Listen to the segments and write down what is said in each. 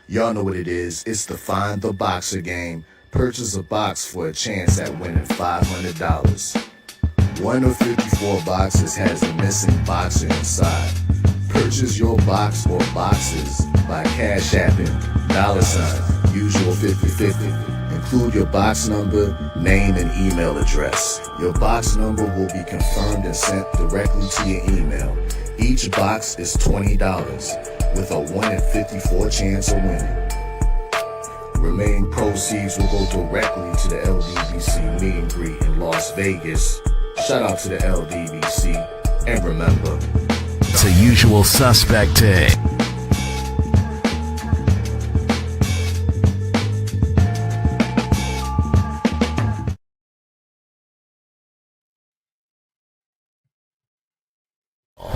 Y'all know what it is. It's the Find the Boxer game. Purchase a box for a chance at winning $500. One of 54 boxes has a missing boxer inside. Purchase your box or boxes by Cash Apping, $ usual 50/50. Include your box number, name, and email address. Your box number will be confirmed and sent directly to your email. Each box is $20 with a 1 in 54 chance of winning. Remaining proceeds will go directly to the LDBC meet and greet in Las Vegas. Shout out to the LDBC, and remember, it's a usual suspect day.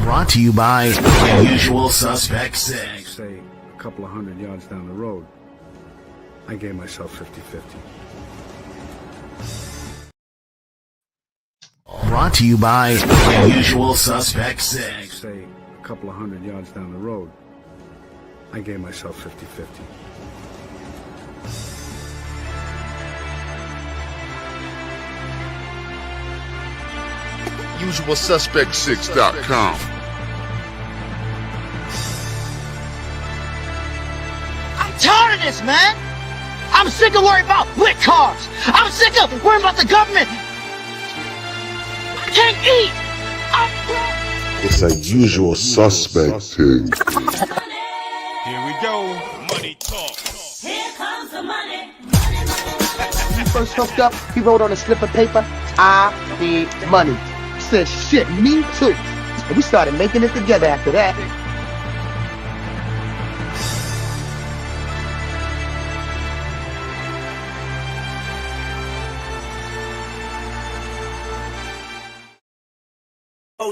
Brought to you by Usual Suspect 6. Say a couple of 100 yards down the road, I gave myself 50-50. Brought to you by Usual Suspect 6. Say a couple of 100 yards down the road, I gave myself 50-50. UsualSuspect6.com. I'm tired of this, man. I'm sick of worrying about blick cars. I'm sick of worrying about the government. I can't eat. It's a usual suspect thing. Here we go. Money talk. Here comes the money. When we first hooked up, he wrote on a slip of paper, I need money. I said, shit, me too. And we started making it together after that.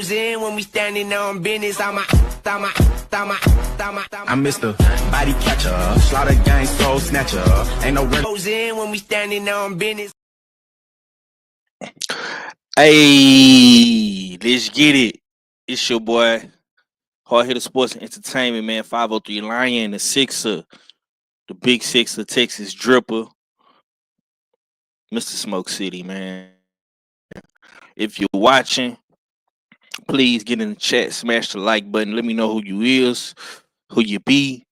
In when we standing on business, I'm Mr. Body Catcher, Slaughter Gang Soul Snatcher. Ain't no goes in when we standing on business. Hey, let's get it. It's your boy, Hard Hitter Sports and Entertainment, man. 503 Lion, the Sixer, the Big Sixer, Texas Dripper, Mr. Smoke City, man. If you're watching, please get in the chat, smash the like button. Let me know who you is, who you be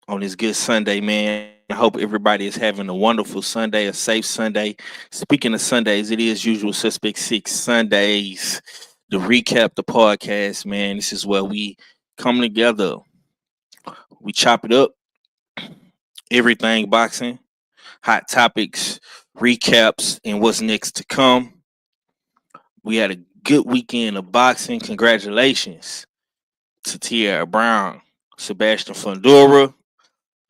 on this good Sunday, man. I hope everybody is having a wonderful Sunday, a safe Sunday. Speaking of Sundays, it is Usual Suspect 6 Sundays. To recap the podcast, man, this is where we come together. We chop it up. Everything boxing, hot topics, recaps, and what's next to come. We had a good weekend of boxing. Congratulations to Tierra Brown, Sebastian Fundora,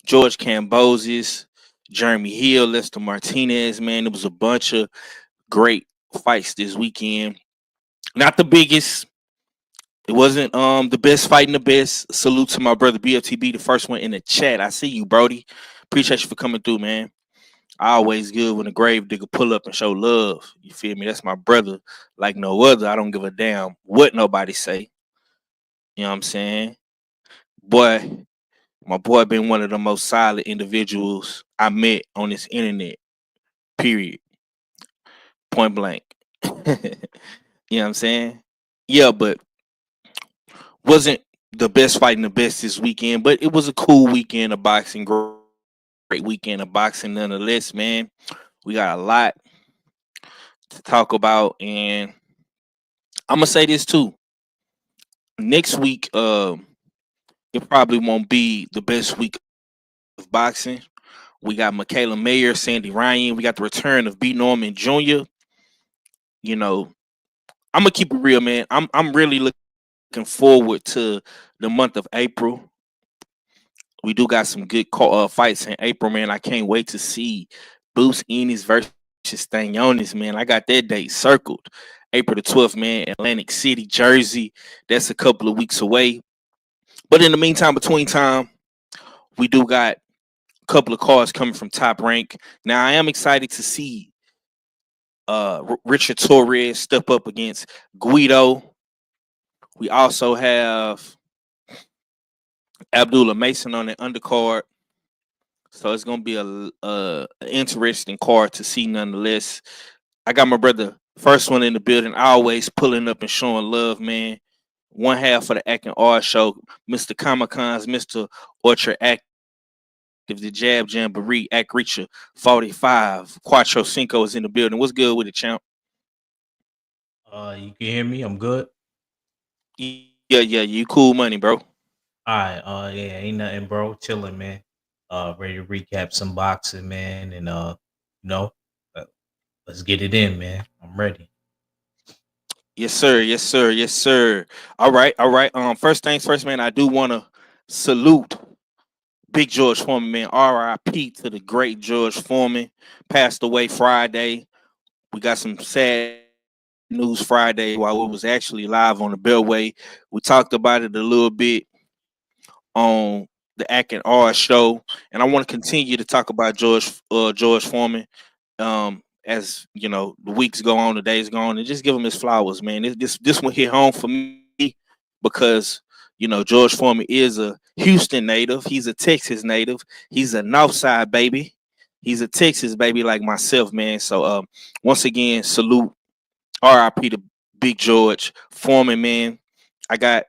George Kambozos, Jeremy Hill, Lester Martinez. Man, it was a bunch of great fights this weekend. Not the biggest. It wasn't the best fighting the best. Salute to my brother BFTB, the first one in the chat. I see you, Brody. Appreciate you for coming through, man. Always good when a grave digger pull up and show love. You feel me? That's my brother like no other. I don't give a damn what nobody say. You know what I'm saying? Boy, my boy been one of the most solid individuals I met on this internet. Period. Point blank. You know what I'm saying? Yeah, but wasn't the best fighting the best this weekend, but it was a cool weekend of boxing. Great weekend of boxing nonetheless, man. We got a lot to talk about, and I'm gonna say this too. Next week, it probably won't be the best week of boxing. We got Michaela Mayer, Sandy Ryan. We got the return of B. Norman Jr. You know, I'm gonna keep it real, man. I'm really looking forward to the month of April. We do got some good fights in April, man. I can't wait to see Bruce Ennis versus Stanionis, man. I got that date circled. April the 12th, man. Atlantic City, Jersey. That's a couple of weeks away. But in the meantime, between time, we do got a couple of cards coming from Top Rank. Now, I am excited to see Richard Torres step up against Guido. We also have Abdullah Mason on the undercard. So it's gonna be a interesting card to see nonetheless. I got my brother first one in the building, always pulling up and showing love, man. One half for the Acting Art Show, Mr. Comic Cons, Mr. Orchard Active, the Jab Jamboree, Act Reacher 45, Quattro Cinco is in the building. What's good with it, champ? You can hear me? I'm good. Yeah, you cool money, bro. All right. Yeah, ain't nothing, bro. Chilling, man. Ready to recap some boxing, man, and you know, uh, let's get it in, man. I'm ready. Yes, sir. Yes, sir. Yes, sir. All right, all right. First things first, man. I do want to salute Big George Foreman, man. R.I.P. to the great George Foreman. Passed away Friday. We got some sad news Friday while we was actually live on the Beltway. We talked about it a little bit on the Act and R show, and I want to continue to talk about George Foreman. As you know, the weeks go on, the days go on, and just give him his flowers, man. This one hit home for me because you know George Foreman is a Houston native. He's a Texas native. He's a Northside baby. He's a Texas baby like myself, man. So once again, salute R.I.P. to Big George Foreman, man. I got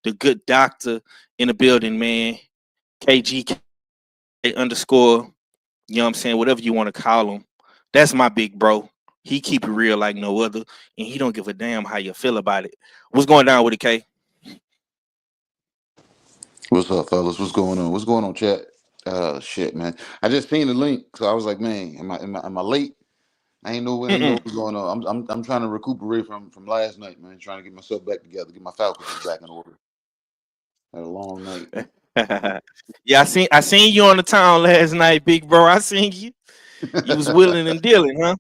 the good doctor in the building, man. KG underscore, you know what I'm saying? Whatever you want to call him. That's my big bro. He keep it real like no other, and he don't give a damn how you feel about it. What's going down with it, K? What's up, fellas? What's going on? What's going on, chat? Shit, man. I just seen the link, so I was like, man, am I late? I ain't know Mm-mm. what's going on. I'm trying to recuperate from last night, man. Trying to get myself back together, get my faculties back in order. Had a long night. Yeah, I seen you on the town last night, big bro. I seen you. You was willing and dealing, huh?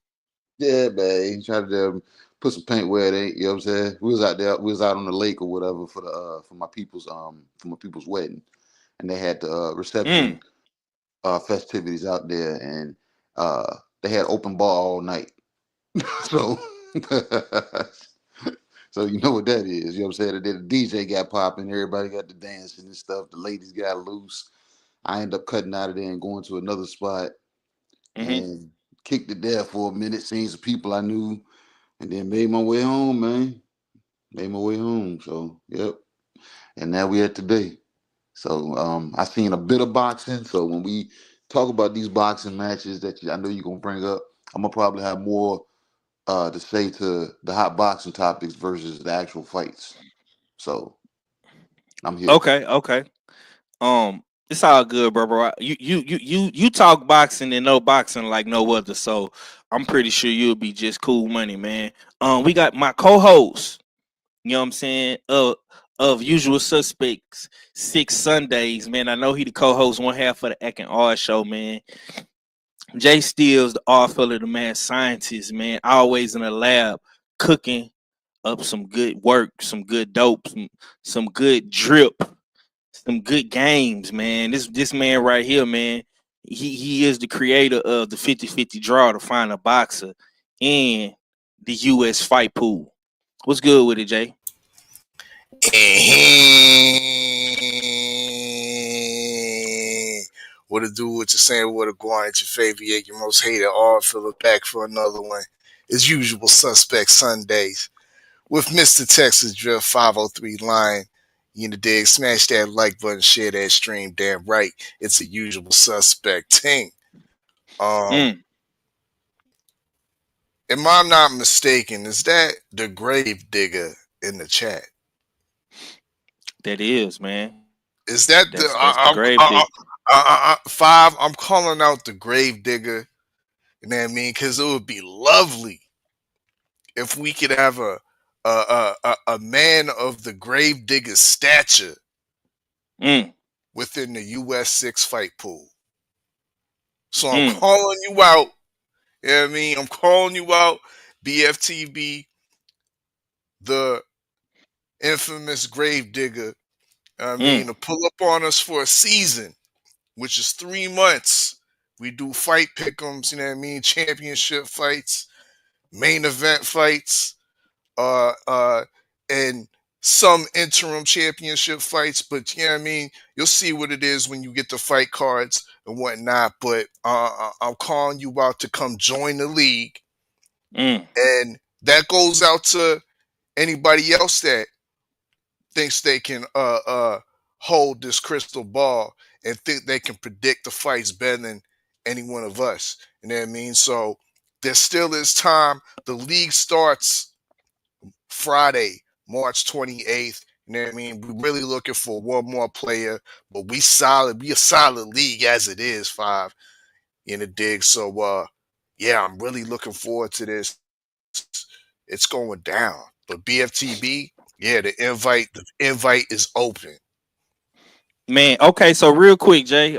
Yeah, man. Trying to put some paint where it ain't. You know what I'm saying? We was out there. We was out on the lake or whatever for my people's wedding, and they had the reception Mm. festivities out there, and they had open bar all night. So, so you know what that is. You know what I'm saying? Then the DJ got popping, everybody got the dancing and stuff. The ladies got loose. I ended up cutting out of there and going to another spot Mm-hmm. and kicked it there for a minute, seeing some people I knew, and then made my way home, man. Made my way home. So, yep. And now we at today. So, I seen a bit of boxing. So when we talk about these boxing matches that I know you're gonna bring up, I'm gonna probably have more to say to the hot boxing topics versus the actual fights. So I'm here. Okay. It's all good, bro. You talk boxing and no boxing like no other. So I'm pretty sure you'll be just cool money, man. We got my co-host. You know what I'm saying? Of Usual Suspects, 6 Sundays, man. I know he the co-host one half of the Ack and R show, man. Jay Steele's the author of the mad scientist, man. Always in the lab cooking up some good work, some good dope, some good drip, some good games, man. This man right here, man. He is the creator of the 50-50 draw to find a boxer and the US fight pool. What's good with it, Jay? What to do, what you saying, what to go on at your favorite, your most hated art filler back for another one. As usual, Suspect Sundays with Mr. Texas Drift 503 line. You know, dig, smash that like button, share that stream, damn right. It's a usual suspect thing. Mm, Am I not mistaken? Is that the grave digger in the chat? that is, man. Is that the That's the grave dig. five? I'm calling out the grave digger. You know what I mean? Because it would be lovely if we could have a man of the grave digger's stature Mm, within the US 6 fight pool. So I'm mm, calling you out. You know what I mean? I'm calling you out, BFTB, the infamous grave digger. I mean, mm, to pull up on us for a season, which is 3 months. We do fight pick'ems, you know what I mean? Championship fights, main event fights, uh, uh, and some interim championship fights, but you know what I mean. You'll see what it is when you get the fight cards and whatnot. But I'm calling you out to come join the league, and that goes out to anybody else that thinks they can hold this crystal ball and think they can predict the fights better than any one of us. You know what I mean? So there still is time. The league starts Friday, March 28th. You know what I mean? We're really looking for one more player, but we solid. We a solid league as it is, five in the dig. So yeah, I'm really looking forward to this. It's going down. But BFTB, yeah, the invite is open. Man, okay, so real quick, Jay,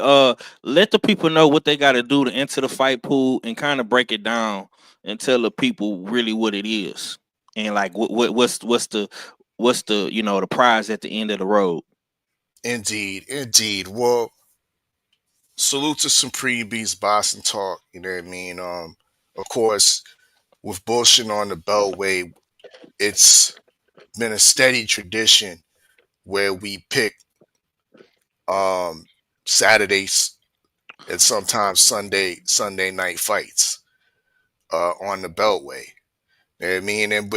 let the people know what they got to do to enter the fight pool and kind of break it down and tell the people really what it is and like what's the the prize at the end of the road. Indeed. Well, salute to Supreme Beast Boston Talk. You know what I mean? Of course, with bullshit on the Beltway, it's been a steady tradition where we pick Saturdays and sometimes Sunday night fights on the Beltway. You know what I mean? And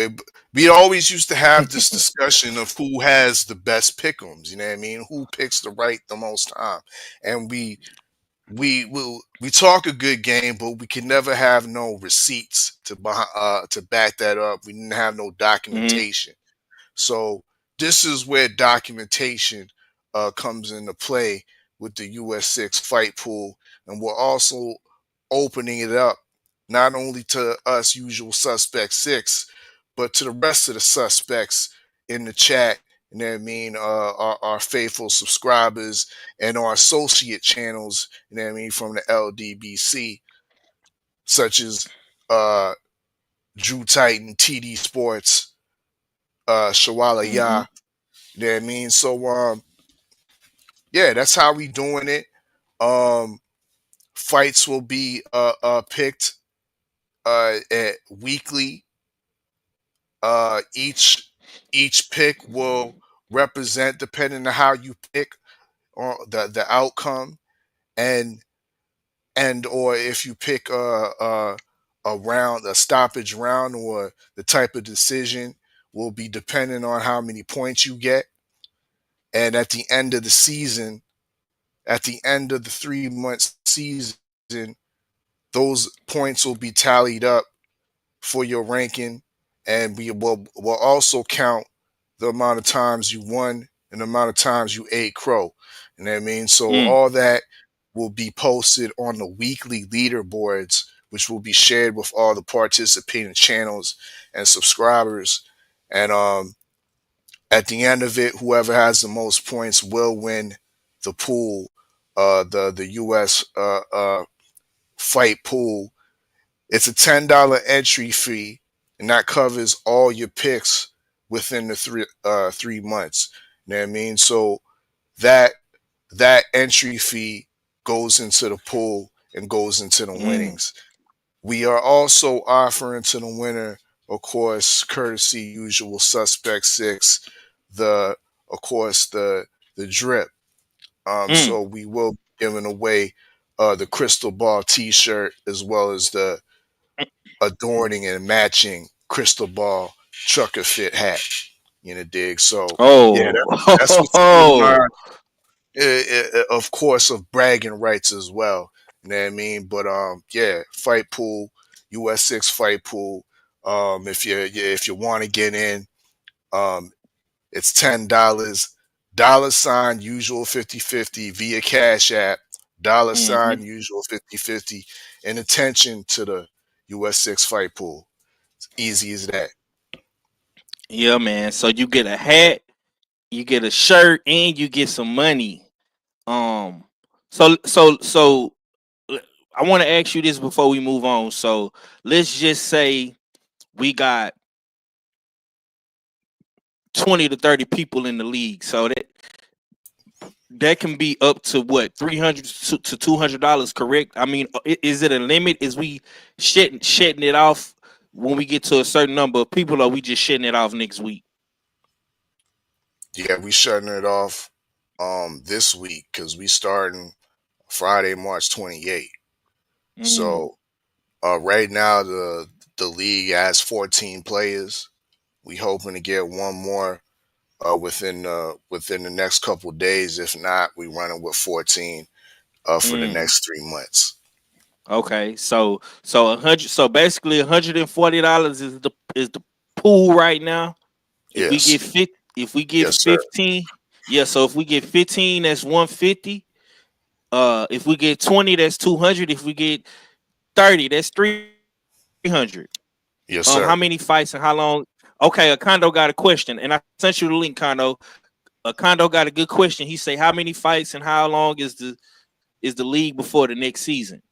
we always used to have this discussion of who has the best pick'ems. You know what I mean? Who picks the most time? And we talk a good game, but we can never have no receipts to back that up. We didn't have no documentation. So this is where documentation comes into play with the US6 fight pool, and we're also opening it up not only to us usual suspect 6, but to the rest of the suspects in the chat. You know what I mean? Our faithful subscribers and our associate channels. You know what I mean? From the LDBC, such as Drew Titan, TD Sports, Shawala Ya. You know what I mean? So yeah, that's how we doing it. Fights will be picked at weekly. Each pick will represent, depending on how you pick, or the outcome, and or if you pick a round, a stoppage round, or the type of decision will be dependent on how many points you get. And at the end of the season, at the end of the 3-month season, those points will be tallied up for your ranking, and we will also count the amount of times you won and the amount of times you ate crow. You know what I mean? So all that will be posted on the weekly leaderboards, which will be shared with all the participating channels and subscribers. And at the end of it, whoever has the most points will win the pool, the US fight pool. It's a $10 entry fee, and that covers all your picks within the 3 months. You know what I mean? So that entry fee goes into the pool and goes into the winnings. We are also offering to the winner, of course, courtesy usual suspect 6, the drip. So we will be giving away the crystal ball T-shirt, as well as the adorning and matching crystal ball trucker fit hat. You know, dig. So yeah, that's what's on our, of course, of bragging rights as well. You know what I mean? But yeah, fight pool, US6 fight pool. If you want to get in, it's $10. $ usual 50/50 via Cash App. $ usual 50/50 in attention to the US6 fight pool. It's easy as that. Yeah, man. So you get a hat, you get a shirt, and you get some money. So I want to ask you this before we move on. So let's just say we got 20 to 30 people in the league. So that can be up to what, $300 to $200, correct? I mean, is it a limit? Is we shedding it off when we get to a certain number of people, or we just shedding it off next week? Yeah, we shutting it off this week because we starting Friday, March 28th. Mm. So right now the league has 14 players. We hoping to get one more within the next couple days. If not, we running with 14 for the Mm. next 3 months. Okay, so 100. So basically, $140 is the pool right now. If we get Yes, if we get yes, sir. 15, yeah. So if we get 15, that's 150. If we get 20, that's 200. If we get 30, that's 300. How Yes, many sir. fights and how long? Okay, a condo got a question, and I sent you the link, condo. A condo got a good question. He say, how many fights and how long is the league before the next season?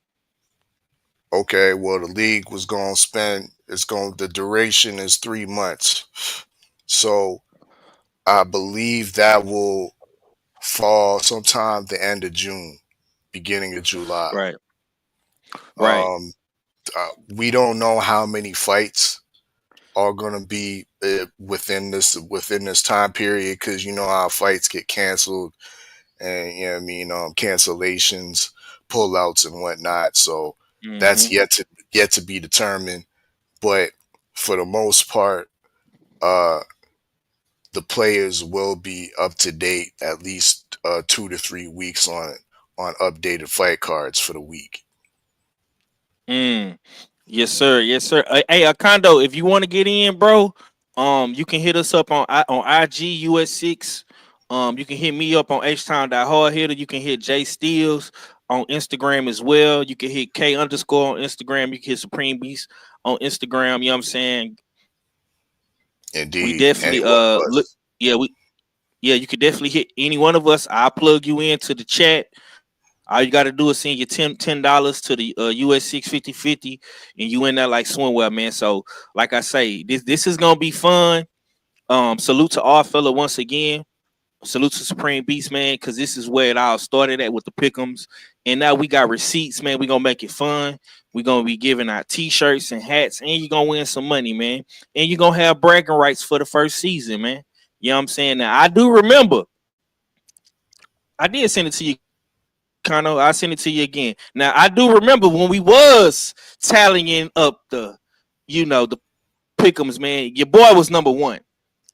Okay, well the league was gonna spend the duration is 3 months. So I believe that will fall sometime the end of June, beginning of July. Right, right. Um, we don't know how many fights are gonna be within this time period because you know how fights get canceled and you know what I mean cancellations, pullouts and whatnot. So that's Mm-hmm. yet to be determined. But for the most part, uh, the players will be up to date at least 2 to 3 weeks on updated fight cards for the week. Mm. Yes, sir. Yes, sir. Hey, Condo, if you want to get in, bro, you can hit us up on IG US6. You can hit me up on Hard Hitter. You can hit Jay Steels on Instagram as well. You can hit K underscore on Instagram. You can hit Supreme Beast on Instagram. You know what I'm saying? We Indeed, any definitely one of look. us. Yeah, you could definitely hit any one of us. I'll plug you into the chat. All you got to do is send your $10 to the US65050, and you in there like swimwear, man. So, like I say, this is gonna be fun. Salute to all fella once again. Salute to Supreme Beast, man, because this is where it all started at with the pickums, and now we got receipts, man. We gonna make it fun. We gonna be giving out T-shirts and hats, and you gonna win some money, man. And you gonna have bragging rights for the first season, man. You know what I'm saying? Now I do remember. I did send it to you, Kano. I'll send it to you again. Now I do remember when we was tallying up the pickums, man. Your boy was number one.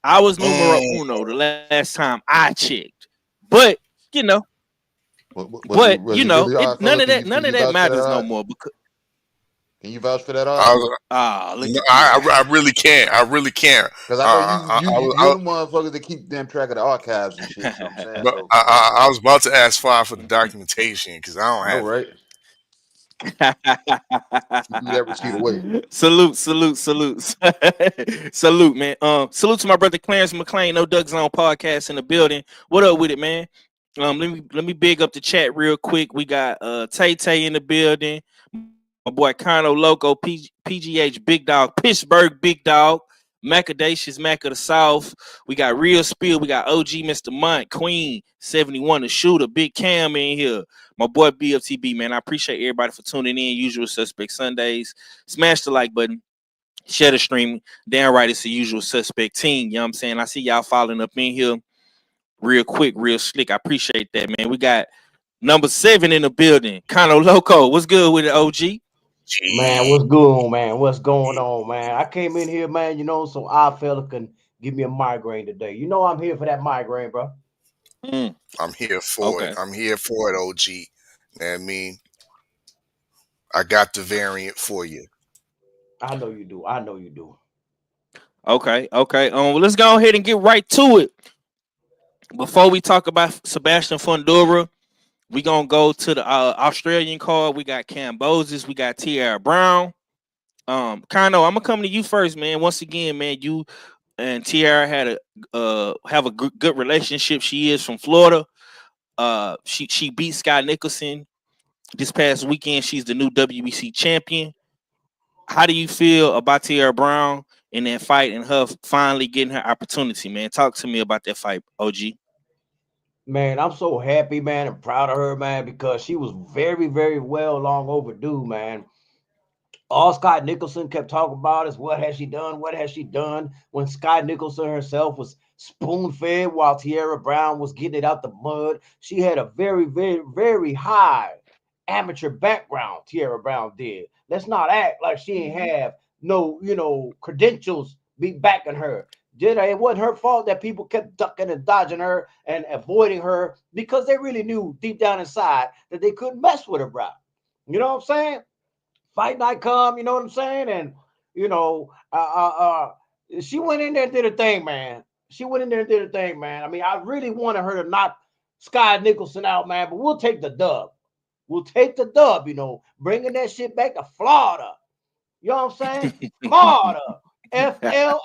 I was numero Mm, uno the last time I checked. But you know, but Was he really it odd, none fella? of Can that you can none of you that vouch for that matters no odd? more because Can you vouch for that odd? I, look no, at this. I really can't. I really can't. Because I know you're the motherfuckers that keep them track of the archives and shit. So I'm saying but so. I was about to ask Fire for the documentation because I I don't know, have it. right? You threw that receipt away. Salute, salute, man. Salute to my brother Clarence McClain, No Doug Zone podcast in the building. What up with it, man? Let me big up the chat real quick. We got Tay Tay in the building. My boy Kano Loco, PGH Big Dog, Pittsburgh Big Dog, Macadacious Mac of the South. We got Real Spill. We got OG Mr. Mont, Queen 71, the shooter, Big Cam in here. My boy BFTB, man. I appreciate everybody for tuning in. Usual Suspect Sundays. Smash the like button. Share the stream. Damn right, it's the Usual Suspect team. You know what I'm saying? I see y'all following up in here real quick, real slick. I appreciate that, man. We got number 7 in the building. Kano Loco. What's good with it, OG? Man, Gee, what's good, man? What's going on, man? I came in here, man, so our fella can give me a migraine today. You know I'm here for that migraine, bro. Mm, I'm here for it. okay. I'm here for it, OG. You know what I mean, I got the variant for you. I know you do. I know you do. Okay. Well, let's go ahead and get right to it. Before we talk about Sebastian Fundora, we gonna go to the Australian card. We got Kambozos, we got Tierra Brown. Kano, I'm gonna come to you first, man. Once again, man, you and Tierra had have a good relationship. She is from Florida. She beat Sky Nicholson this past weekend. She's the new WBC champion. How do you feel about Tierra Brown in that fight and her finally getting her opportunity, man? Talk to me about that fight, OG. Man, I'm so happy, man, and proud of her, man, because she was very, very well long overdue, man. All Scott Nicholson kept talking about is what has she done? What has she done? When Scott Nicholson herself was spoon fed while Tierra Brown was getting it out the mud. She had a very, very, very high amateur background. Tierra Brown did. Let's not act like she ain't have no, credentials be backing her. It wasn't her fault that people kept ducking and dodging her and avoiding her because they really knew deep down inside that they couldn't mess with her, bro. You know what I'm saying? Fight night come, you know what I'm saying? And you know, she went in there and did her thing, man. She went in there and did her thing, man. I mean, I really wanted her to knock Sky Nicholson out, man, but we'll take the dub. We'll take the dub, bringing that shit back to Florida. You know what I'm saying? Florida. FLAWDA.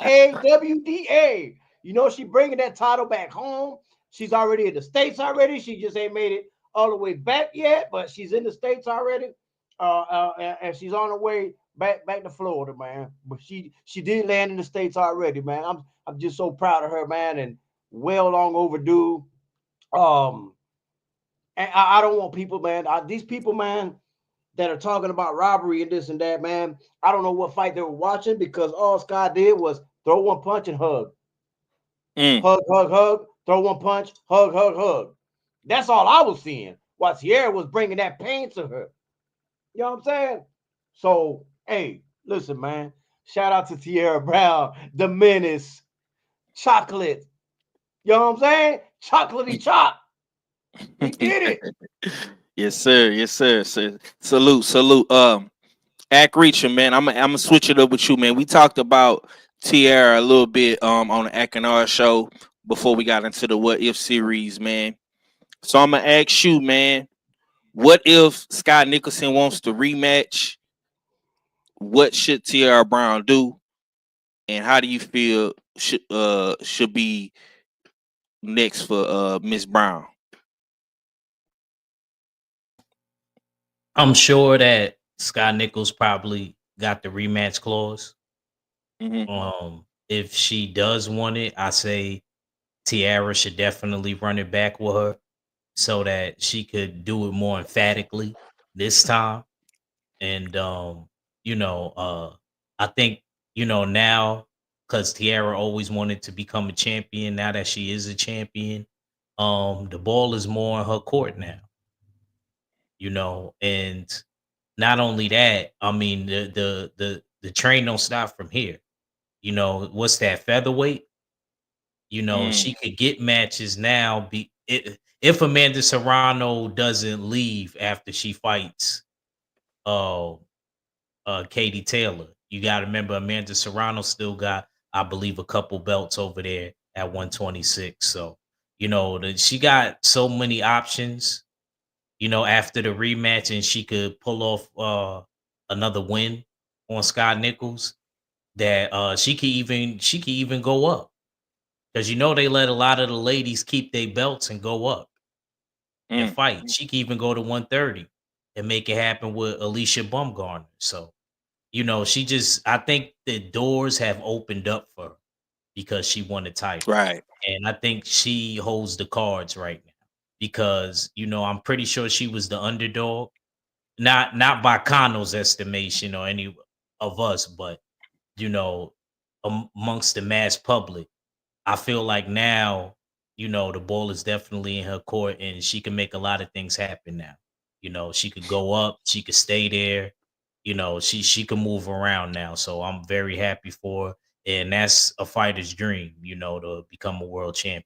She bringing that title back home. She's already in the States already. She just ain't made it all the way back yet, but she's in the States already. And she's on her way back to Florida, man. But she did land in the States already, man. I'm just so proud of her, man, and well long overdue. And I don't want people, man. These people, man, that are talking about robbery and this and that, man. I don't know what fight they were watching because all Scott did was throw one punch and hug. Hug, hug, hug. Throw one punch, hug, hug, hug. That's all I was seeing. While Tierra was bringing that pain to her. You know what I'm saying? So, hey, listen, man. Shout out to Tierra Brown, the menace, chocolate. You know what I'm saying? Chocolatey chop. He did it. Yes, sir. Yes, sir. Salute. Act Reacher, man. I'm gonna switch it up with you, man. We talked about Tierra a little bit on the Ack and R show before we got into the What If series, man. So I'm gonna ask you, man. What if Scott Nicholson wants to rematch? What should Tierra Brown do? And how do you feel should be next for Miss Brown? I'm sure that Scott Nichols probably got the rematch clause. If she does want it, I say Tierra should definitely run it back with her so that she could do it more emphatically this time. And I think, now because Tierra always wanted to become a champion, now that she is a champion, the ball is more on her court now. And not only that, I mean the train don't stop from here. What's that, featherweight? She could get matches now. If Amanda Serrano doesn't leave after she fights Katie Taylor, you got to remember Amanda Serrano still got, I believe, a couple belts over there at 126. So she got so many options. After the rematch, and she could pull off another win on Scott Nichols, that she could even go up. Because they let a lot of the ladies keep their belts and go up and fight. She could even go to 130 and make it happen with Alicia Bumgarner. So, I think the doors have opened up for her because she won the title. Right. And I think she holds the cards right now because, I'm pretty sure she was the underdog. Not by Kano's estimation or any of us, but, amongst the mass public. I feel like now, the ball is definitely in her court and she can make a lot of things happen now. She could go up, she could stay there, she can move around now. So I'm very happy for her. And that's a fighter's dream, to become a world champion.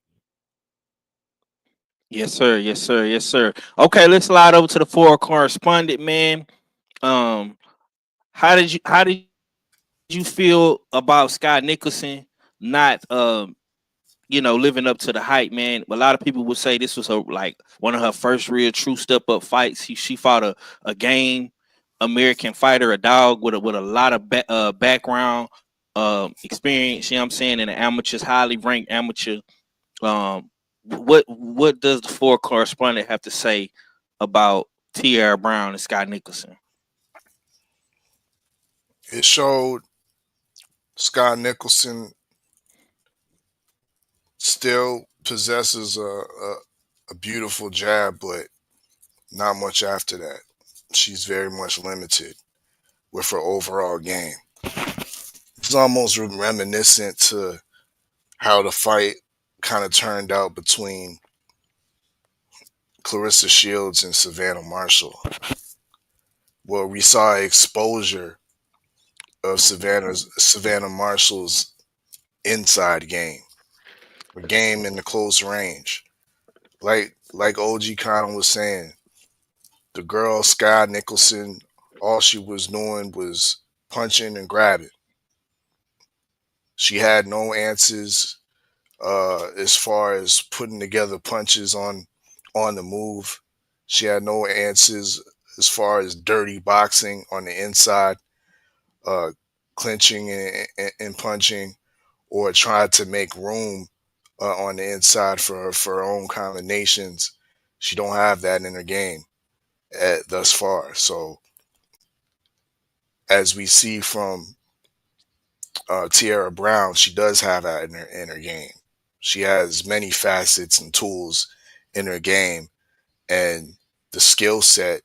Yes, sir. Yes, sir. Yes, sir. Okay, let's slide over to the four correspondent, man. How did you feel about Scott Nicholson not living up to the hype, man? A lot of people would say this was one of her first real true step up fights. She fought a game American fighter, a dog with a lot of background experience. You know what I'm saying? And an amateurs, highly ranked amateur. What does the four correspondent have to say about Tierra Brown and Scott Nicholson? It showed Scott Nicholson still possesses a beautiful jab, but not much after that. She's very much limited with her overall game. It's almost reminiscent to how the fight kind of turned out between Clarissa Shields and Savannah Marshall, where we saw exposure of Savannah Marshall's inside game, a game in the close range. Like OG Khan was saying, the girl Sky Nicholson, all she was doing was punching and grabbing. She had no answers as far as putting together punches on the move. She had no answers as far as dirty boxing on the inside, uh, clinching and punching, or tried to make room on the inside for her own combinations. She don't have that in her game thus far. So as we see from Tierra Brown, she does have that in her game. She has many facets and tools in her game, and the skill set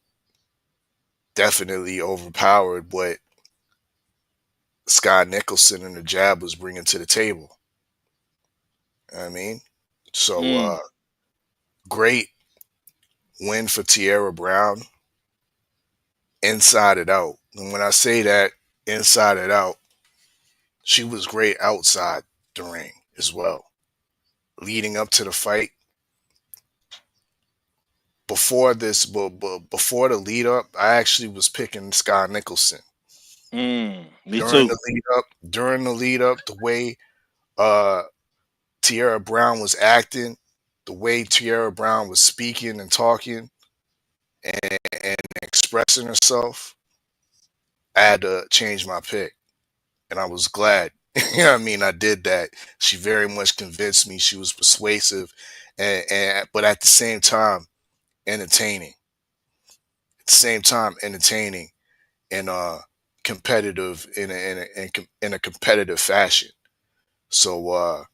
definitely overpowered what Scott Nicholson and the jab was bringing to the table. You know what I mean, so great win for Tierra Brown, inside it out. And when I say that inside it out, she was great outside the ring as well. Leading up to the fight, before before the lead up, I actually was picking Scott Nicholson. Me During too. the lead up, the way uh Tierra Brown was acting, the way Tierra Brown was speaking and talking and expressing herself, I had to change my pick. And I was glad. You know what I mean? I did that. She very much convinced me. She was persuasive, and but at the same time, entertaining. At the same time, entertaining and competitive in a competitive fashion. So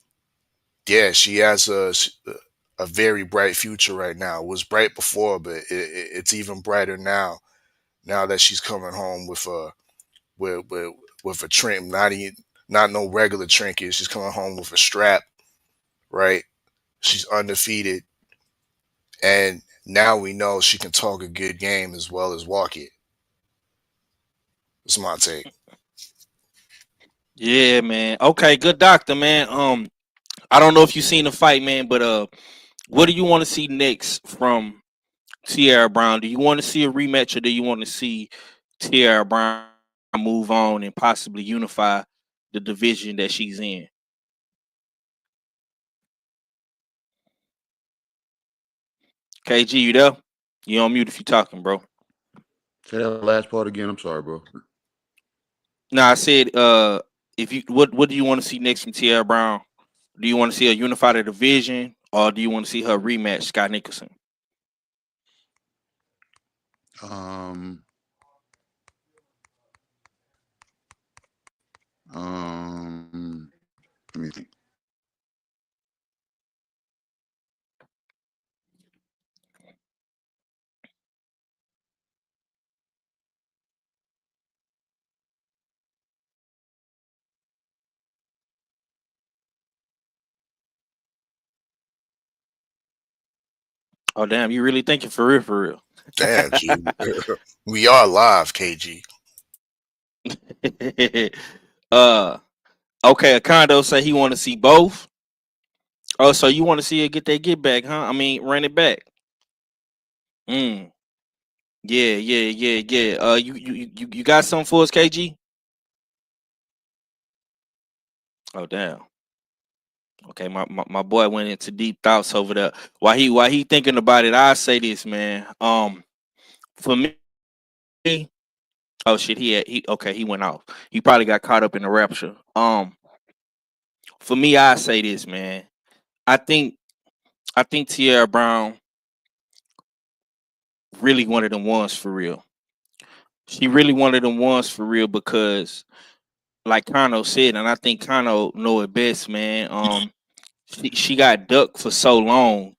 yeah, she has a very bright future right now. It was bright before, but it's even brighter now. Now that she's coming home with a with a trim, not no regular trinket. She's coming home with a strap, right? She's undefeated, and now we know she can talk a good game as well as walk it. That's my take. Yeah, man. Okay, good doctor, man. I don't know if you seen the fight, man, but what do you want to see next from Tierra Brown? Do you want to see a rematch, or do you want to see Tierra Brown move on and possibly unify the division that she's in? KG, you there? You on mute if you talking, bro. Say that last part again. I'm sorry, bro. No, I said, if you what do you want to see next from Tierra Brown? Do you want to see her unify the division, or do you want to see her rematch Scott Nicholson? Um, let me think. Oh damn, you really thinking for real, for real? Damn, G. We are live, KG. uh, okay. Acondo say he want to see both. Oh, so you want to see her get that get back, huh? I mean, run it back. Mm. Yeah. You got something for us, KG? Oh damn. Okay, my boy went into deep thoughts over there. Why he thinking about it? I say this, man. For me, oh shit, he went off. He probably got caught up in the rapture. For me, I say this, man. I think Tierra Brown really one of them ones for real. She really one of them ones for real because, like Kano said, and I think Kano know it best, man. She got ducked for so long.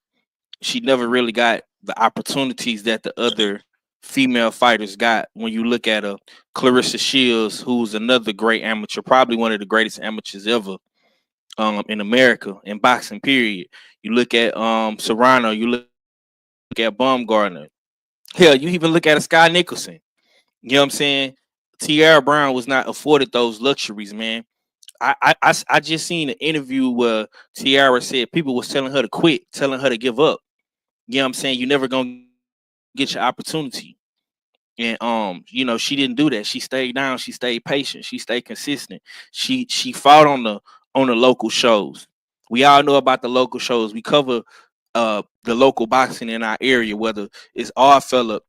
She never really got the opportunities that the other female fighters got. When you look at Clarissa Shields, who's another great amateur, probably one of the greatest amateurs ever. in America in boxing. Period. You look at Serrano. You look at Baumgartner. Hell, you even look at a Sky Nicholson. You know what I'm saying? Tierra Brown was not afforded those luxuries, man. I just seen an interview where Tiara said people was telling her to quit, telling her to give up. You know what I'm saying? You never gonna get your opportunity. And you know, she didn't do that. She stayed down, she stayed patient, she stayed consistent. She fought on the local shows. We all know about the local shows. We cover the local boxing in our area, whether it's our fella,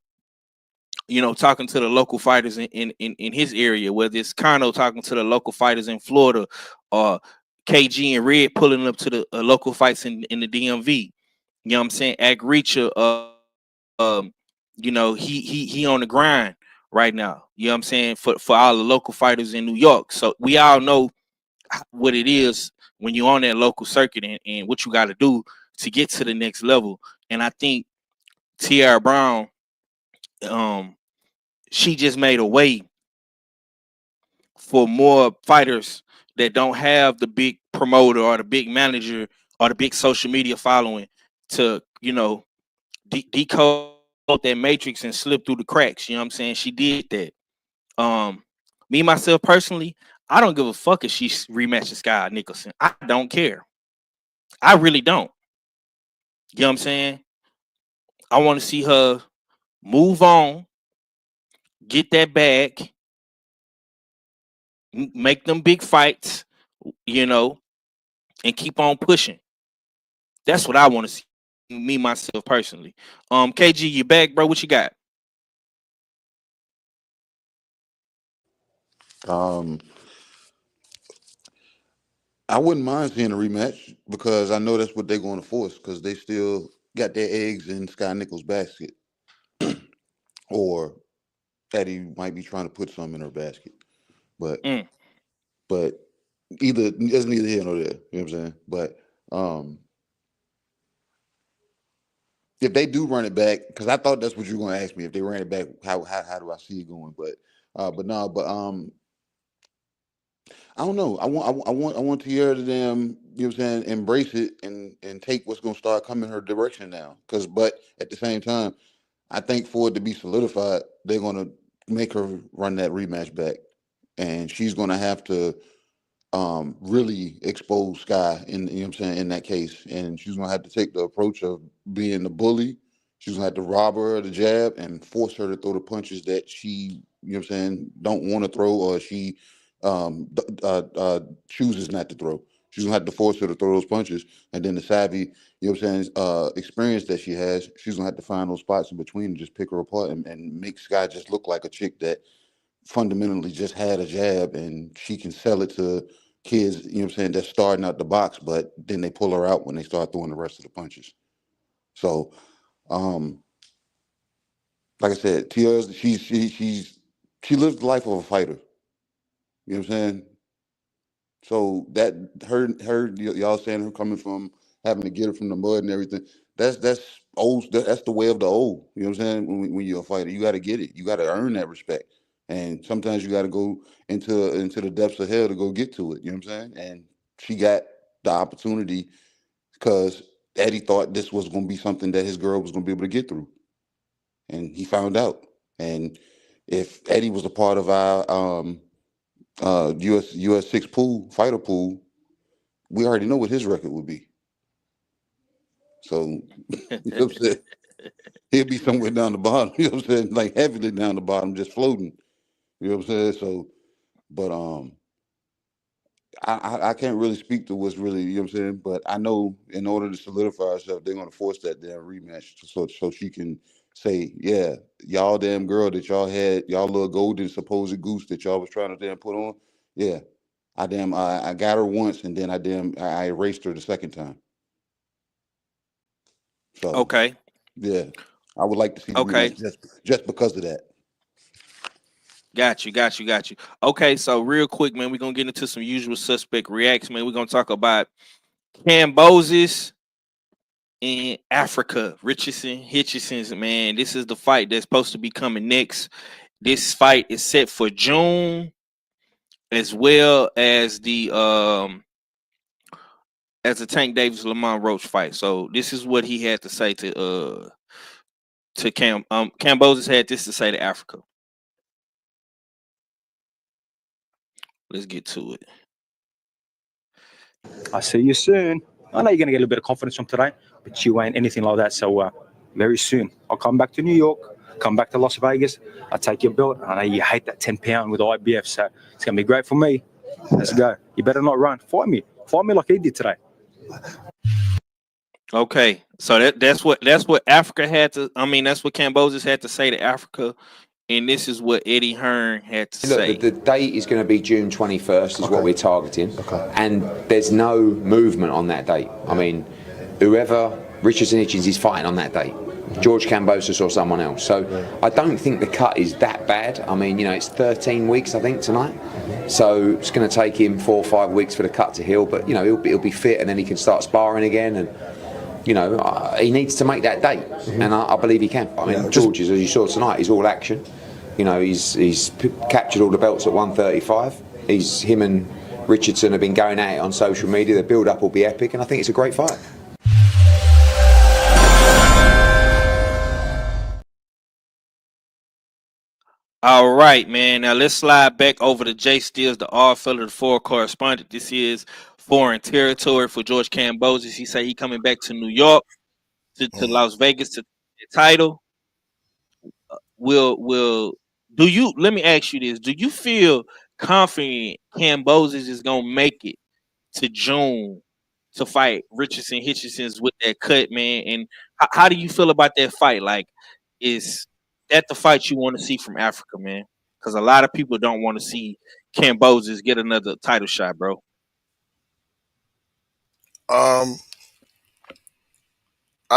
you know, talking to the local fighters in his area, whether it's Kano talking to the local fighters in Florida, or KG and Red pulling up to the local fights in the DMV. You know what I'm saying? Agricha, you know, he on the grind right now. You know what I'm saying? For all the local fighters in New York. So we all know what it is when you're on that local circuit, and what you got to do to get to the next level. And I think Tierra Brown, she just made a way for more fighters that don't have the big promoter or the big manager or the big social media following to, you know, decode that matrix and slip through the cracks. You know what I'm saying? She did that. Me myself personally, I don't give a fuck if she rematches Sky Nicholson. I don't care. I really don't. You know what I'm saying? I want to see her move on, get that bag, make them big fights, you know, and keep on pushing. That's what I want to see. Me myself personally. KG, you back, bro? What you got? Um, I wouldn't mind seeing a rematch because I know that's what they're going to force because they still got their eggs in Sky Nichols' basket, or Eddie might be trying to put some in her basket. But but either it's neither here nor there. You know what I'm saying? But um, if they do run it back, because I thought that's what you were going to ask me. If they ran it back, how do I see it going? But no, but I don't know. I want Tierra to damn, you know what I'm saying, embrace it and take what's gonna start coming her direction now. But at the same time, I think for it to be solidified, they're gonna make her run that rematch back, and she's gonna have to really expose Sky in, you know what I'm saying, in that case, and she's gonna have to take the approach of being the bully. She's gonna have to rob her of the jab and force her to throw the punches that she, you know what I'm saying, don't want to throw, or she chooses not to throw. She's gonna have to force her to throw those punches, and then the savvy, you know what I'm saying, experience that she has, she's gonna have to find those spots in between and just pick her apart and make Sky just look like a chick that fundamentally just had a jab and she can sell it to kids, you know what I'm saying, that's starting out the box, but then they pull her out when they start throwing the rest of the punches. So, like I said, Tia's she lives the life of a fighter. You know what I'm saying? So that y'all saying her coming from having to get it from the mud and everything. That's old. That's the way of the old. You know what I'm saying? When you're a fighter, you got to get it. You got to earn that respect. And sometimes you got to go into the depths of hell to go get to it. You know what I'm saying? And she got the opportunity because Eddie thought this was going to be something that his girl was going to be able to get through, and he found out. And if Eddie was a part of our US 6 pool fighter pool, we already know what his record would be. So, you know what I'm saying? He'll be somewhere down the bottom, you know what I'm saying? Like heavily down the bottom, just floating. You know what I'm saying? So, but I can't really speak to what's really, you know what I'm saying? But I know in order to solidify herself, they're gonna force that damn rematch so she can say, yeah, y'all damn girl that y'all had, y'all little golden supposed goose that y'all was trying to damn put on. Yeah. I got her once and then I erased her the second time. So Okay. yeah, I would like to see the Okay. rematch just because of that. Got you. Okay, so real quick, man, we're gonna get into some usual suspect reacts, man. We're gonna talk about Kambozos in Africa. Hitchison's, man. This is the fight that's supposed to be coming next. This fight is set for June, as well as the as a Tank Davis Lamont Roach fight. So this is what he had to say to Kambozo's had this to say to Africa. Let's get to it. I'll see you soon. I know you're going to get a little bit of confidence from today, but you ain't anything like that. So very soon, I'll come back to New York, come back to Las Vegas. I'll take your belt. I know you hate that 10 pound with IBF, so it's going to be great for me. Let's go. You better not run. Fight me like he did today. Okay, so that's what Africa had to. I mean, that's what Kambozo's had to say to Africa, and this is what Eddie Hearn had to say. The date is going to be June 21st, is what we're targeting, and there's no movement on that date. I mean, whoever Richardson Hitchens is fighting on that date, George Kambosos or someone else. So I don't think the cut is that bad. I mean, it's 13 weeks, I think, tonight. So it's going to take him 4 or 5 weeks for the cut to heal, but he'll be fit, and then he can start sparring again. And he needs to make that date, and I believe he can. I mean, George, as you saw tonight, he's all action. He's captured all the belts at 135. Him and Richardson have been going at it on social media. The build-up will be epic, and I think it's a great fight. All right, man. Now let's slide back over to Jay Steels, the Oddfellow, the Four correspondent. This is foreign territory for George Kambosos. He say he coming back to New York, to Las Vegas to the title. Let me ask you this. Do you feel confident Kambosos is gonna make it to June to fight Richardson Hitchens with that cut, man? And how do you feel about that fight? Like, is that the fight you want to see from Africa, man? Because a lot of people don't want to see Kambosos get another title shot, bro. I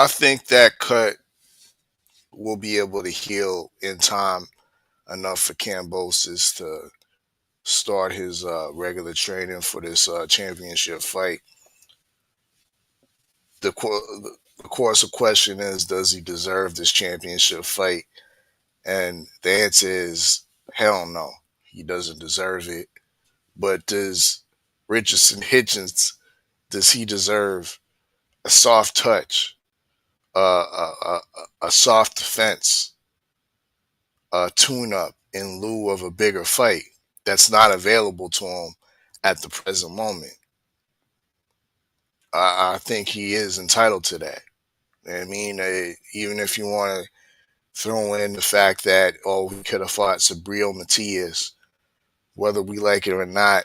think that cut will be able to heal in time enough for Kambosos to start his regular training for this championship fight. The course of question is, does he deserve this championship fight? And the answer is hell no. He doesn't deserve it. But does Richardson Hitchens, does he deserve a soft touch, a soft defense, a tune-up in lieu of a bigger fight that's not available to him at the present moment? I think he is entitled to that. I mean, even if you want to throw in the fact that, we could have fought Subriel Matias, whether we like it or not,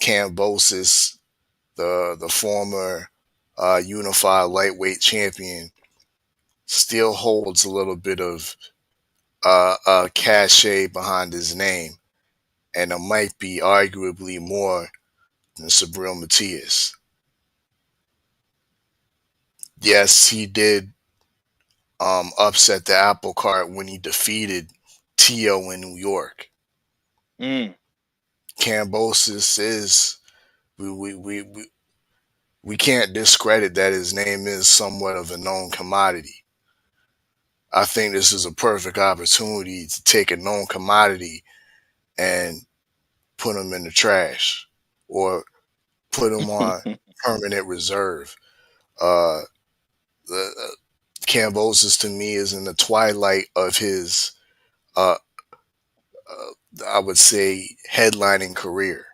Kambosos, the former unified lightweight champion, still holds a little bit of cachet behind his name, and it might be arguably more than Subriel Matias. Yes, he did upset the apple cart when he defeated Tio in New York. Kambosos is, we can't discredit that his name is somewhat of a known commodity. I think this is a perfect opportunity to take a known commodity and put him in the trash or put him on permanent reserve. Kambosos to me is in the twilight of his, I would say, headlining career.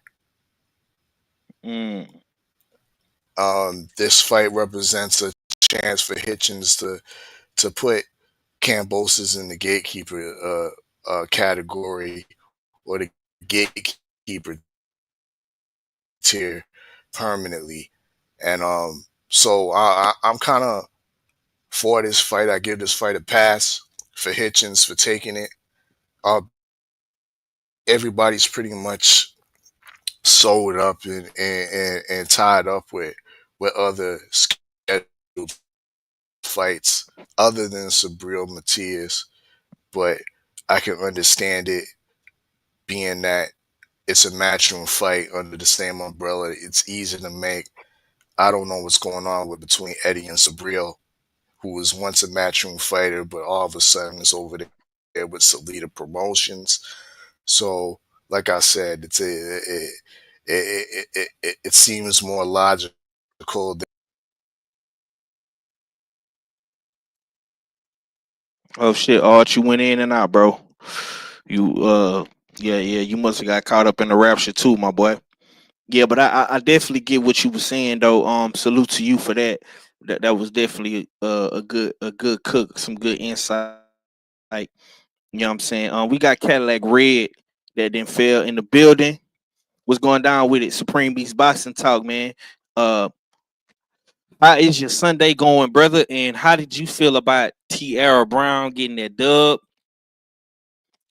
This fight represents a chance for Hitchens to put Kambosos in the gatekeeper category, or the gatekeeper tier permanently. And so I'm kind of for this fight. I give this fight a pass for Hitchens for taking it. Everybody's pretty much sold up and tied up with other scheduled fights other than Subriel Matias, but I can understand it being that it's a matchroom fight under the same umbrella. It's easy to make. I don't know what's going on between Eddie and Subriel, who was once a matchroom fighter, but all of a sudden is over there with Salida Promotions. So, like I said, it seems more logical cool. Oh shit, Art, you went in and out, bro. You yeah, you must have got caught up in the rapture too, my boy. Yeah, but I definitely get what you were saying though. Salute to you for that. That was definitely a good cook, some good insight. You know what I'm saying? We got Cadillac Red that then fell in the building. What's going down with it? Supreme Beast Boxing Talk, man. Uh, how is your Sunday going, brother? And how did you feel about Tierra Brown getting that dub?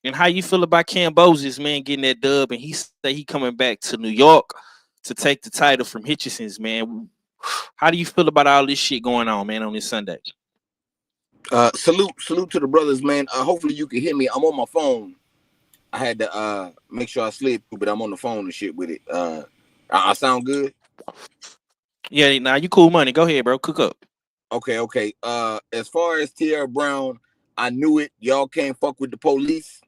And how you feel about Kambozo's, man, getting that dub? And he said he coming back to New York to take the title from Hitchison's, man. How do you feel about all this shit going on, man, on this Sunday? Salute to the brothers, man. Hopefully you can hear me. I'm on my phone. I had to make sure I slid through, but I'm on the phone and shit with it. I sound good? Yeah, now you cool money. Go ahead, bro. Cook up. Okay. As far as Tierra Brown, I knew it. Y'all can't fuck with the police.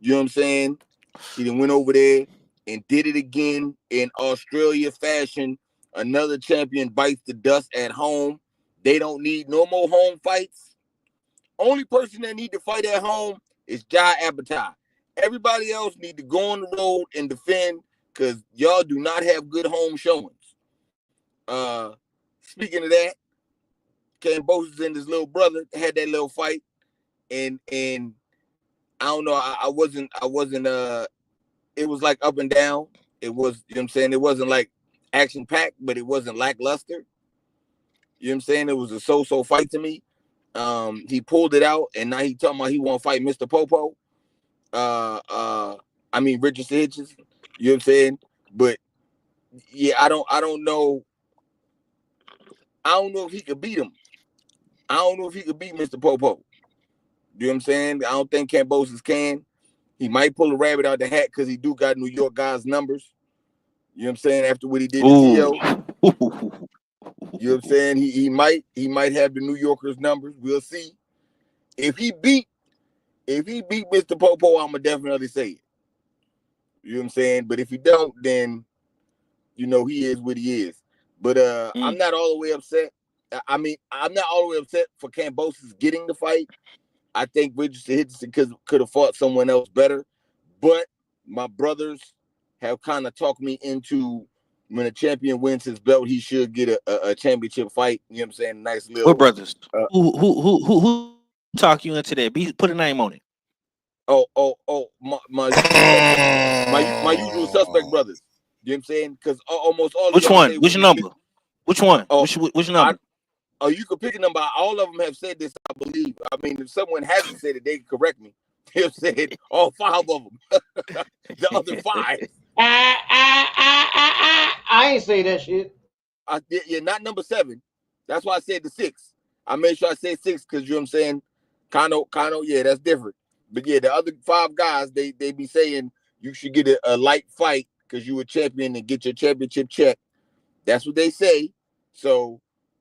You know what I'm saying? She then went over there and did it again in Australia fashion. Another champion bites the dust at home. They don't need no more home fights. Only person that need to fight at home is Jai Abatai. Everybody else need to go on the road and defend because y'all do not have good home showings. Speaking of that, Kambosos and his little brother had that little fight, and I don't know, I wasn't it was like up and down. It was, you know what I'm saying, it wasn't like action packed, but it wasn't lackluster. You know what I'm saying? It was a so-so fight to me. He pulled it out, and now he talking about he want to fight Mr. Popo. I mean Richardson Hitches. You know what I'm saying? But yeah, I don't know. I don't know if he could beat him. I don't know if he could beat Mr. Popo. You know what I'm saying? I don't think Kambosos can. He might pull a rabbit out the hat because he do got New York guys' numbers. You know what I'm saying? After what he did to T.O. You know what I'm saying? He might have the New Yorkers' numbers. We'll see. If he beat Mr. Popo, I'ma definitely say it. You know what I'm saying? But if he don't, then you know he is what he is. But I'm not all the way upset. I mean, I'm not all the way upset for Kambosos getting the fight. I think Richardson Hitchison could have fought someone else better. But my brothers have kind of talked me into when a champion wins his belt, he should get a championship fight. You know what I'm saying? Nice little. What brothers? Who talk you into that? Put a name on it. My usual suspect brothers. You know what I'm saying? Because almost all of Which y'all one? say Which number? Which one? Which number? You could pick a number. All of them have said this, I believe. I mean, if someone hasn't said it, they can correct me. They've said all 5 of them. The other 5. I ain't say that shit. Yeah, not number 7. That's why I said the 6. I made sure I said 6 because you know what I'm saying. Kano, yeah, that's different. But yeah, the other 5 guys, they be saying you should get a light fight because you a champion and get your championship check. That's what they say. So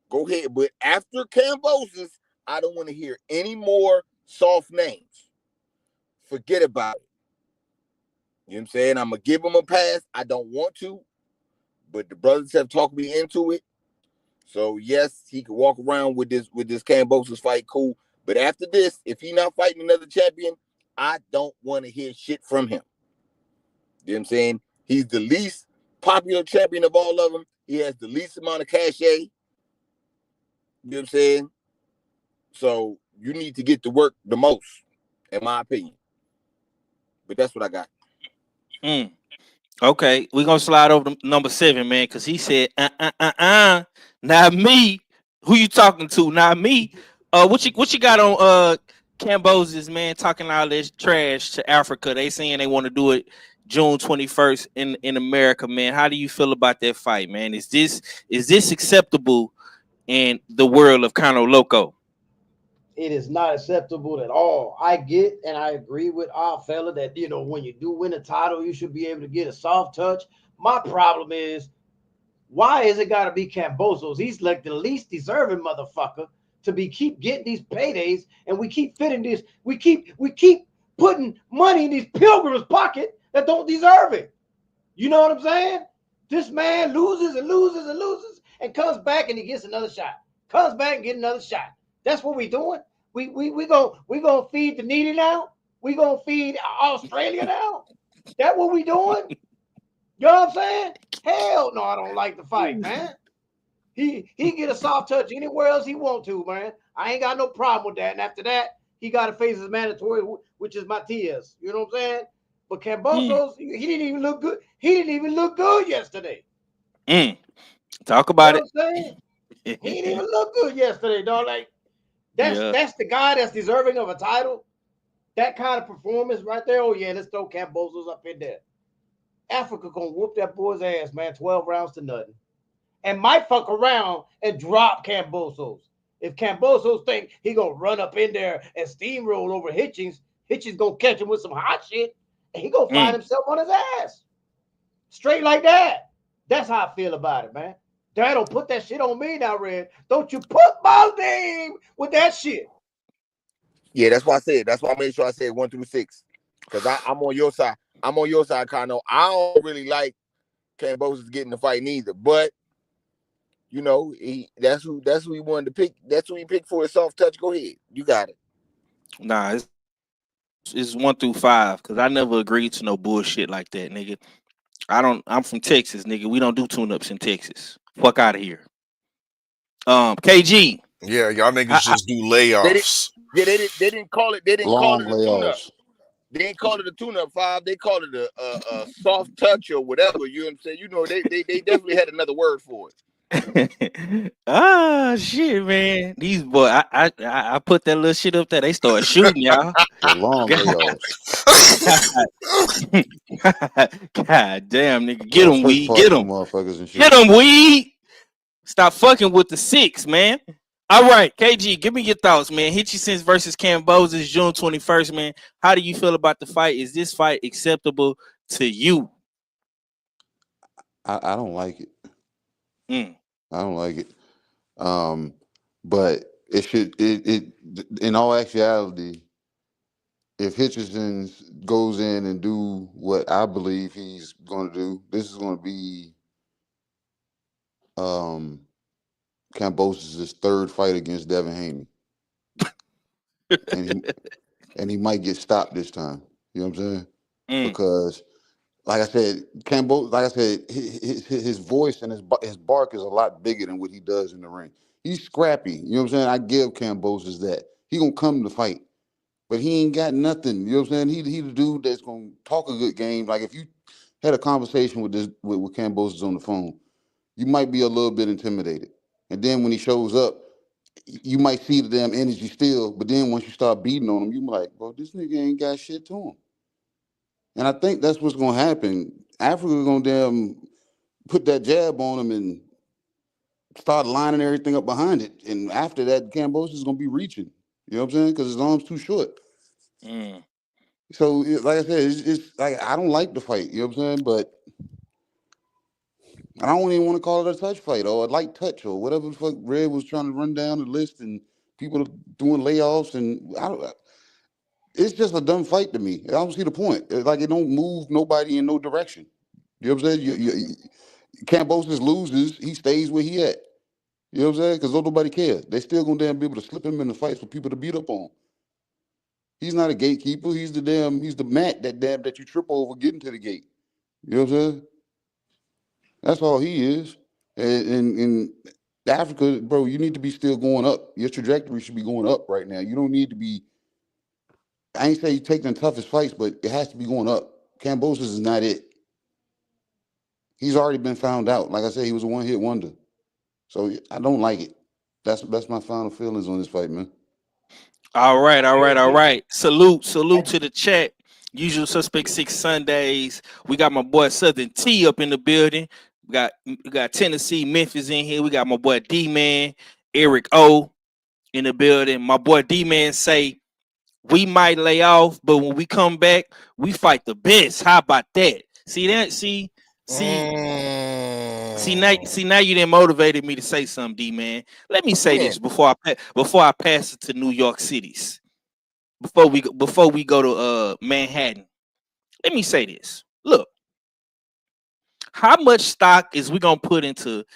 go ahead. But after Kambosos, I don't want to hear any more soft names. Forget about it. You know what I'm saying? I'm going to give him a pass. I don't want to. But the brothers have talked me into it. So yes, he could walk around with this Kambosos fight, cool. But after this, if he not fighting another champion, I don't want to hear shit from him. You know what I'm saying? He's the least popular champion of all of them. He has the least amount of cachet. You know what I'm saying? So you need to get to work the most, in my opinion. But that's what I got. Okay, we're gonna slide over to number 7, man, because he said, not me. Who you talking to? Not me. What you got on Kambosos, man, talking all this trash to Africa? They saying they want to do it June 21st in America, man. How do you feel about that fight, man? Is this acceptable in the world of Kano Loco? It is not acceptable at all. I get and I agree with our fella that, you know, when you do win a title, you should be able to get a soft touch. My problem is, why is it got to be Kambosos? He's like the least deserving motherfucker to keep getting these paydays, and we keep fitting this. We keep putting money in these pilgrims' pocket that don't deserve it. You know what I'm saying? This man loses and loses and loses, and comes back and he gets another shot. Comes back and get another shot. That's what we doing. We gonna feed the needy now. We gonna feed Australia now. That what we doing? You know what I'm saying? Hell no, I don't like the fight, man. He get a soft touch anywhere else he want to, man. I ain't got no problem with that. And after that, he got to face his mandatory, which is Matias. You know what I'm saying? But Kambosos, he didn't even look good. He didn't even look good yesterday. Talk about You know what I'm saying? He didn't even look good yesterday, dog. Like that's the guy that's deserving of a title. That kind of performance right there. Oh yeah, let's throw Kambosos up in there. Africa gonna whoop that boy's ass, man. 12 rounds to nothing. And might fuck around and drop Kambosos. If Kambosos think he gonna run up in there and steamroll over Hitchens, Hitchens gonna catch him with some hot shit, and he gonna find himself on his ass. Straight like that. That's how I feel about it, man. Dad, don't put that shit on me now, Red. Don't you put my name with that shit. Yeah, that's why I said. That's why I made sure I said 1 through 6. Because I'm on your side. I'm on your side, Kano. I don't really like Kambosos getting the fight neither. But you know, that's who he wanted to pick. That's who he picked for his soft touch. Go ahead. You got it. Nah, it's 1 through 5 because I never agreed to no bullshit like that, nigga. I'm from Texas, nigga. We don't do tune-ups in Texas. Fuck out of here. KG. Yeah, y'all niggas just do layoffs. They didn't call it. They didn't Long call it a tune-up. layoffs. They didn't call it a tune-up 5. They called it a soft touch or whatever. You know what I'm saying? You know, they definitely had another word for it. Shit, man. These boy, I put that little shit up there. They start shooting, y'all. Long layoffs. God damn, nigga. Get him, weed. Get Get him. Motherfuckers and shit. Get him, weed. Stop fucking with the 6, man. All right, KG, give me your thoughts, man. Hitchens versus Kambosos, June 21st, man. How do you feel about the fight? Is this fight acceptable to you? I don't like it. I don't like it. But it should in all actuality, if Hitchens goes in and do what I believe he's going to do, this is going to be Kambosos' third fight against Devin Haney. and he might get stopped this time. You know what I'm saying? Because like I said, his voice and his bark is a lot bigger than what he does in the ring. He's scrappy. You know what I'm saying? I give Kambosos that. He gonna come to fight, but he ain't got nothing. You know what I'm saying? He the dude that's gonna talk a good game. Like if you had a conversation with Kambosos on the phone, you might be a little bit intimidated. And then when he shows up, you might see the damn energy still. But then once you start beating on him, you like, bro, this nigga ain't got shit to him. And I think that's what's gonna happen. Africa's gonna damn put that jab on him and start lining everything up behind it. And after that, Kambosos is gonna be reaching. You know what I'm saying? Because his arm's too short. So, like I said, it's like I don't like the fight. You know what I'm saying? But I don't even want to call it a touch fight or a light touch or whatever the fuck Red was trying to run down the list and people doing layoffs and it's just a dumb fight to me. I don't see the point. It's like it don't move nobody in no direction. You know what I'm saying? Kambosos loses, he stays where he at. You know what I'm saying? Because nobody cares. They still gonna damn be able to slip him in the fights for people to beat up on. He's not a gatekeeper. He's the mat that you trip over getting to the gate. You know what I'm saying? That's all he is. And in Africa, bro, you need to be still going up. Your trajectory should be going up right now. You don't need to be. I ain't say you take the toughest fights, but it has to be going up. Kambosos is not it. He's already been found out. Like I said, he was a one-hit wonder. So I don't like it. That's my final feelings on this fight, man. All right. Salute to the chat. Usual Suspect 6 Sundays. We got my boy Southern T up in the building. We got Tennessee, Memphis in here. We got my boy D-Man, Eric O in the building. My boy D-Man say, we might lay off, but when we come back, we fight the best. How about that? See that? See now you done motivated me to say something, D-Man. Let me say this before I pass it to New York cities. Before we go to Manhattan. Let me say this. Look, how much stock is we gonna put into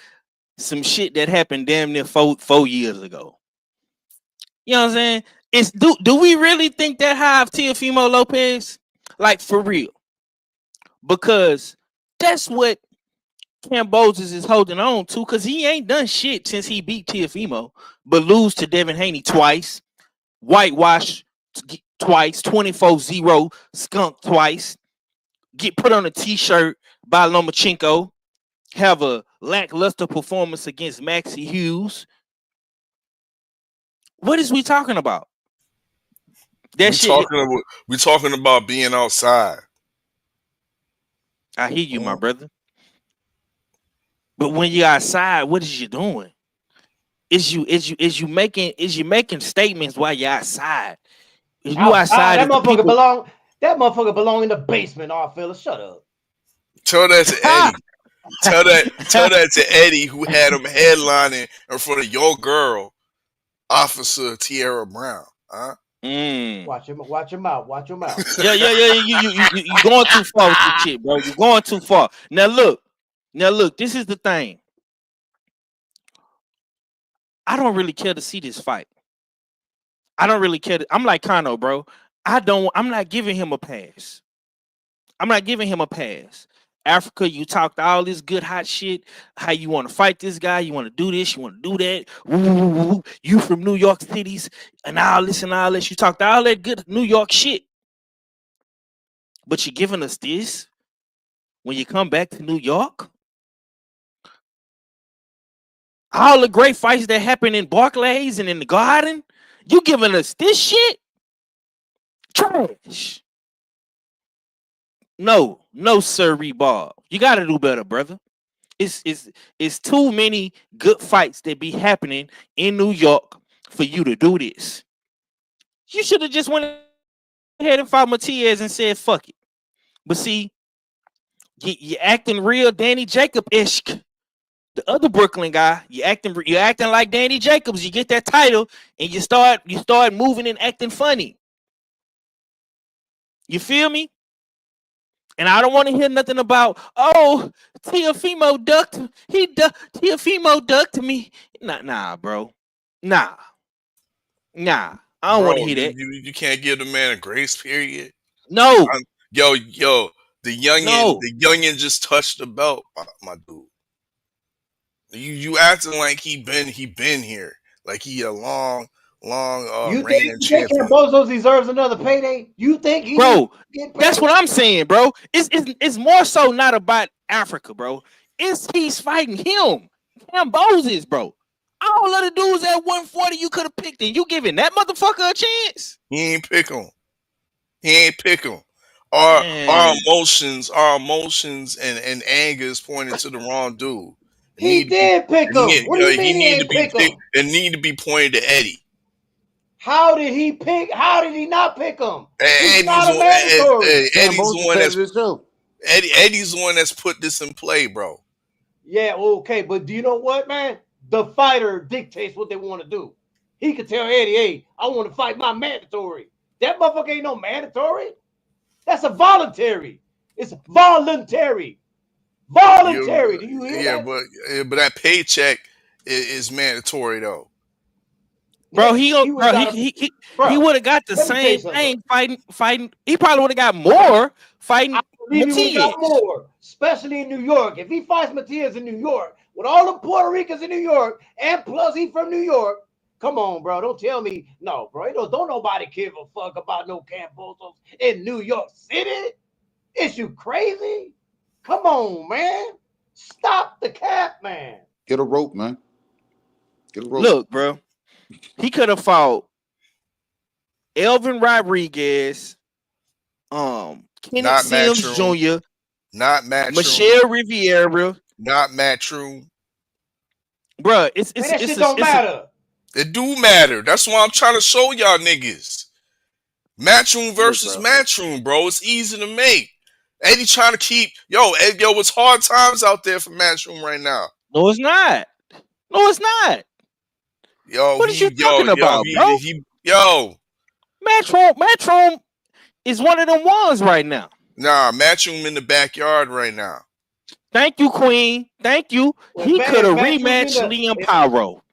some shit that happened damn near 4 years ago. You know what I'm saying? It's do we really think that high of Teofimo Lopez? Like for real? Because that's what Kambosos is holding on to, because he ain't done shit since he beat Teofimo, but lose to Devin Haney twice, whitewash twice, 24-0 skunk twice, get put on a t-shirt by Lomachenko, have a lackluster performance against Maxie Hughes. What is we talking about? That shit. We talking about being outside. I hear you, my brother. But when you're outside, what is you doing? Is you making statements while you're outside? Is you outside? That motherfucker belong in the basement, all fellas. Shut up. Tell that to Eddie. tell that to Eddie, who had him headlining in front of your girl, Officer Tierra Brown. Huh? Watch your mouth. Watch your mouth. Yeah. You going too far with this shit, bro. You're going too far. Now look. This is the thing. I don't really care to see this fight. I don't really care. I'm like Kano, bro. I'm not giving him a pass. Africa, you talked all this good hot shit. How you want to fight this guy? You want to do this? You want to do that? Woo. You from New York cities and all this and all this. You talked all that good New York shit. But you're giving us this when you come back to New York? All the great fights that happen in Barclays and in the Garden, you giving us this shit? Trash. No, sirree, Bob. You got to do better, brother. It's too many good fights that be happening in New York for you to do this. You should have just went ahead and fought Matias and said, fuck it. But see, you're acting real Danny Jacob-ish. The other Brooklyn guy, you're acting like Danny Jacobs. You get that title and you start moving and acting funny. You feel me? And I don't want to hear nothing about, oh, Teofimo ducked. Teofimo ducked me. Nah, bro. Nah. I don't want to hear that. You can't give the man a grace period. No. Yo, the youngin just touched the belt, my dude. You acting like he been here, like he a long reigning champion. You think Kambozo deserves another payday? You think he? Bro, that's what I'm saying, bro. It's more so not about Africa, bro. He's fighting him, Kambozo, bro. All of the dudes at 140 you could have picked, and you giving that motherfucker a chance? He ain't pick him. Our emotions and anger is pointing to the wrong dude. He did pick him. What do you mean he ain't pick him? It need to be pointed to Eddie. How did he pick? How did he not pick him? Eddie's the one that's put this in play, bro. Yeah, okay, but do you know what, man? The fighter dictates what they want to do. He could tell Eddie, hey, I want to fight my mandatory. That motherfucker ain't no mandatory. That's a voluntary. It's voluntary. Voluntary. Do you hear that? But that paycheck is mandatory though. Bro, he would have got the same thing fighting. He probably would have got more fighting Matias. More, especially in New York. If he fights Matias in New York, with all the Puerto Ricans in New York, and plus he from New York, come on, bro. Don't tell me no, bro. Don't nobody give a fuck about no Kambozos in New York City. Is you crazy? Come on, man. Stop the cap, man. Get a rope, man. Get a rope. Look, bro. He could have fought Elvin Rodriguez, Kenneth Sims Jr., not Matchroom, Michelle Riviera, not Matchroom. Bro, that shit don't matter. It do matter. That's why I'm trying to show y'all niggas. Matchroom versus Matchroom, bro. It's easy to make. Eddie trying to keep it's hard times out there for Matchroom right now. No, it's not. What are you talking about, bro? Matchroom is one of them ones right now. Nah, Matchroom in the backyard right now. Thank you, Queen. Thank you. He could have rematched Liam Pyro.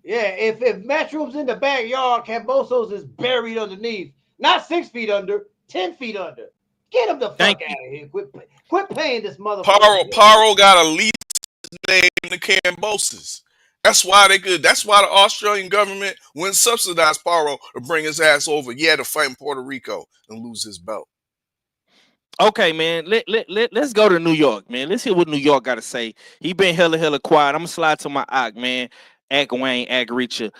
Yeah, if Matchroom's in the backyard, Kambosos is buried underneath. Not 6 feet under, 10 feet under. Get him the fuck out of here. Quit paying this motherfucker. Pyro got a lease name to Kambosos. That's why they could. That's why the Australian government wouldn't subsidize Pyro to bring his ass over. Yeah, to fight in Puerto Rico and lose his belt. Okay, man. Let's go to New York, man. Let's hear what New York got to say. He been hella quiet. I'm gonna slide to my Ock, man. Ack Wayne, Ack Reacher.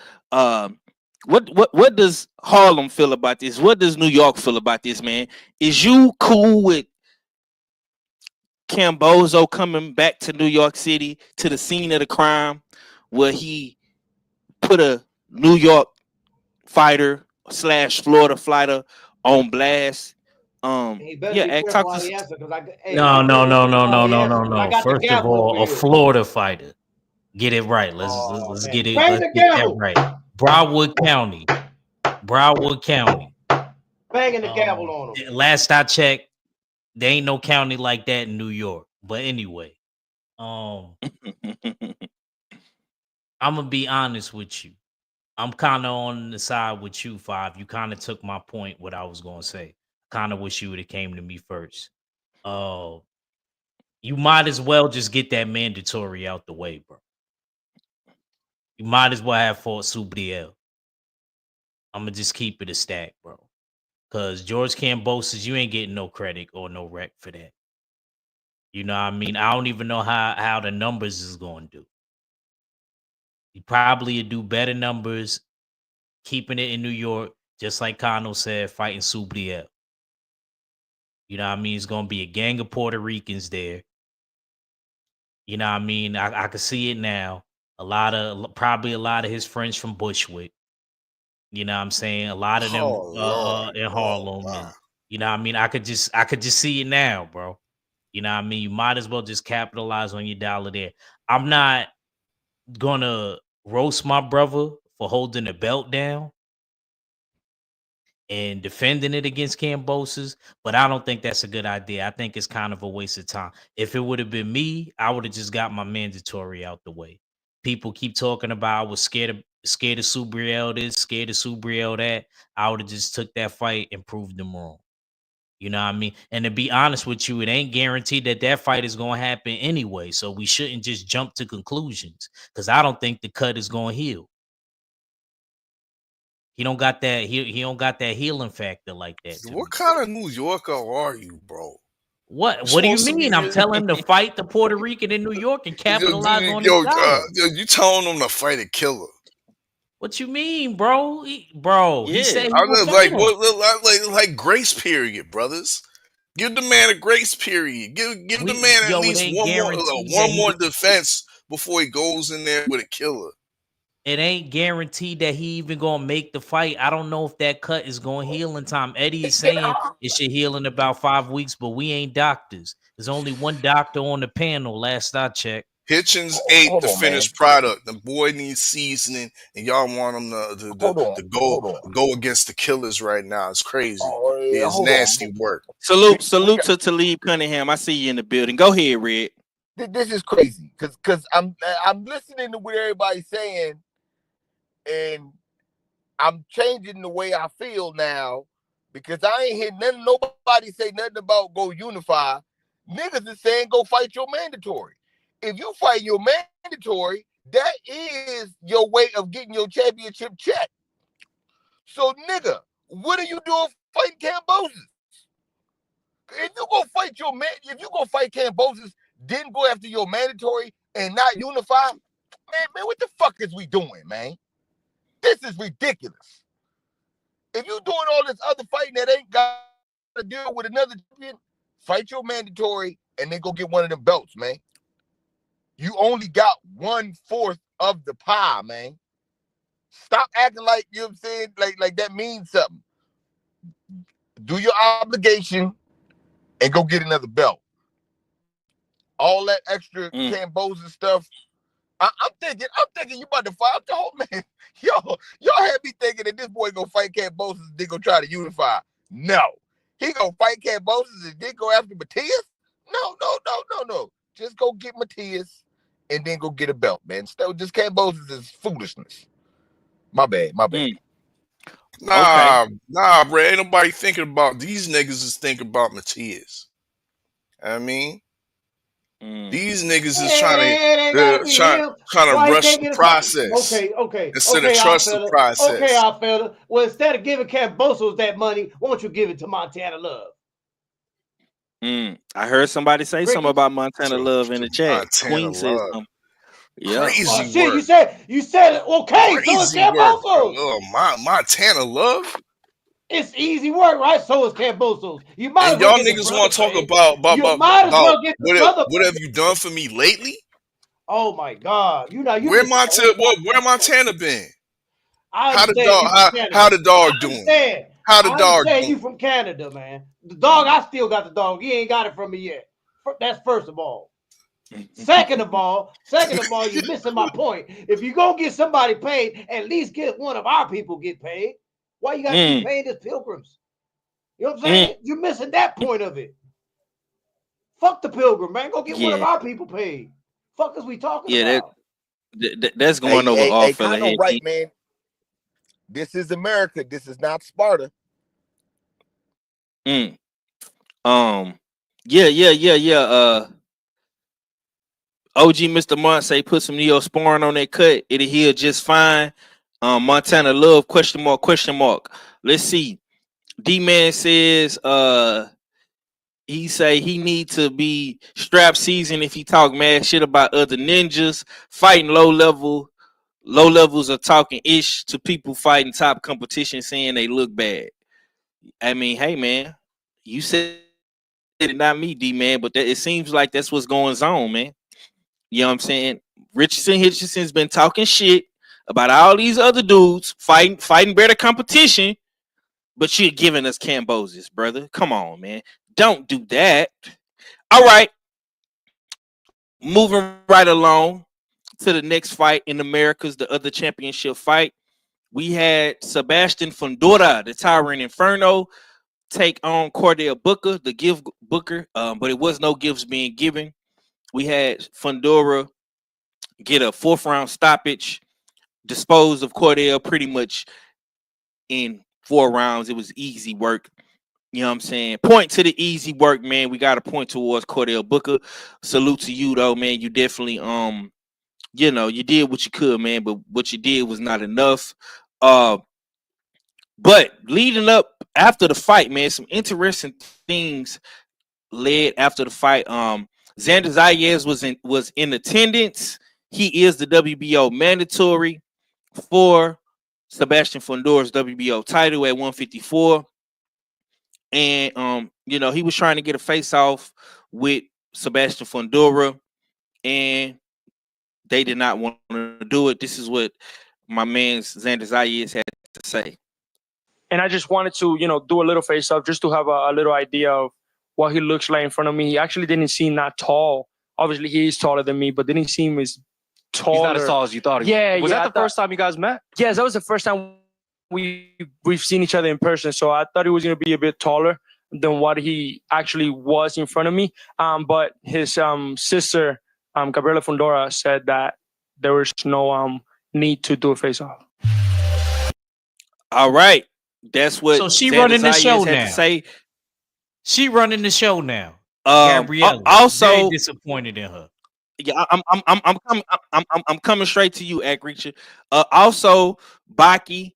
What does Harlem feel about this? What does New York feel about this, man? Is you cool with Kambozo coming back to New York City to the scene of the crime, where he put a New York fighter / Florida fighter on blast? He better be careful how he answer, because No. First of all, a Florida fighter. Get it right. Let's get it. Let's get that right. Broward County. Banging the gavel on him. Last I checked, there ain't no county like that in New York. But anyway, I'm gonna be honest with you. I'm kind of on the side with you, Five. You kind of took my point, what I was gonna say. Kind of wish you would have came to me first. You might as well just get that mandatory out the way, bro. You might as well have fought Subriel. I'm gonna just keep it a stack, bro. Cause George Kambosos, you ain't getting no credit or no rec for that. You know what I mean? I don't even know how the numbers is going to do. He probably would do better numbers keeping it in New York, just like Kano said, fighting Subriel. You know what I mean? It's going to be a gang of Puerto Ricans there. You know what I mean? I can see it now. Probably a lot of his friends from Bushwick. You know what I'm saying? A lot of them in Harlem. And, you know what I mean? I could just see it now, bro. You know what I mean? You might as well just capitalize on your dollar there. I'm not gonna roast my brother for holding the belt down and defending it against Kambosos, but I don't think that's a good idea. I think it's kind of a waste of time. If it would have been me, I would have just got my mandatory out the way. People keep talking about I was scared of Subriel this, scared of Subriel that. I would have just took that fight and proved them wrong. You know what I mean? And to be honest with you, it ain't guaranteed that fight is going to happen anyway. So we shouldn't just jump to conclusions, because I don't think the cut is going to heal. He don't got that. He don't got that healing factor like that. What kind of New Yorker are you, bro? What do you mean? I'm telling him to fight the Puerto Rican in New York and capitalize on his dollar. You telling him to fight a killer? What you mean, bro? He said he was like grace period, brothers. Give the man a grace period. Give the man at least one more defense before he goes in there with a killer. It ain't guaranteed that he even gonna make the fight. I don't know if that cut is gonna heal in time. Eddie is saying it should heal in about 5 weeks, but we ain't doctors. There's only one doctor on the panel. Last I checked. Hitchens ate the finished product. The boy needs seasoning, and y'all want him to go against the killers right now. It's crazy. It's nasty work. Salute to Talib Cunningham. I see you in the building. Go ahead, Red. This is crazy because I'm listening to what everybody's saying, and I'm changing the way I feel now because I ain't hear nobody say nothing about go unify. Niggas is saying go fight your mandatory. If you fight your mandatory, that is your way of getting your championship check. So, nigga, what are you doing fighting Kambosos? If you go fight Kambosos, then go after your mandatory and not unify, man, what the fuck is we doing, man? This is ridiculous. If you doing all this other fighting that ain't got to deal with another champion, fight your mandatory and then go get one of them belts, man. You only got 1/4 of the pie, man. Stop acting like, you know what I'm saying, like that means something. Do your obligation and go get another belt. All that extra Kambosos stuff. I'm thinking you about to fight. The whole man. Y'all had me thinking that this boy gonna fight Kambosos and then gonna try to unify. No. He gonna fight Kambosos and then go after Matias? No. Just go get Matias and then go get a belt, man. Still, just Kambosos is foolishness. My bad. Nah, bro. Ain't nobody thinking about these niggas is thinking about Matias. I mean, these niggas is trying It ain't gotta to be him. trying to Why he rush can't the get a fight? process Okay, instead of trust the Okay, process. our fella. Well, instead of giving Kambosos that money, won't you give it to Montana Love? I heard somebody say something about Montana Love in the chat. Montana Queen says Love. something. Yeah. Crazy Shit, work. you said it. Okay, so is Crazy work. Kambosos. Montana Love. It's easy work, right? So is Kambosos. You might And as well y'all get the niggas brother want to talk paid. about You might as well get the brother what have paid. you done for me lately? Oh my God! You Where missing a whole lot. where Montana been? I How the understand dog you from how Canada. the dog doing? How the I dog understand doing? you from Canada, man. The dog, I still got the dog. He ain't got it from me yet. That's first of all. Second of all, you're missing my point. If you're gonna get somebody paid, at least get one of our people get paid. Why you gotta keep paying these pilgrims? You know what I'm saying? You're missing that point of it. Fuck the pilgrim, man. Go get one of Yeah. our people paid. Fuck is we talking Yeah, about? that's going over all fella Kano head. right, man. This is America. This is not Sparta. Yeah. OG Mr. Mont say put some Neosporin on that cut. It'll heal just fine. Montana Love, question mark. Let's see. D-Man says he say he need to be strap season if he talk mad shit about other ninjas fighting low levels are talking ish to people fighting top competition saying they look bad. I mean, hey man, you said it, not me, D-Man, but it seems like that's what's going on, man. You know what I'm saying? Richardson's been talking shit about all these other dudes fighting better competition, but you're giving us Kambosos, brother. Come on, man. Don't do that. All right. Moving right along to the next fight in America's, the other championship fight. We had Sebastian Fundora, the Towering Inferno, take on Cordell Booker, the give Booker, but it was no gifts being given. We had Fundora get a 4th round stoppage, dispose of Cordell pretty much in 4 rounds. It was easy work. You know what I'm saying? Point to the easy work, man. We got to point towards Cordell Booker. Salute to you, though, man. You definitely, you know, you did what you could, man, but what you did was not enough. But leading up after the fight, man, some interesting things led after the fight. Xander Zayas was in attendance. He is the WBO mandatory for Sebastian Fundora's WBO title at 154. And you know, he was trying to get a face off with Sebastian Fundora, and they did not want to do it. This is what my man Xander Zayas had to say. And I just wanted to, do a little face off just to have a little idea of what he looks like in front of me. He actually didn't seem that tall. Obviously, he is taller than me, but didn't seem as taller. He's not as tall as you thought. Yeah, Was that the first time you guys met? Yes, that was the first time we've seen each other in person. So I thought he was going to be a bit taller than what he actually was in front of me. But his sister, Gabriela Fundora, said that there was no need to do a face off. All right. That's what so she Xander running the Zayas show had now. to say. She running the show now. Gabriella, also very disappointed in her. Yeah, I'm coming straight to you, Akricha. Also, Baki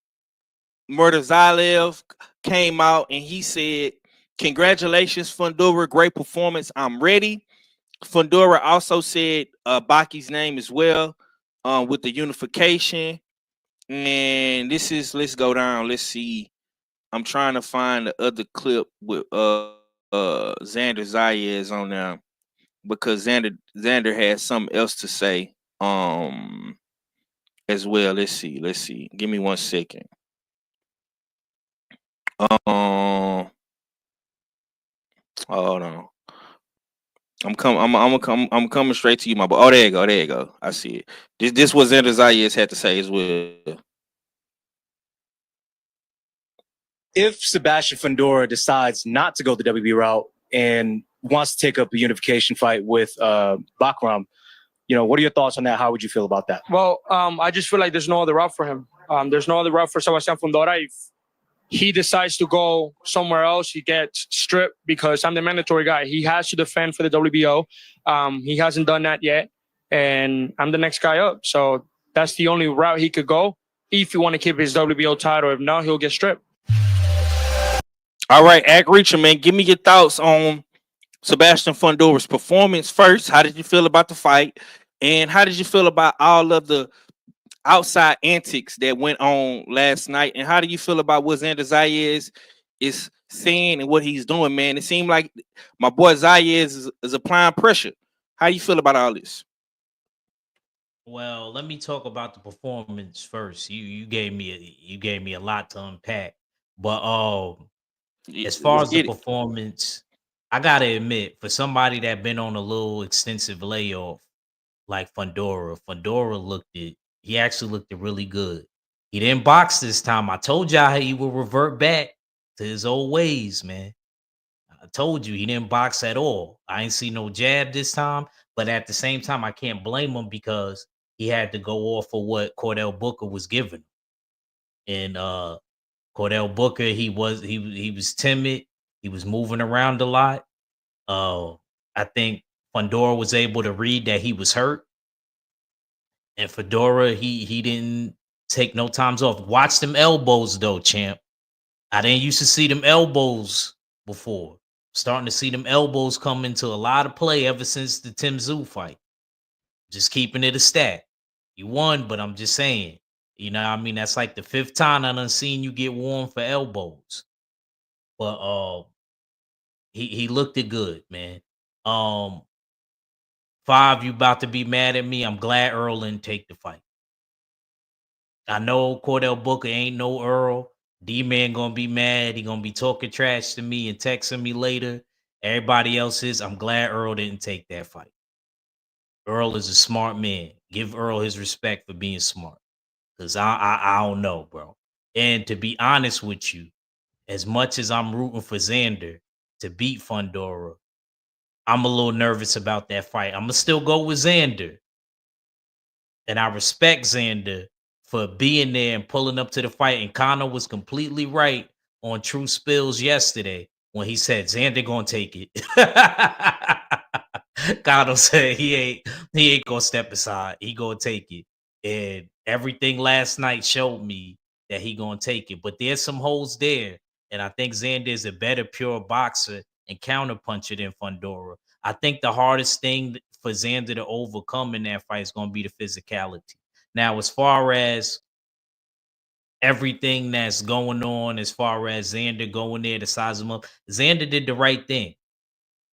Murtazalev came out and he said, "Congratulations, Fundora, great performance. I'm ready." Fundora also said Baki's name as well, with the unification. And let's go down. Let's see. I'm trying to find the other clip with Xander Zayas on there, because Xander had something else to say as well. Let's see. Give me 1 second. Hold on. I'm coming straight to you, my boy. Oh, there you go. I see it. This was Xander Zayas had to say as well. If Sebastian Fundora decides not to go the WB route, and wants to take up a unification fight with Bakram. What are your thoughts on that? How would you feel about that? Well, I just feel like there's no other route for him. There's no other route for Sebastian Fundora. If he decides to go somewhere else, he gets stripped because I'm the mandatory guy. He has to defend for the WBO. He hasn't done that yet, and I'm the next guy up. So that's the only route he could go if you want to keep his WBO title. If not, he'll get stripped. All right, Ag Reacher, man, give me your thoughts on Sebastian Fundora's performance first. How did you feel about the fight? And how did you feel about all of the outside antics that went on last night? And how do you feel about what Xander Zayas is saying and what he's doing, man? It seemed like my boy Zayas is applying pressure. How you feel about all this? Well, let me talk about the performance first. You gave me a lot to unpack. But as far as the performance, I gotta admit, for somebody that been on a little extensive layoff like Fundora he actually looked really good. He didn't box this time. I told y'all he will revert back to his old ways, man. I told you he didn't box at all. I ain't see no jab this time, but at the same time, I can't blame him because he had to go off of what Cordell Booker was giving him. And Cordell Booker, he was timid. He was moving around a lot. I think Fundora was able to read that he was hurt. And Fedora, he didn't take no times off. Watch them elbows though, champ. I didn't used to see them elbows before. Starting to see them elbows come into a lot of play ever since the Tim Tszyu fight. Just keeping it a stat. You won, but I'm just saying. You know what I mean? That's like the 5th time I done seen you get warm for elbows. But he looked it good, man. 5, you about to be mad at me. I'm glad Earl didn't take the fight. I know Cordell Booker ain't no Earl. D-Man gonna be mad. He gonna be talking trash to me and texting me later. Everybody else is. I'm glad Earl didn't take that fight. Earl is a smart man. Give Earl his respect for being smart. Because I don't know, bro. And to be honest with you, as much as I'm rooting for Xander to beat Fundora, I'm a little nervous about that fight. I'm going to still go with Xander. And I respect Xander for being there and pulling up to the fight. And Conor was completely right on True Spills yesterday when he said Xander going to take it. Conor said he ain't going to step aside. He going to take it. And everything last night showed me that he going to take it. But there's some holes there. And I think Xander is a better pure boxer and counterpuncher than Fundora. I think the hardest thing for Xander to overcome in that fight is going to be the physicality. Now, as far as everything that's going on, as far as Xander going there to size him up, Xander did the right thing.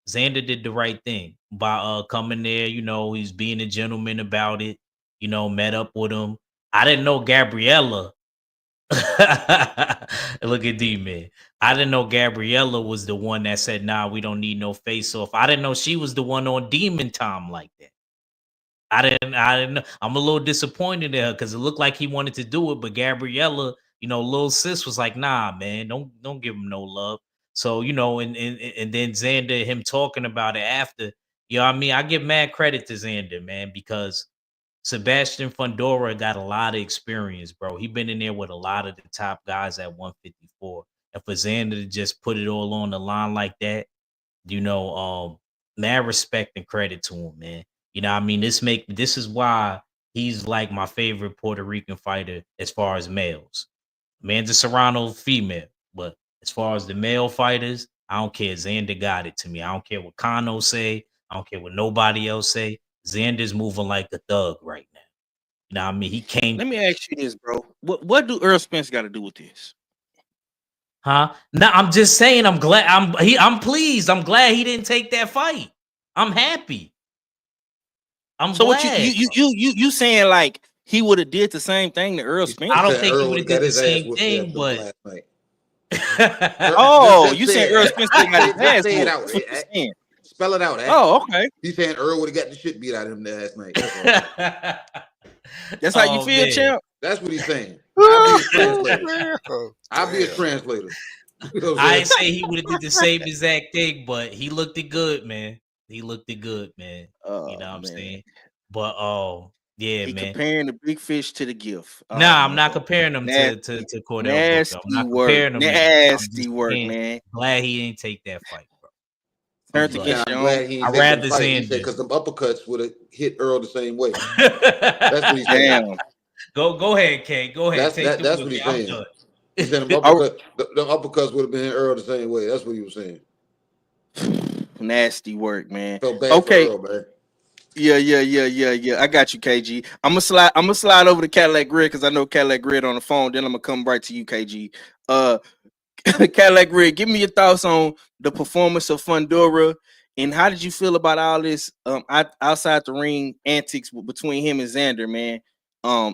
Xander did the right thing by coming there. You know, he's being a gentleman about it. You know, met up with him. I didn't know Gabriella. Look at D-Man. I didn't know Gabriella was the one that said, nah, we don't need no face-off. I didn't know she was the one on Demon Time like that. I didn't know. I'm a little disappointed in her because it looked like he wanted to do it, but Gabriella, you know, little sis was like, nah, man, don't give him no love. So, you know, and then Xander, him talking about it after, you know what I mean? I give mad credit to Xander, man, because Sebastian Fundora got a lot of experience, bro. He been in there with a lot of the top guys at 154. And for Xander to just put it all on the line like that, you know, mad respect and credit to him, man. You know what I mean? This is why he's like my favorite Puerto Rican fighter as far as males. Amanda Serrano, female. But as far as the male fighters, I don't care. Xander got it to me. I don't care what Kano say. I don't care what nobody else say. Xander's moving like a thug right now. You know what I mean? He came. Let me ask you this, bro. What do Earl Spence got to do with this? Huh? No, I'm just saying I'm glad. I'm pleased. I'm glad he didn't take that fight. I'm happy. I'm so glad. What you saying like he would have did the same thing to Earl Spence? I don't think he would have did the same thing, but oh, you saying Earl Spence got his ass say it out. Spell it out. Oh, okay. He's saying Earl would have got the shit beat out of him last night. That's how you feel, champ? That's what he's saying. I'll be his translator. You know what I'm I saying? ain't say he would have did the same exact thing, but he looked it good, man. He looked it good, man. You know what I'm saying? But yeah, He man. comparing the big fish to the gift. Nah, Oh I'm my not God. comparing him to Cordell Booker. I'm Nasty not work. comparing them either. I'm Nasty just work, saying, man. glad he didn't take that fight, bro. Turned He But said, against I'm your own. glad he I ain't taking the rather fight. He said, Xander. because them uppercuts would have hit Earl the same way. That's what he said. Damn. Go ahead, K. Go ahead. Take the That's wheel. what he's I'm saying. done. He said them uppercuts would have been hitting Earl the same way. That's what he was saying. Nasty work, man. Felt bad for Okay. Earl, man. Yeah. I got you, KG. I'm gonna slide over to Cadillac Grid because I know Cadillac Grid on the phone. Then I'm gonna come right to you, KG. Cadillac Grid, give me your thoughts on the performance of Fundora and how did you feel about all this outside the ring antics between him and Xander, man?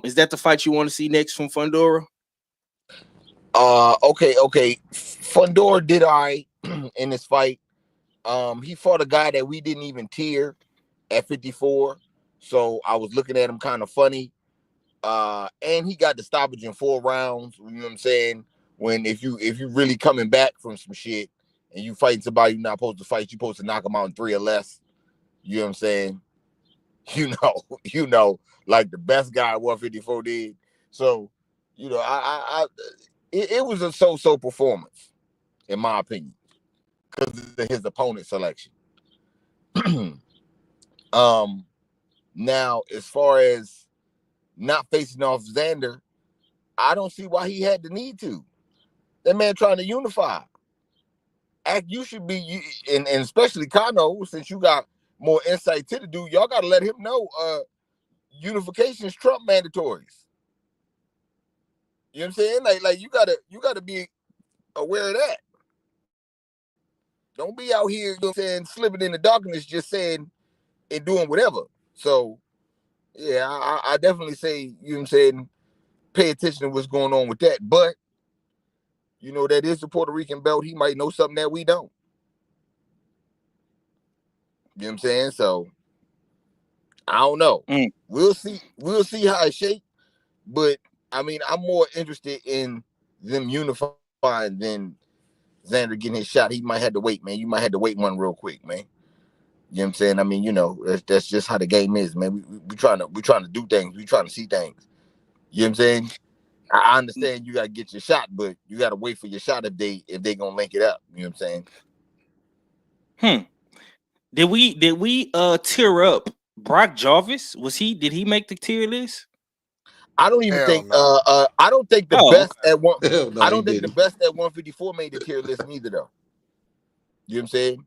Is that the fight you want to see next from Fundora? Okay. Fundora did all right in this fight. He fought a guy that we didn't even tier at 54. So I was looking at him kind of funny. And he got the stoppage in 4 rounds. You know what I'm saying? When if you really coming back from some shit and you fighting somebody you're not supposed to fight, you're supposed to knock them out in 3 or less. You know what I'm saying? You know, like the best guy at 154 did. So, it was a so-so performance, in my opinion, because of his opponent selection. Now, as far as not facing off Xander, I don't see why he had the need to. That man trying to unify. You should be, and especially Kano, since you got more insight to the dude, y'all got to let him know unification's Trump mandatories. You know what I'm saying? Like you gotta be aware of that. Don't be out here, you know what I'm saying, slipping in the darkness, just saying and doing whatever. So yeah, I definitely say, you know what I'm saying, pay attention to what's going on with that. But that is the Puerto Rican belt. He might know something that we don't. You know what I'm saying? So I don't know. We'll see how it shapes. But I mean, I'm more interested in them unifying than Xander getting his shot. He might have to wait, man. You might have to wait one real quick, man. You know what I'm saying? I mean, that's just how the game is, man. We trying to do things. We trying to see things. You know what I'm saying? I understand you gotta get your shot, but you gotta wait for your shot if they gonna link it up. You know what I'm saying? Did we tear up Brock Jarvis? Did he make the tier list? I don't even think I don't think the best at one I don't think the best at 154 made the tier list neither though. You know what I'm saying?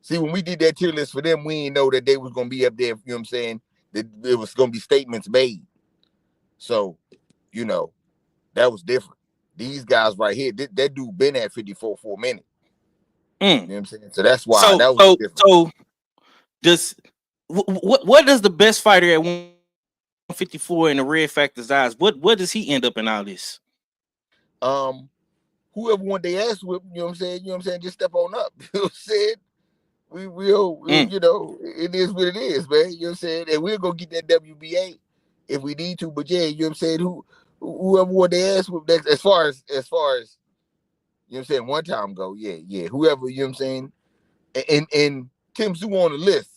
See, when we did that tier list for them, we didn't know that they was gonna be up there, you know what I'm saying? That there was gonna be statements made. So, that was different. These guys right here, that dude been at 54 for a minute. You know what I'm saying? So that's why that was different. So what does the best fighter at 154 in the Red Factor's eyes? What does he end up in all this? Whoever want their ass whipped, you know what I'm saying? You know what I'm saying? Just step on up. You know what I'm saying? We will, it is what it is, man. You know what I'm saying? And we'll go get that WBA if we need to. But yeah, you know what I'm saying? Whoever want their ass whipped next, as far as you know what I'm saying, one time go, yeah. Whoever, you know what I'm saying? And Tim Zoo on the list.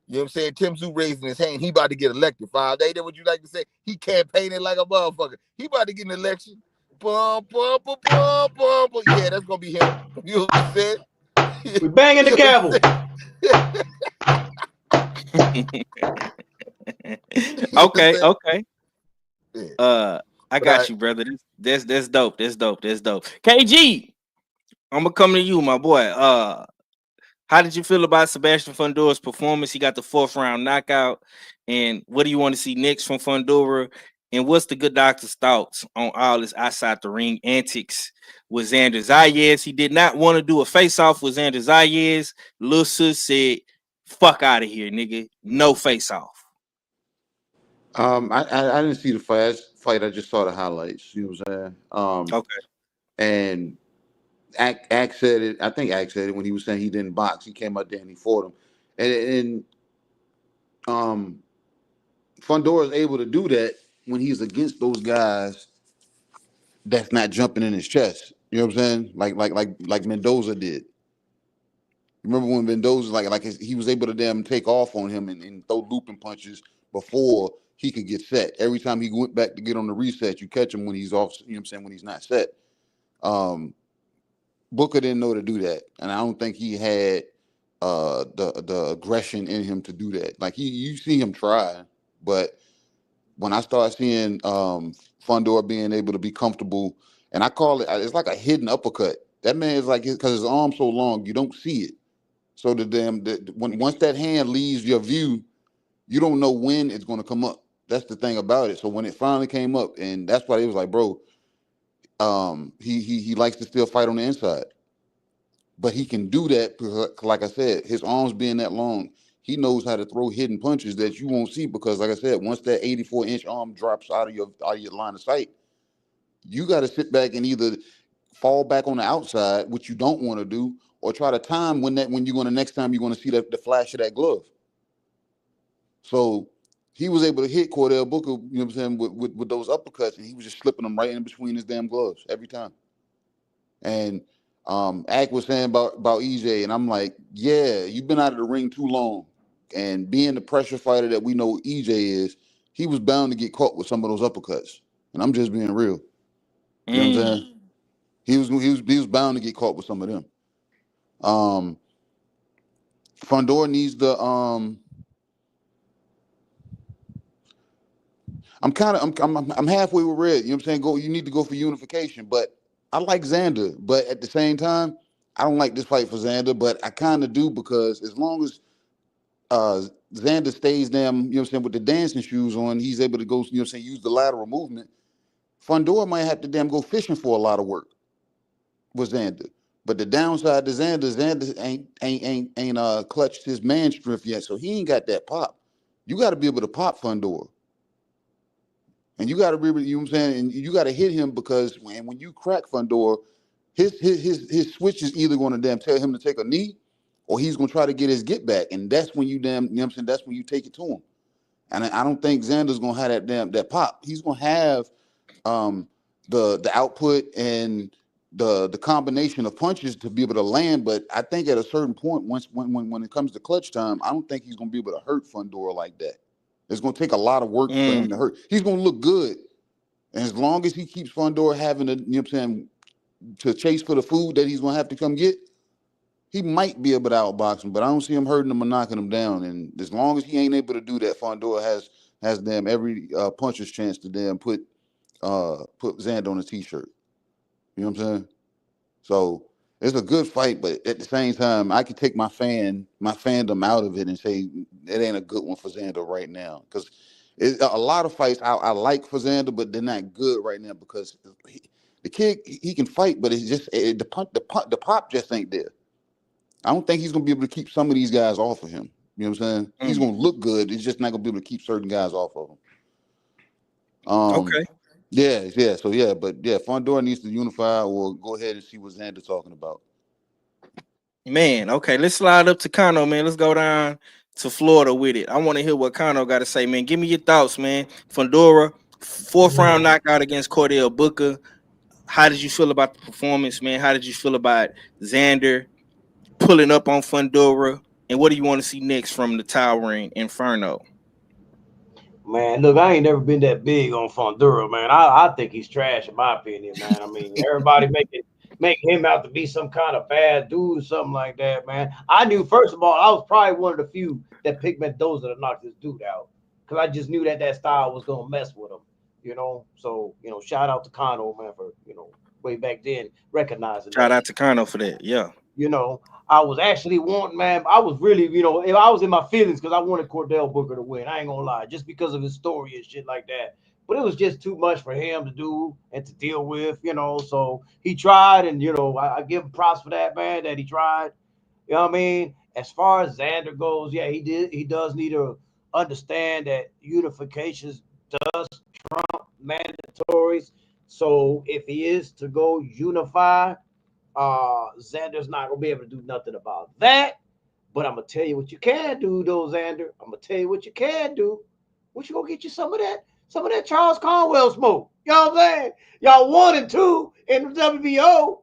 You know what I'm saying? Tim Zoo raising his hand. He about to get elected 5 days. That what you like to say? He campaigning like a motherfucker. He about to get an election. Bum. Yeah, that's gonna be him. You know what I'm saying? We banging the gavel. Okay. I got you, brother. That's dope. That's dope. KG, I'm gonna come to you, my boy. How did you feel about Sebastian Fundora's performance? He got the 4th round knockout. And what do you want to see next from Fundora? And what's the good doctor's thoughts on all this outside the ring antics with Xander Zayas? He did not want to do a face-off with Xander Zayas. Lil Sus said, fuck out of here, nigga. No face-off. I didn't see the fight. I just saw the highlights. You know what I'm saying? Okay. And Ack said it. I think Ack said it when he was saying he didn't box. He came out there and he fought him. And Fundora is able to do that when he's against those guys that's not jumping in his chest. You know what I'm saying? Like Mendoza did. Remember when Mendoza he was able to damn take off on him and throw looping punches before he could get set. Every time he went back to get on the reset, you catch him when he's off. You know what I'm saying? When he's not set. Booker didn't know to do that, and I don't think he had the aggression in him to do that. Like you see him try, but when I start seeing Fundora being able to be comfortable, and I call it's like a hidden uppercut. That man is like because his arm's so long, you don't see it. So once that hand leaves your view, you don't know when it's going to come up. That's the thing about it. So when it finally came up, and that's why it was like, bro, he likes to still fight on the inside, but he can do that because, like I said, his arms being that long, he knows how to throw hidden punches that you won't see because, like I said, once that 84-inch arm drops out of your line of sight, you got to sit back and either fall back on the outside, which you don't want to do, or try to time when you're going to next time you're going to see the flash of that glove. So he was able to hit Cordell Booker, you know what I'm saying, with those uppercuts, and he was just slipping them right in between his damn gloves every time. And Ack was saying about EJ, and I'm like, yeah, you've been out of the ring too long. And being the pressure fighter that we know EJ is, he was bound to get caught with some of those uppercuts. And I'm just being real. You know what I'm saying? He was bound to get caught with some of them. Fundora needs the I'm halfway with Red. You know what I'm saying? You need to go for unification, but I like Xander. But at the same time, I don't like this fight for Xander, but I kind of do because as long as Xander stays damn, you know what I'm saying, with the dancing shoes on, he's able to go, you know what I'm saying, use the lateral movement. Fundora might have to damn go fishing for a lot of work with Xander. But the downside to Xander ain't clutched his man strength yet, so he ain't got that pop. You got to be able to pop Fundora. And you got to be, you know what I'm saying, and you got to hit him because when you crack Fundora, his switch is either going to damn tell him to take a knee, or he's going to try to get his get back, and that's when you damn, you know what I'm saying, that's when you take it to him. And I don't think Xander's going to have that pop. He's going to have the output and the combination of punches to be able to land, but I think at a certain point, when it comes to clutch time, I don't think he's going to be able to hurt Fundora like that. It's going to take a lot of work for him to hurt. He's going to look good. And as long as he keeps Fundora having to, you know what I'm saying, to chase for the food that he's going to have to come get, he might be able to outbox him, but I don't see him hurting him or knocking him down. And as long as he ain't able to do that, Fundora has them every puncher's chance to damn put Xander on a t-shirt. You know what I'm saying? So it's a good fight, but at the same time, I could take my fandom out of it and say it ain't a good one for Xander right now. Because a lot of fights I like for Xander, but they're not good right now because the kid, he can fight, but it's just the pop just ain't there. I don't think he's gonna be able to keep some of these guys off of him. You know what I'm saying? He's gonna look good. He's just not gonna be able to keep certain guys off of him. Okay. Yeah. So yeah, but yeah, Fundora needs to unify or go ahead and see what Xander's talking about. Man, okay, let's slide up to Kano, man. Let's go down to Florida with it. I want to hear what Kano got to say, man. Give me your thoughts, man. Fundora, 4th round knockout against Cordell Booker. How did you feel about the performance, man? How did you feel about Xander pulling up on Fundora? And what do you want to see next from the towering Inferno? Man, look, I ain't never been that big on Fundora, man. I think he's trash in my opinion, man. I mean, everybody making him out to be some kind of bad dude or something like that, man. I knew, first of all, I was probably one of the few that picked Mendoza to knock this dude out because I just knew that style was going to mess with him, you know. So, you know, shout out to Kano, man, for, you know, way back then recognizing Shout that. out to Kano for that, yeah. You know, I was actually wanting, man, I was really, you know, if I was in my feelings because I wanted Cordell Booker to win. I ain't gonna lie, just because of his story and shit like that. But it was just too much for him to do and to deal with, you know. So he tried, and you know, I give him props for that, man, that he tried. You know what I mean? As far as Xander goes, yeah, he does need to understand that unifications does trump mandatories. So if he is to go unify, Xander's not gonna be able to do nothing about that. But I'm gonna tell you what you can do, though, Xander. I'm gonna tell you what you can do. What you gonna get you some of that Some of that Charles Conwell smoke. You know what I'm saying? Y'all 1 and 2 in the WBO.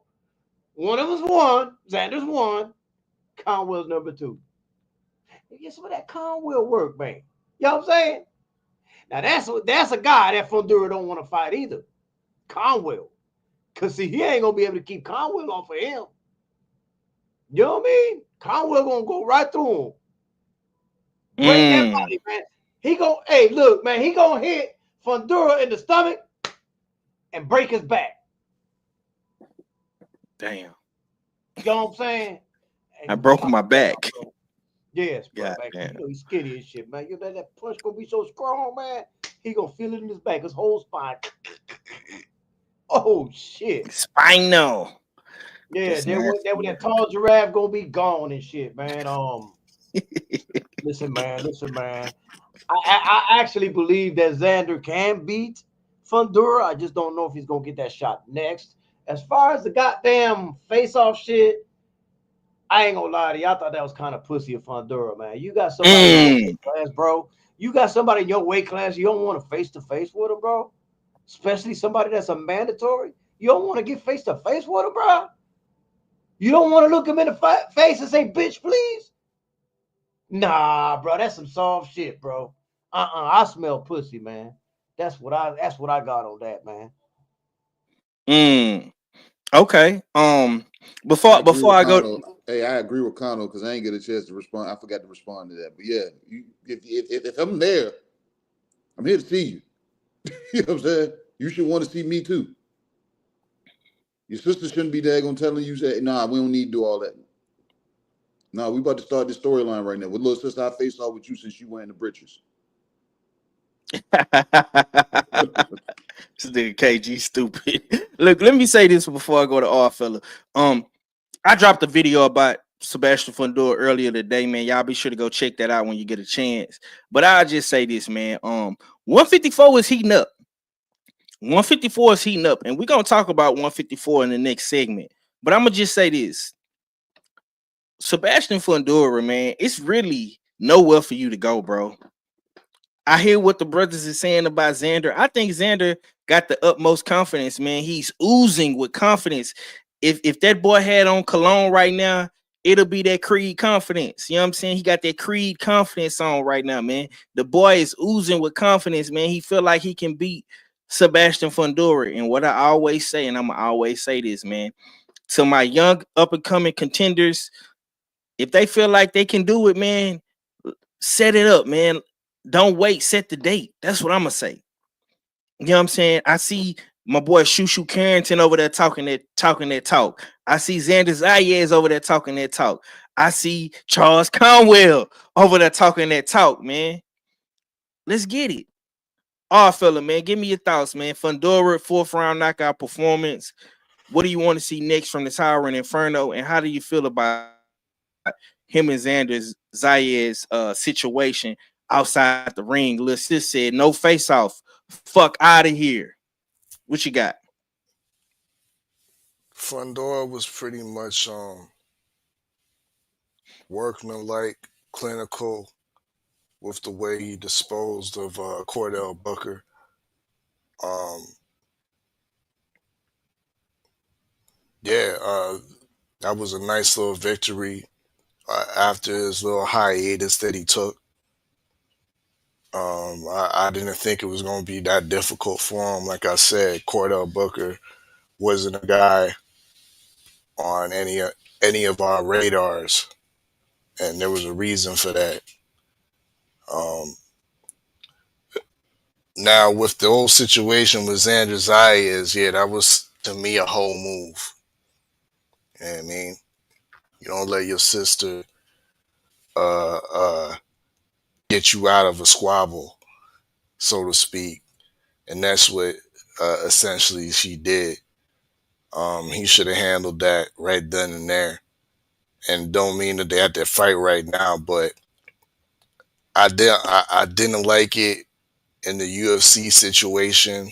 One of us won. Xander's 1. Conwell's number 2. Get some of that Conwell work, man. You know what I'm saying? Now that's a guy that Fundora don't want to fight either. Conwell. Cause see, he ain't gonna be able to keep Conwell off of him. You know what I mean? Conwell gonna go right through him. Break that body, man. He gonna, hey, look, man, he gonna hit Fundora in the stomach and break his back. Damn. You know what I'm saying? I broke my back. Yes, bro. God Man, damn. you know he's skinny and shit, man. You know that punch gonna be so strong, man. He gonna feel it in his back, his whole spine. Oh shit. Spinal. Yeah, that tall giraffe gonna be gone and shit, man. Listen, man. I actually believe that Xander can beat Fundora. I just don't know if he's gonna get that shot next. As far as the goddamn face-off shit, I ain't gonna lie to you. I thought that was kind of pussy of Fundora, man. You got somebody in your weight class, bro. You got somebody in your weight class. You don't want to face-to-face with him, bro. Especially somebody that's a mandatory. You don't want to get face-to-face with him, bro. You don't want to look him in the face and say, "Bitch, please." Nah, bro, that's some soft shit, bro. I smell pussy, man. That's what I got on that, man. Okay. Before I go, Hey, I agree with Kano because I ain't get a chance to respond. I forgot to respond to that. But yeah, if I'm there, I'm here to see you. You know what I'm saying? You should want to see me too. Your sister shouldn't be there gonna telling you, say, nah, we don't need to do all that. Nah, we about to start this storyline right now. With little sister, I face off with you since you wearing the britches. This nigga KG stupid. Look, let me say this before I go to all fella. I dropped a video about Sebastian Fundora earlier today, man. Y'all be sure to go check that out when you get a chance. But I'll just say this, man. 154 is heating up. 154 is heating up, and we're gonna talk about 154 in the next segment. But I'm gonna just say this. Sebastian Fundora, man, it's really nowhere for you to go, bro. I hear what the brothers is saying about Xander. I think Xander got the utmost confidence, man. He's oozing with confidence. If that boy had on cologne right now, it'll be that Creed confidence. You know what I'm saying? He got that Creed confidence on right now, man. The boy is oozing with confidence, man. He feel like he can beat Sebastian Fundora. And what I always say, and I'm gonna always say this, man, to my young up and coming contenders, if they feel like they can do it, man, set it up, man. Don't wait, set the date. That's what I'm gonna say. You know what I'm saying? I see my boy Shushu Carrington over there talking that talk. I see Xander Zayas over there talking that talk. I see Charles Conwell over there talking that talk, man. Let's get it. All fella, man. Give me your thoughts, man. Fundora, 4th round knockout performance. What do you want to see next from the Tyrant Inferno? And how do you feel about him and Xander Zayas situation outside the ring? Lil Sis said, no face off. Fuck out of here. What you got? Fundora was pretty much workmanlike, clinical with the way he disposed of Cordell Booker. That was a nice little victory after his little hiatus that he took. I didn't think it was going to be that difficult for him. Like I said, Cordell Booker wasn't a guy on any of our radars, and there was a reason for that. Now, with the whole situation with Xander Zayas, that was, to me, a whole move. You know what I mean? You don't let your sister get you out of a squabble, so to speak. And that's what essentially she did. He should have handled that right then and there. And don't mean that they have to fight right now, but I didn't like it in the UFC situation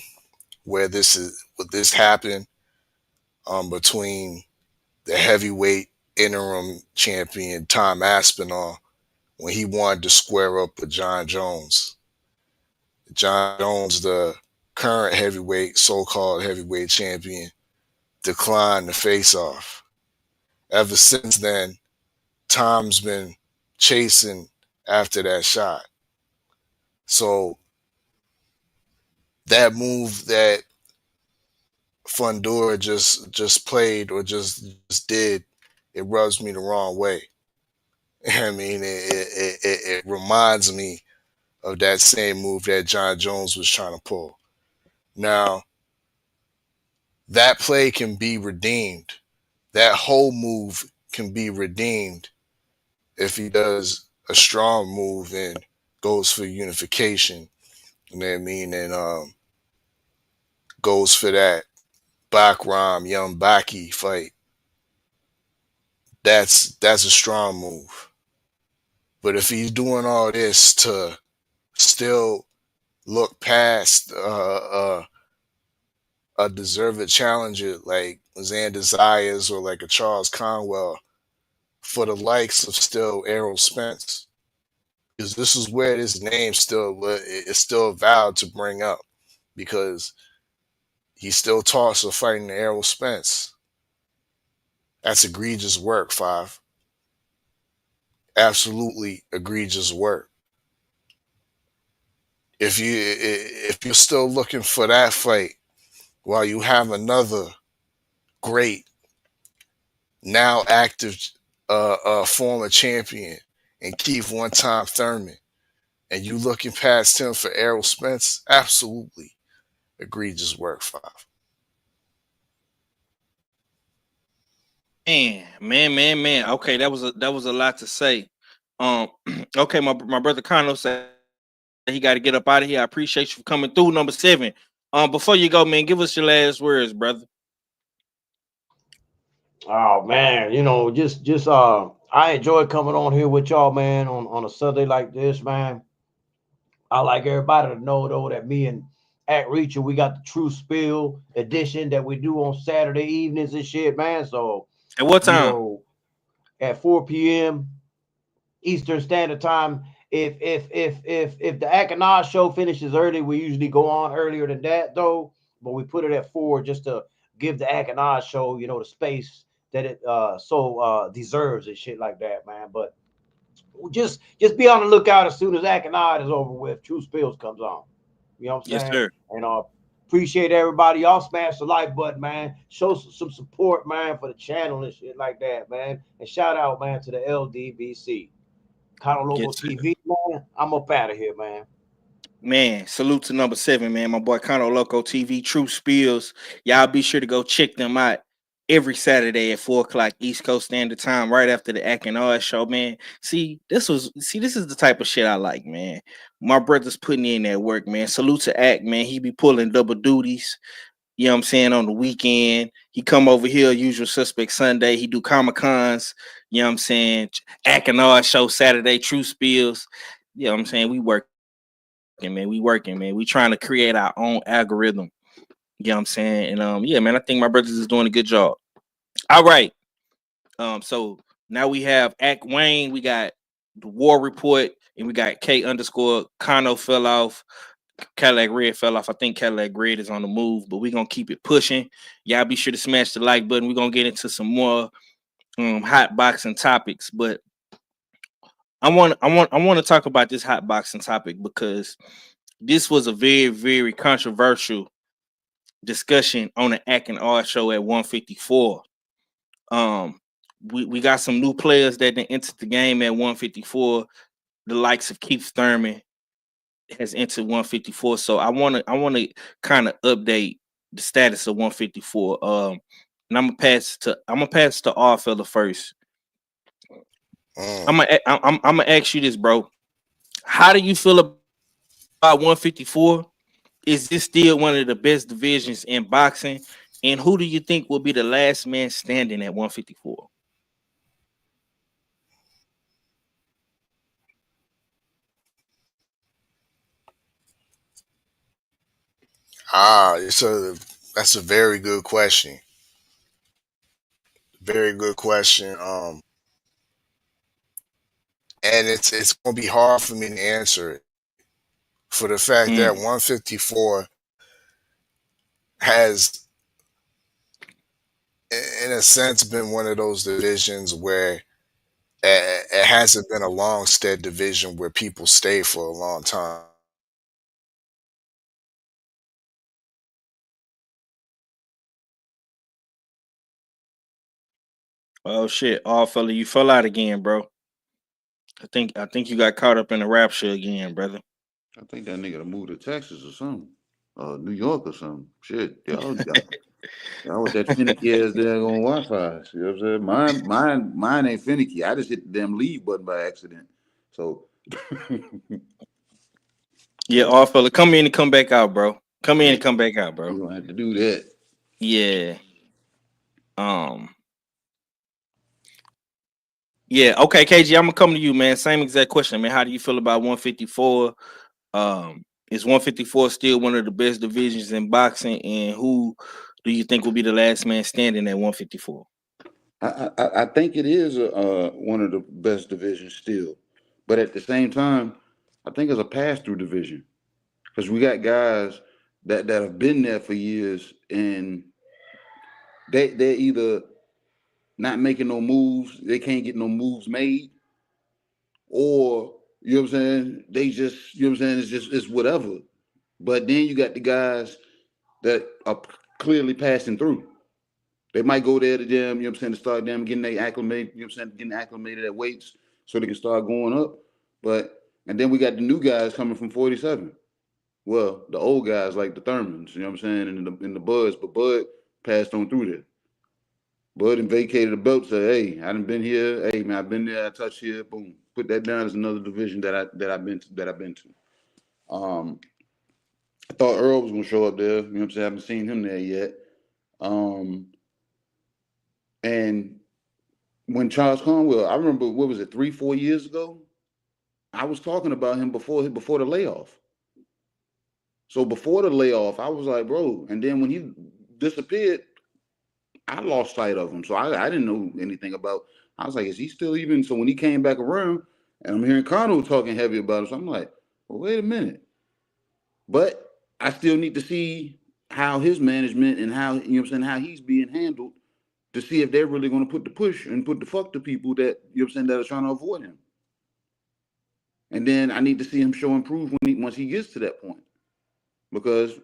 where this happened between the heavyweight interim champion Tom Aspinall when he wanted to square up with John Jones. John Jones, the current heavyweight, so-called heavyweight champion, declined the face-off. Ever since then, Tom's been chasing after that shot. So that move that Fundora just played or just did, it rubs me the wrong way. I mean, it reminds me of that same move that John Jones was trying to pull. Now, that play can be redeemed. That whole move can be redeemed if he does a strong move and goes for unification. You know what I mean? And goes for that Bakram Young Baki fight. That's a strong move. But if he's doing all this to still look past a deserved challenger like Xander Zayas or like a Charles Conwell for the likes of still Errol Spence, because this is where this name still is still valid to bring up, because he still talks of fighting Errol Spence. That's egregious work, Five. Absolutely egregious work. If you're still looking for that fight while you have another great now active former champion and Keith one-time Thurman, and you looking past him for Errol Spence, absolutely egregious work, Five. Man. Okay, that was a lot to say. Okay, my brother Kano said he got to get up out of here. I appreciate you for coming through. Number 7. Before you go, man, give us your last words, brother. Oh man, just I enjoy coming on here with y'all, man, on a Sunday like this, man. I like everybody to know though that me and at Reacher, we got the True Spill edition that we do on Saturday evenings and shit, man. So At what time? At 4 p.m. Eastern Standard Time. If the Akanaj show finishes early, we usually go on earlier than that though. But we put it at 4 just to give the Akanaj show, the space that it deserves and shit like that, man. But just be on the lookout as soon as Akanaj is over with. True Spills comes on. You know what I'm Yes, saying? sir. And appreciate everybody. Y'all smash the like button, man. Show some support, man, for the channel and shit like that, man. And shout out, man, to the LDBC. Kano Logo Yes, sir. TV, man. I'm up out of here, man. Man, salute to number 7, man. My boy Kano Loco TV, True Spills. Y'all be sure to go check them out every Saturday at 4 o'clock East Coast Standard Time, right after the Ack and R show, man. This is the type of shit I like, man. My brother's putting in that work, man. Salute to Ack, man. He be pulling double duties. You know what I'm saying? On the weekend, he come over here, Usual Suspect Sunday. He do Comic Cons. You know what I'm saying? Ack and R show Saturday, True Spills. You know what I'm saying? We working, man. We trying to create our own algorithm. You know what I'm saying? And yeah, man, I think my brothers is doing a good job. All right. So now we have Ack Wayne, we got the War Report, and we got K underscore Kano fell off. Cadillac Red fell off. I think Cadillac Red is on the move, but we're gonna keep it pushing. Y'all be sure to smash the like button. We're gonna get into some more hot boxing topics, but I want to talk about this hot boxing topic because this was a very, very controversial discussion on the Ack and R show at 154. We got some new players that entered the game at 154. The likes of Keith Thurman has entered 154. So I want to kind of update the status of 154. And I'm gonna pass to R fella first. I'm gonna ask you this, bro. How do you feel about 154? Is this still one of the best divisions in boxing? And who do you think will be the last man standing at 154? That's a very good question. Very good question. And it's gonna be hard for me to answer it for the fact that 154 has, in a sense, been one of those divisions where it hasn't been a long, steady division where people stay for a long time. Oh shit, all fella, you fell out again, bro. I think you got caught up in the rapture again, brother. I think that nigga to move to Texas or something, New York or something. Shit, y'all with that finicky ass daggone Wi-Fi. You know what I'm saying? Mine ain't finicky. I just hit the damn leave button by accident. So Yeah, all fella, come in and come back out, bro. Come in and come back out, bro. you gonna have to do that. Yeah. Yeah, okay, KG, I'm gonna come to you, man. Same exact question, man. How do you feel about 154? Is 154 still one of the best divisions in boxing? And who do you think will be the last man standing at 154? I think it is one of the best divisions still, but at the same time, I think it's a pass-through division because we got guys that have been there for years and they're either not making no moves, they can't get no moves made, or you know what I'm saying, they just, you know what I'm saying, it's whatever. But then you got the guys that are clearly passing through. They might go there to them, you know what I'm saying, to start them getting they acclimated, you know what I'm saying, getting acclimated at weights so they can start going up. And then we got the new guys coming from 47. Well, the old guys like the Thurmans, you know what I'm saying, and the Buds, but Bud passed on through there. Bud and vacated the belt, said, hey, I done been here. Hey man, I've been there, I touched here, boom. Put that down as another division that I've been to. I thought Earl was gonna show up there, you know what I'm saying? I haven't seen him there yet. And when Charles Conwell, I remember, what was it, 3-4 years ago? I was talking about him before the layoff. So before the layoff, I was like, bro, and then when he disappeared, I lost sight of him. So I didn't know anything about. I was like, is he still even? So when he came back around, and I'm hearing Conwell talking heavy about it, so I'm like, well, wait a minute. But I still need to see how his management and how, you know what I'm saying, how he's being handled to see if they're really going to put the push and put the fuck to people that, you know what I'm saying, that are trying to avoid him. And then I need to see him show improve once he gets to that point, because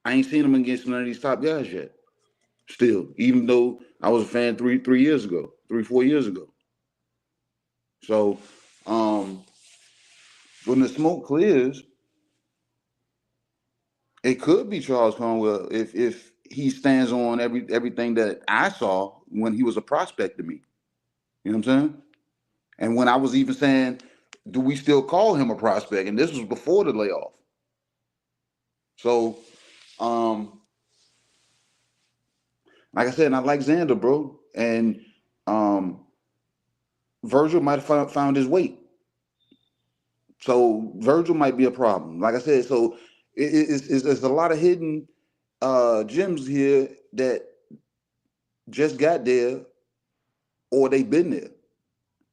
I ain't seen him against none of these top guys yet. Still, even though I was a fan 4 years ago. So, when the smoke clears, it could be Charles Conwell if he stands on everything that I saw when he was a prospect to me. You know what I'm saying? And when I was even saying, do we still call him a prospect? And this was before the layoff. So, like I said, and I like Xander, bro. And Virgil might have found his weight. So Virgil might be a problem. Like I said, so it's a lot of hidden gems here that just got there or they've been there.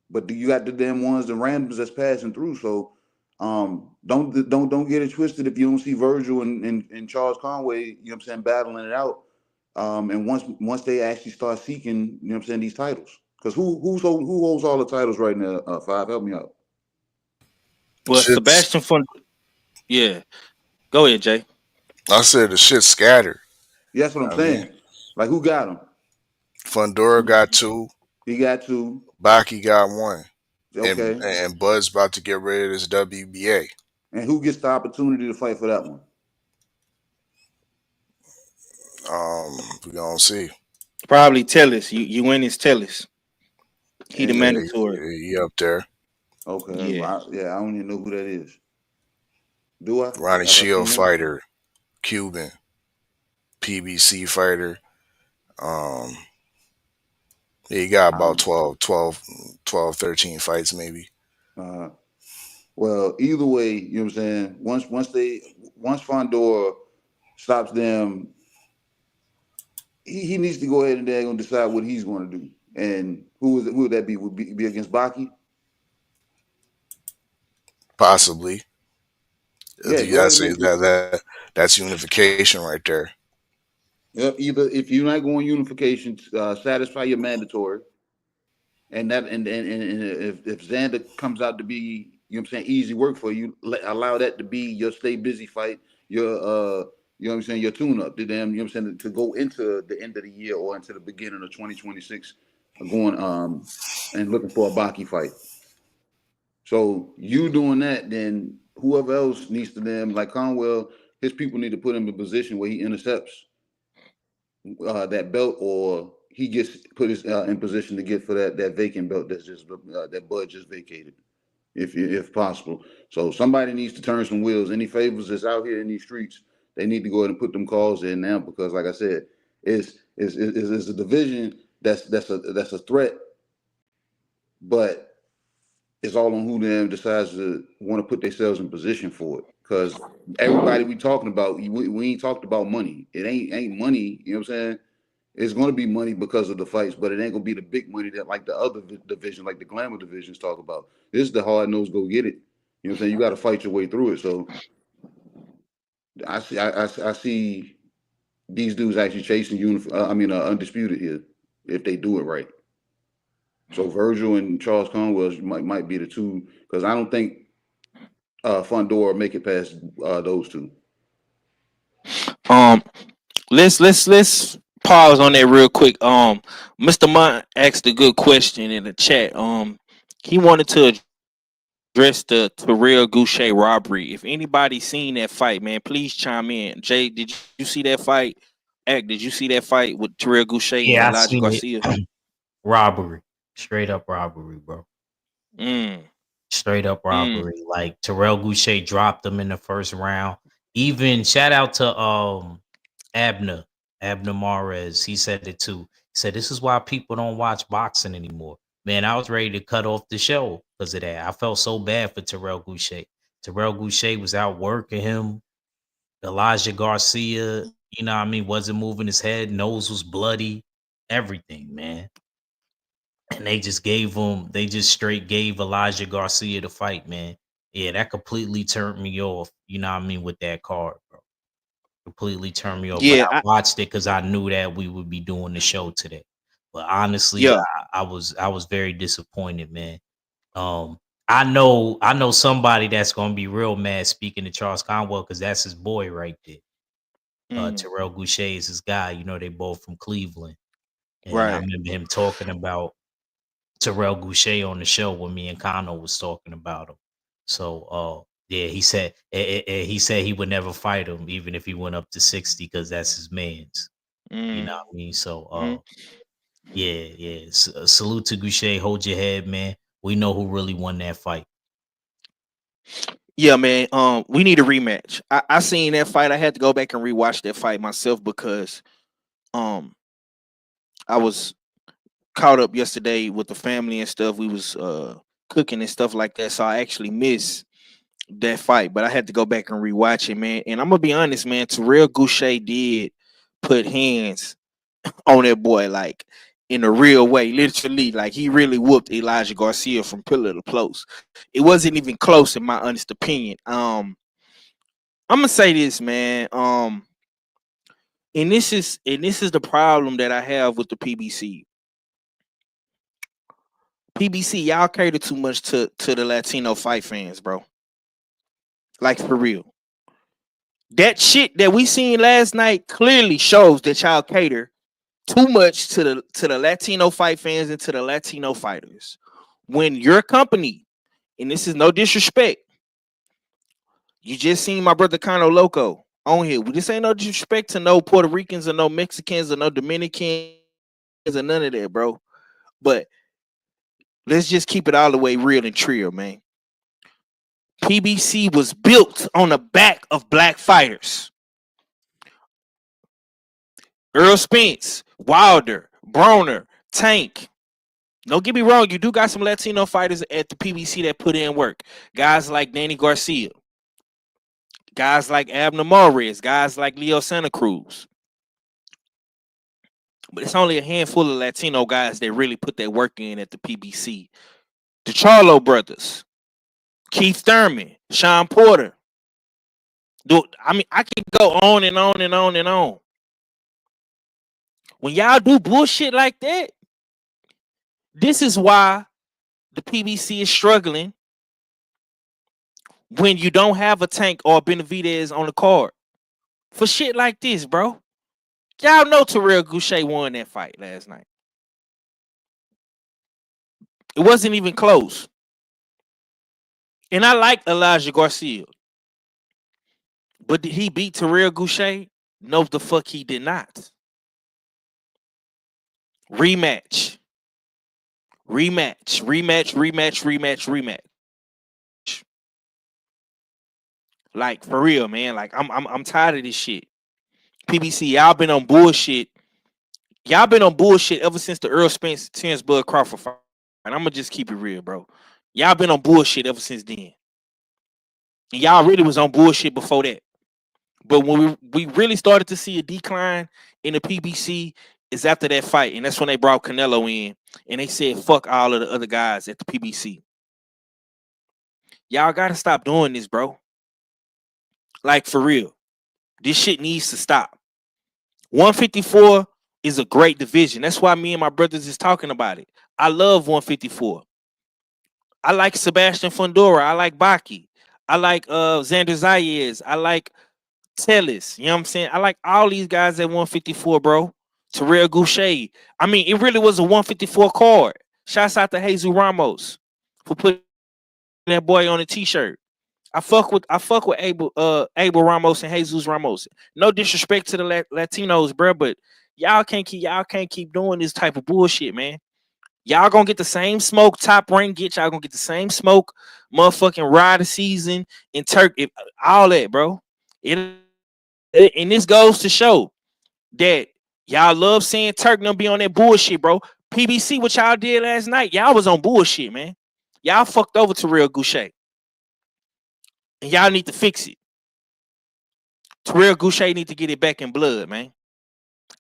But you got the damn ones, the randoms that's passing through. So don't get it twisted if you don't see Virgil and Charles Conway, you know what I'm saying, battling it out. And once they actually start seeking, you know what I'm saying, these titles. Because who holds all the titles right now? Five, help me out. Well, Sebastian Fundora. Yeah. Go ahead, Jay. I said the shit scattered. Yeah, that's what I'm saying. Like, who got him? Fundora got 2. He got 2. Baki got 1. Okay. And Bud's about to get rid of this WBA. And who gets the opportunity to fight for that one? We're gonna see. Probably Tellis. You win his Tellis. He the mandatory. He up there. Okay. Yeah. Well, I don't even know who that is. Do I? Ronnie Shield fighter, Cuban, PBC fighter. He got about 12, 13 fights maybe. Well, either way, you know what I'm saying? Once Fundora stops them, he needs to go ahead and they're gonna decide what he's gonna do. And who would that be? Would be against Baki? Possibly. I Yeah, think go ahead that's and make it. that's unification right there. Yep. Either if you're not going unification, satisfy your mandatory, and if Xander comes out to be, you know what I'm saying, easy work for you, allow that to be your stay busy fight, your you know what I'm saying, your tune up to them, you know what I'm saying, to go into the end of the year or into the beginning of 2026, going and looking for a Baki fight. So you doing that, then whoever else needs to them, like Conwell, his people need to put him in a position where he intercepts that belt, or he gets put his in position to get for that vacant belt that's just that Bud just vacated, if possible. So somebody needs to turn some wheels. Any favors that's out here in these streets, they need to go ahead and put them calls in now, because, like I said, it's a division that's a threat, but it's all on who them decides to want to put themselves in position for it. Because everybody we talking about, we ain't talked about money. It ain't money. You know what I'm saying? It's going to be money because of the fights, but it ain't going to be the big money that like the other division, like the glamour divisions, talk about. This is the hard nose go get it. You know what I'm saying? You got to fight your way through it. So I see these dudes actually chasing undisputed here if they do it right. So Virgil and Charles Conwell might be the two, because I don't think Fundora make it past those two. Let's pause on that real quick. Mr. Mont asked a good question in the chat. He wanted to address the Terrell Goucher robbery. If anybody seen that fight, man, please chime in. Jay, did you see that fight? Did you see that fight with Terrell Goucher and Yeah, I Elijah seen Garcia? it. Robbery, straight up robbery, bro. Straight up robbery. Like Terrell Goucher dropped him in the first round. Even shout out to Abner Mares. He said it too. He said this is why people don't watch boxing anymore. Man, I was ready to cut off the show because of that. I felt so bad for Terrell Goucher. Terrell Goucher was out working him. Elijah Garcia, you know what I mean, wasn't moving his head, nose was bloody, everything, man. And they just straight gave Elijah Garcia the fight, man. Yeah, that completely turned me off, you know what I mean, with that card, bro. Completely turned me off. But Yeah, I watched it because I knew that we would be doing the show today. But honestly, yeah. I was very disappointed, man. I know somebody that's gonna be real mad speaking to Charles Conwell because that's his boy right there. Terrell Goucher is his guy. You know, they both from Cleveland. And I Right. remember him talking about Terrell Goucher on the show when me and Kano was talking about him. So yeah, he said he would never fight him even if he went up to 60 because that's his man's. You know what I mean? So yeah. Salute to Goucher. Hold your head, man. We know who really won that fight. Yeah, man. We need a rematch. I seen that fight. I had to go back and rewatch that fight myself because I was caught up yesterday with the family and stuff. We was cooking and stuff like that. So I actually missed that fight, but I had to go back and rewatch it, man. And I'm gonna be honest, man. Terrell Goucher did put hands on that boy, like in a real way, literally. Like he really whooped Elijah Garcia from pillar to post. It wasn't even close, in my honest opinion. I'm gonna say this, man. And this is the problem that I have with the PBC. PBC, y'all cater too much to the Latino fight fans, bro. Like for real. That shit that we seen last night clearly shows that y'all cater too much to the Latino fight fans and to the Latino fighters. When your company, and this is no disrespect, you just seen my brother Cano Loco on here. This ain't no disrespect to no Puerto Ricans or no Mexicans or no Dominicans or none of that, bro. But let's just keep it all the way real and trill, man. PBC was built on the back of black fighters. Earl Spence, Wilder, Broner, Tank. Don't get me wrong, you do got some Latino fighters at the PBC that put in work. Guys like Danny Garcia, guys like Abner Mares, guys like Leo Santa Cruz. But it's only a handful of Latino guys that really put their work in at the PBC. The Charlo brothers, Keith Thurman, Sean Porter. I mean, I can go on and on and on and on. When y'all do bullshit like that, this is why the PBC is struggling when you don't have a Tank or Benavidez on the card. For shit like this, bro. Y'all know Terrell Goucher won that fight last night. It wasn't even close. And I like Elijah Garcia. But did he beat Terrell Goucher? No, the fuck he did not. Rematch. Like, for real, man. Like, I'm tired of this shit. PBC, y'all been on bullshit. Y'all been on bullshit ever since the Earl Spence Terrence Bud Crawford fight. And I'm gonna just keep it real, bro. Y'all been on bullshit ever since then. And y'all really was on bullshit before that. But when we really started to see a decline in the PBC is after that fight. And that's when they brought Canelo in. And they said, fuck all of the other guys at the PBC. Y'all gotta stop doing this, bro. Like, for real. This shit needs to stop. 154 is a great division. That's why me and my brothers is talking about it. I love 154. I like Sebastian Fundora. I like Baki. I like Xander Zayas. I like Tellis. You know what I'm saying? I like all these guys at 154, bro. Terrell Goucher. I mean, it really was a 154 card. Shouts out to Jesus Ramos for putting that boy on a t-shirt. I fuck with Abel Ramos and Jesus Ramos. No disrespect to the Latinos, bro, but y'all can't keep doing this type of bullshit, man. Y'all gonna get the same smoke Top Rank get. Y'all gonna get the same smoke motherfucking Rider Season and Turk, all that, bro. And this goes to show that y'all love seeing Turk and them be on that bullshit, bro. PBC, what y'all did last night, y'all was on bullshit, man. Y'all fucked over Terrell Goucher. And y'all need to fix it. Terrell Goucher need to get it back in blood, man.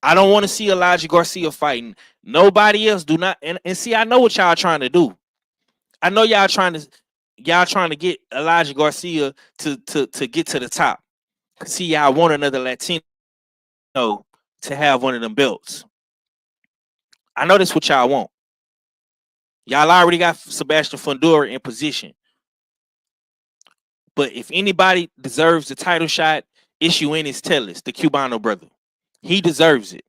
I don't want to see Elijah Garcia fighting. Nobody else do not. And see, I know what y'all trying to do. I know y'all trying to get Elijah Garcia to get to the top. See, y'all want another Latino to have one of them belts. I know that's what y'all want. Y'all already got Sebastian Fundora in position. But if anybody deserves the title shot, it's Eunice Tellis, the Cubano brother. He deserves it.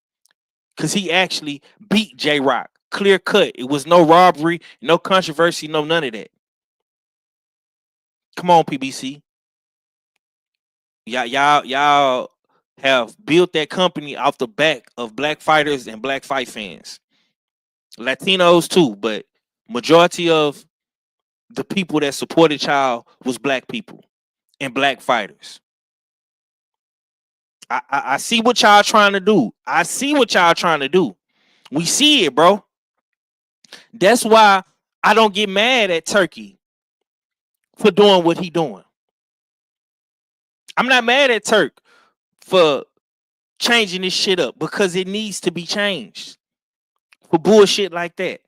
Because he actually beat J-Rock. Clear cut. It was no robbery, no controversy, no none of that. Come on, PBC. Y'all have built that company off the back of black fighters and black fight fans. Latinos too, but majority of the people that supported y'all was black people and black fighters. I see what y'all trying to do. I see what y'all trying to do. We see it, bro. That's why I don't get mad at Turkey for doing what he doing. I'm not mad at Turk for changing this shit up because it needs to be changed for bullshit like that.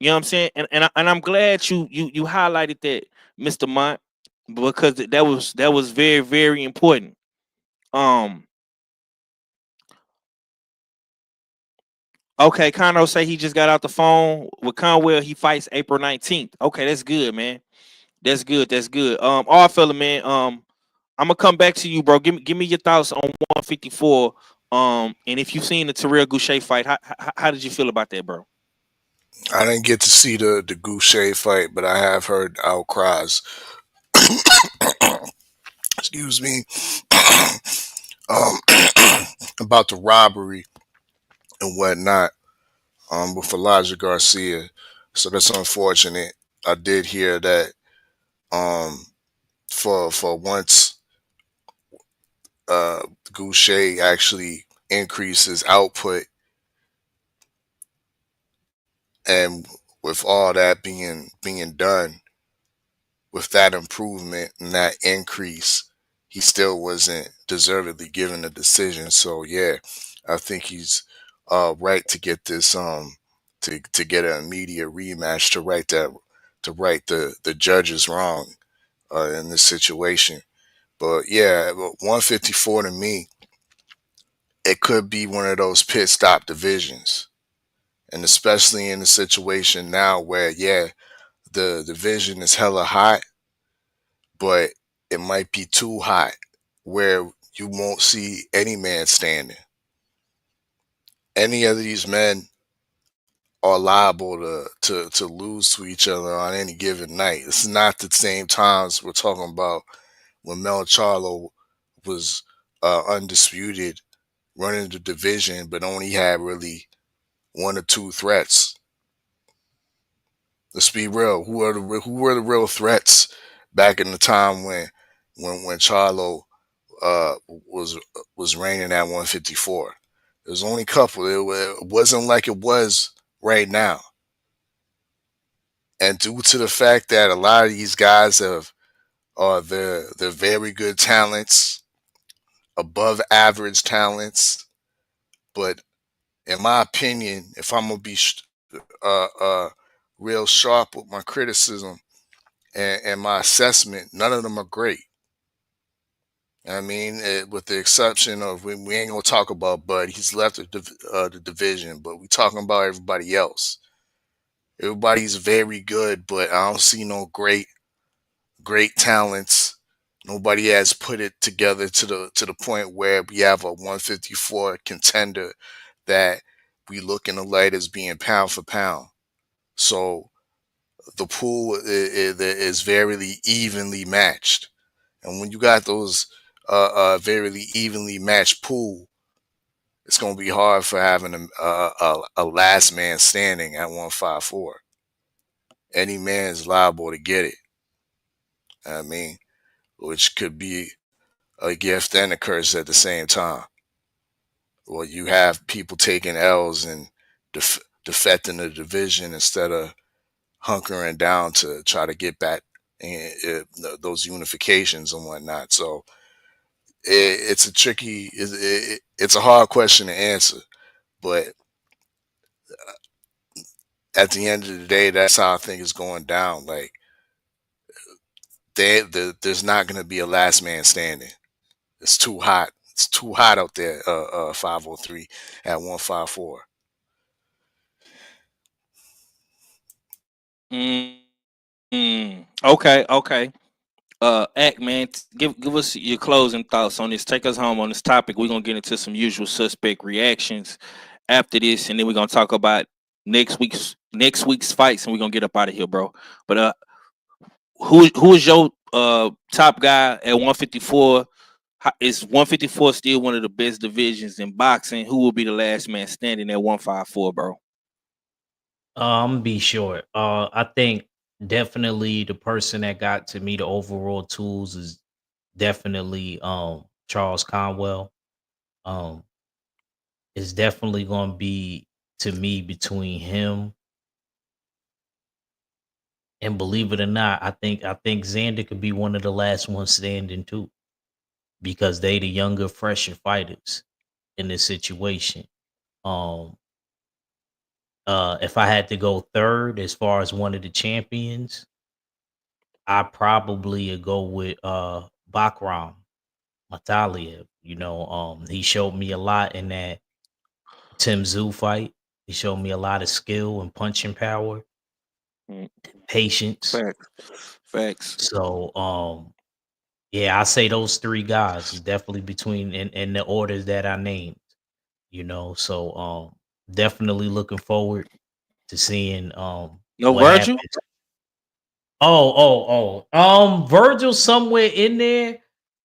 You know what I'm saying? And I'm glad you highlighted that, Mr. Mont, because that was very, very important. Okay, Conno say he just got out the phone with Conwell. He fights April 19th. Okay, that's good, man. That's good. That's good. All fella, man. I'm gonna come back to you, bro. Give me your thoughts on 154. And if you've seen the Terrell Goucher fight, how did you feel about that, bro? I didn't get to see the Goucher fight, but I have heard outcries. Excuse me. About the robbery and whatnot with Elijah Garcia. So that's unfortunate. I did hear that for once Goucher actually increases output, and with all that being done, with that improvement and that increase, he still wasn't deservedly given a decision. So yeah, I think he's right to get this to get an immediate rematch to right the judges wrong. in this situation. But yeah, 154 to me, it could be one of those pit stop divisions. And especially in the situation now where, yeah, the division is hella hot, but it might be too hot where you won't see any man standing. Any of these men are liable to lose to each other on any given night. This is not the same times we're talking about when Mel Charlo was undisputed running the division, but only had really one or two threats. Let's be real. Who were the real threats back in the time when Charlo was reigning at 154? There's only a couple. It wasn't like it was right now. And due to the fact that a lot of these guys they're very good talents, above average talents, but in my opinion, if I'm gonna be real sharp with my criticism and my assessment, none of them are great. I mean, with the exception of we ain't gonna talk about Bud. He's left the division, but we talking about everybody else. Everybody's very good, but I don't see no great talents. Nobody has put it together to the point where we have a 154 contender that we look in the light as being pound for pound. So the pool is very evenly matched, and when you got those very evenly matched pool, it's going to be hard for having a last man standing at 154. Any man is liable to get it. I mean, which could be a gift and a curse at the same time. Well, you have people taking L's and defecting the division instead of hunkering down to try to get back those unifications and whatnot. So it's a tricky, it's a hard question to answer, but at the end of the day, that's how I think it's going down. Like there's not going to be a last man standing. It's too hot. It's too hot out there. 503 at 154. Okay. Act man, give us your closing thoughts on this. Take us home on this topic. We're gonna get into some usual suspect reactions after this, and then we're gonna talk about next week's fights, and we're gonna get up out of here, bro. But who is your top guy at 154? Is 154 still one of the best divisions in boxing? Who will be the last man standing at 154, bro? I'm be short. I think definitely the person that got to me the overall tools is definitely Charles Conwell. Um, it's definitely gonna be to me between him and, believe it or not, I think Xander could be one of the last ones standing too, because they the younger, fresher fighters in this situation. Um, if I had to go third as far as one of the champions, I probably would go with Bakram Mataliev. He showed me a lot in that Tim Tszyu fight. He showed me a lot of skill and punching power, patience. Facts. So yeah, I say those three guys is definitely between in the orders that I named. So definitely looking forward to seeing No what Virgil? happens. Virgil somewhere in there.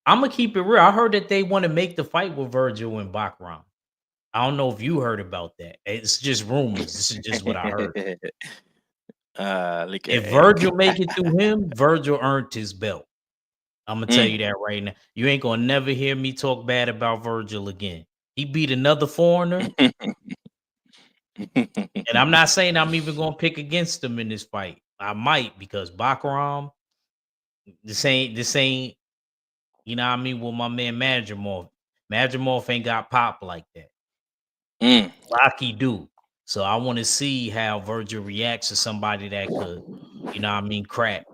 I'm gonna keep it real. I heard that they want to make the fight with Virgil and Bakram. I don't know if you heard about that. It's just rumors. This is just what I heard. Look If at Virgil make it through him, Virgil earned his belt. I'm gonna tell you Mm. that right now. You ain't gonna never hear me talk bad about Virgil again. He beat another foreigner, and I'm not saying I'm even gonna pick against him in this fight. I might, because Bakram, this ain't, you know what I mean, with my man Madrimov. Madrimov ain't got pop like that. Rocky do. So I want to see how Virgil reacts to somebody that could, you know what I mean, crack.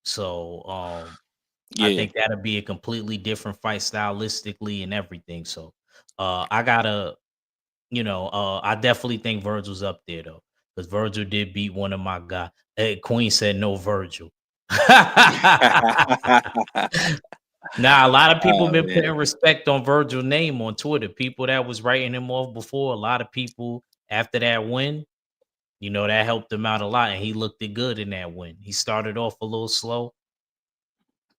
So I Yeah. think that'll be a completely different fight stylistically and everything. So I gotta, I definitely think Virgil's up there though, because Virgil did beat one of my guys. Hey, Queen said no Virgil. Now, a lot of people Oh been man. putting respect on Virgil's name on Twitter. People that was writing him off before, a lot of people after that win, that helped him out a lot, and he looked it good in that win. He started off a little slow,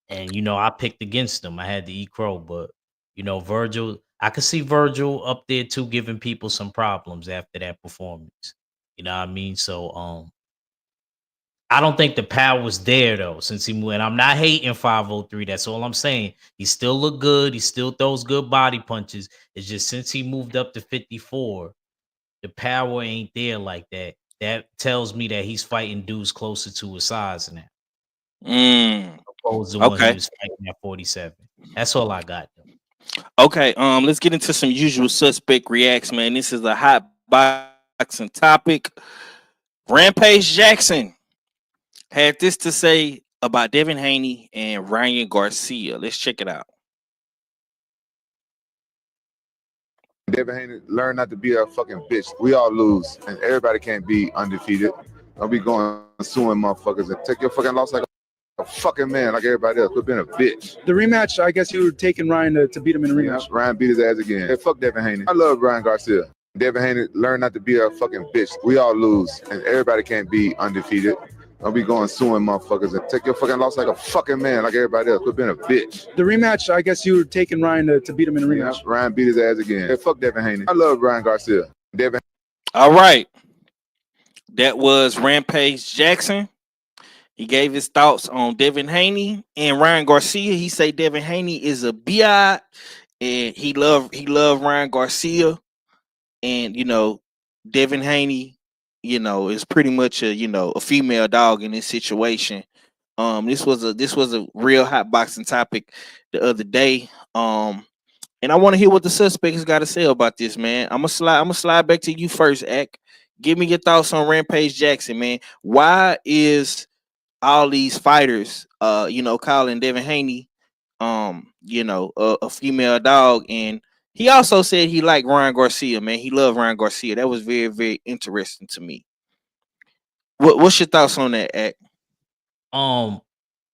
and I picked against him. I had to eat crow, but Virgil, I could see Virgil up there too, giving people some problems after that performance. You know what I mean? So, I don't think the power was there though since he moved. And I'm not hating 503. That's all I'm saying. He still look good. He still throws good body punches. It's just since he moved up to 54, the power ain't there like that. That tells me that he's fighting dudes closer to his size now, opposed to when he Okay. was fighting at 47. That's all I got. Okay. Let's get into some usual suspect reacts, man. This is a hot boxing topic. Rampage Jackson had this to say about Devin Haney and Ryan Garcia. Let's check it out. Devin Haney, learn not to be a fucking bitch. We all lose, and everybody can't be undefeated. Don't be going suing motherfuckers and take your fucking loss like a fucking man, like everybody else. Quit being a bitch. The rematch, I guess you were taking Ryan to beat him in a rematch. Yeah, Ryan beat his ass again. Hey, fuck Devin Haney. I love Ryan Garcia. Devin Haney, learn not to be a fucking bitch. We all lose, and everybody can't be undefeated. Don't be going suing motherfuckers and take your fucking loss like a fucking man, like everybody else. Quit being a bitch. The rematch, I guess you were taking Ryan to beat him in a rematch. Yeah, Ryan beat his ass again. Hey, fuck Devin Haney. I love Ryan Garcia. Devin. All right. That was Rampage Jackson. He gave his thoughts on Devin Haney and Ryan Garcia. He say Devin Haney is a biot, and he loved Ryan Garcia, and Devin Haney, is pretty much a female dog in this situation. This was a real hot boxing topic the other day. And I want to hear what the suspects got to say about this, man. I'm gonna slide back to you first, Ak. Give me your thoughts on Rampage Jackson, man. Why is all these fighters calling Devin Haney a female dog? And he also said he liked Ryan Garcia, man. He loved Ryan Garcia. That was very, very interesting to me. What's your thoughts on that, Ak?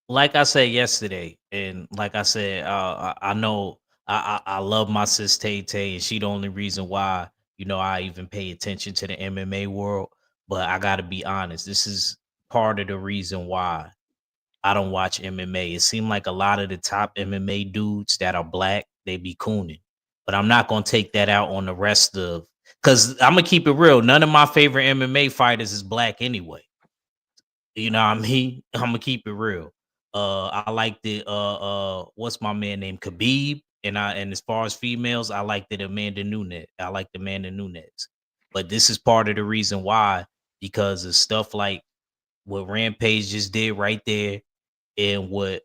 Like I said yesterday, and like I said, I know I love my sis Tay Tay, and she the only reason why I even pay attention to the MMA world. But I got to be honest, this is part of the reason why I don't watch MMA. It seemed like a lot of the top MMA dudes that are black, they be cooning. But I'm not gonna take that out on the rest of, because I'm gonna keep it real. None of my favorite MMA fighters is black anyway. You know what I mean? I'm gonna keep it real. I like the what's my man named Khabib, and as far as females, I like the Amanda Nunes. I like the Amanda Nunes. But this is part of the reason why, because of stuff like what Rampage just did right there, and what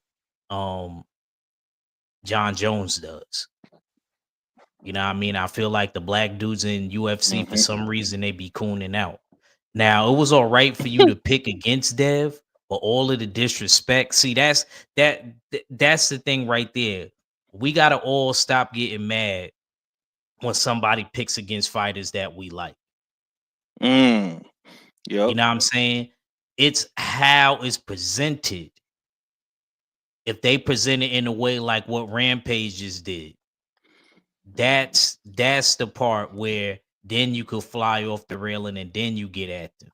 John Jones does. You know what I mean? I feel like the black dudes in UFC for some reason they be cooning out. Now, it was all right for you to pick against Dev, but all of the disrespect, see, that's the thing right there. We got to all stop getting mad when somebody picks against fighters that we like. Yep. You know what I'm saying? It's how it's presented. If they present it in a way like what Rampage just did, that's the part where then you could fly off the railing and then you get at them.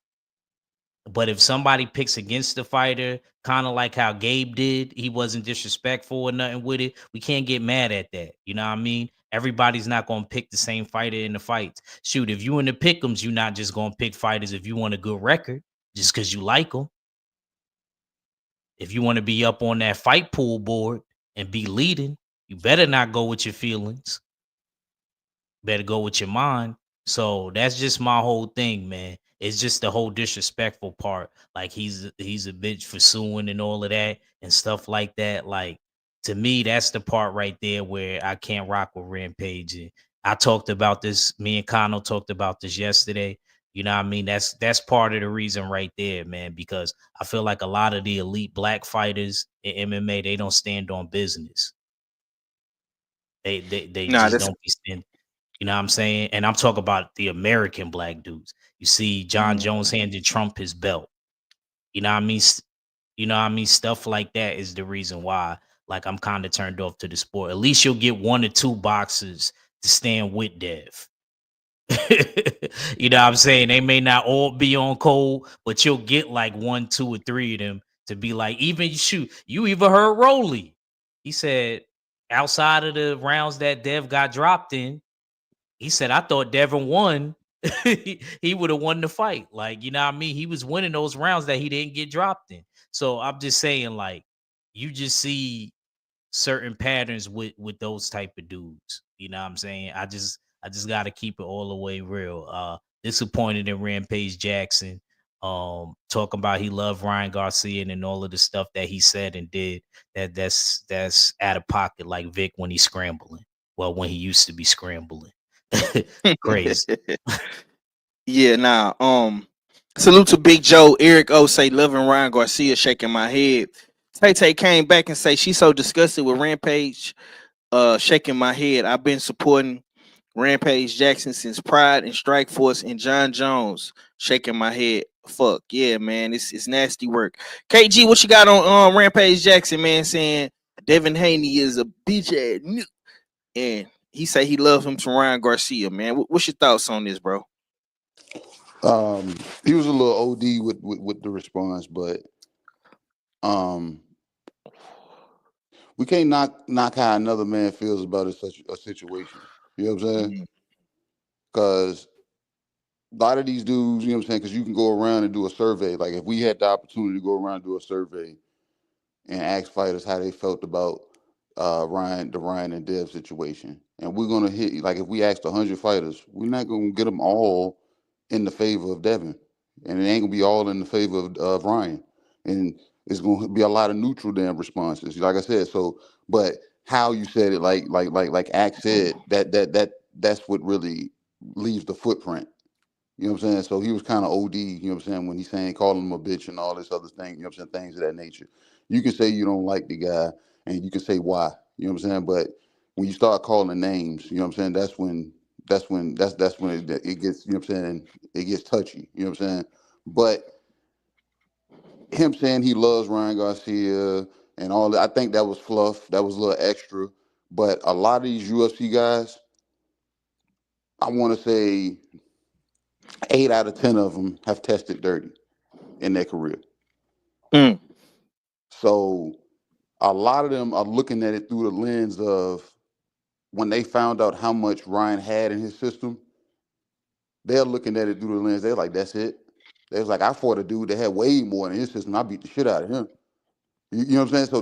But if somebody picks against the fighter, kind of like how Gabe did, he wasn't disrespectful or nothing with it. We can't get mad at that. You know what I mean? Everybody's not going to pick the same fighter in the fights. Shoot, if you in the pick'ems, you're not just going to pick fighters if you want a good record, just because you like them. If you want to be up on that fight pool board and be leading, you better not go with your feelings. Better go with your mind. So that's just my whole thing, man. It's just the whole disrespectful part. Like he's a bitch for suing and all of that and stuff like that. Like, to me, that's the part right there where I can't rock with Rampage. And I talked about this. Me and Kano talked about this yesterday. You know what I mean? That's part of the reason right there, man, because I feel like a lot of the elite black fighters in MMA, they don't stand on business. They Nah, just that's don't be standing. You know what I'm saying? And I'm talking about the American black dudes. You see John Jones handed Trump his belt. You know what I mean? You know what I mean? Stuff like that is the reason why, like, I'm kind of turned off to the sport. At least you'll get 1 or 2 boxers to stand with Dev. You know what I'm saying? They may not all be on cold, but you'll get like 1, 2, or 3 of them to be like, even you even heard Rolly. He said, outside of the rounds that Dev got dropped in, he said, I thought Devin won. He would have won the fight. Like, you know what I mean? He was winning those rounds that he didn't get dropped in. So I'm just saying, like, you just see certain patterns with those type of dudes. You know what I'm saying? I just gotta keep it all the way real. Disappointed in Rampage Jackson. Talking about he loved Ryan Garcia and all of the stuff that he said and did. That's out of pocket, like Vic when he's scrambling. Well, when he used to be scrambling. Crazy. Yeah, nah. Salute to Big Joe. Eric O say loving Ryan Garcia, shaking my head. Tay came back and say she's so disgusted with Rampage. Shaking my head. I've been supporting Rampage Jackson since Pride and Strike Force and John Jones. Shaking my head. Fuck yeah, man. It's nasty work. KG, what you got on Rampage Jackson, man? Saying Devin Haney is a bitch ass nigga. And he say he loves him some Ryan Garcia, man. What's your thoughts on this, bro? He was a little OD with the response, but we can't knock how another man feels about such a situation. You know what I'm saying? Because a lot of these dudes, you know what I'm saying, because you can go around and do a survey. Like if we had the opportunity to go around and do a survey and ask fighters how they felt about the Ryan and Dev situation, and we're gonna hit, like if we asked 100 fighters, we're not gonna get them all in the favor of Devin, and it ain't gonna be all in the favor of Ryan, and it's gonna be a lot of neutral damn responses. Like I said, so but how you said it, like Axe said, that's what really leaves the footprint. You know what I'm saying? So he was kind of OD, you know what I'm saying, when he's saying calling him a bitch and all this other thing, you know what I'm saying, things of that nature. You can say you don't like the guy and you can say why, you know what I'm saying? But when you start calling names, you know what I'm saying, that's when it gets, you know what I'm saying, it gets touchy, you know what I'm saying? But him saying he loves Ryan Garcia and all that, I think that was fluff, that was a little extra. But a lot of these UFC guys, I want to say 8 out of 10 of them have tested dirty in their career. So a lot of them are looking at it through the lens of when they found out how much Ryan had in his system, they're looking at it through the lens. They're like, that's it. They was like, I fought a dude that had way more in his system. I beat the shit out of him. You know what I'm saying? So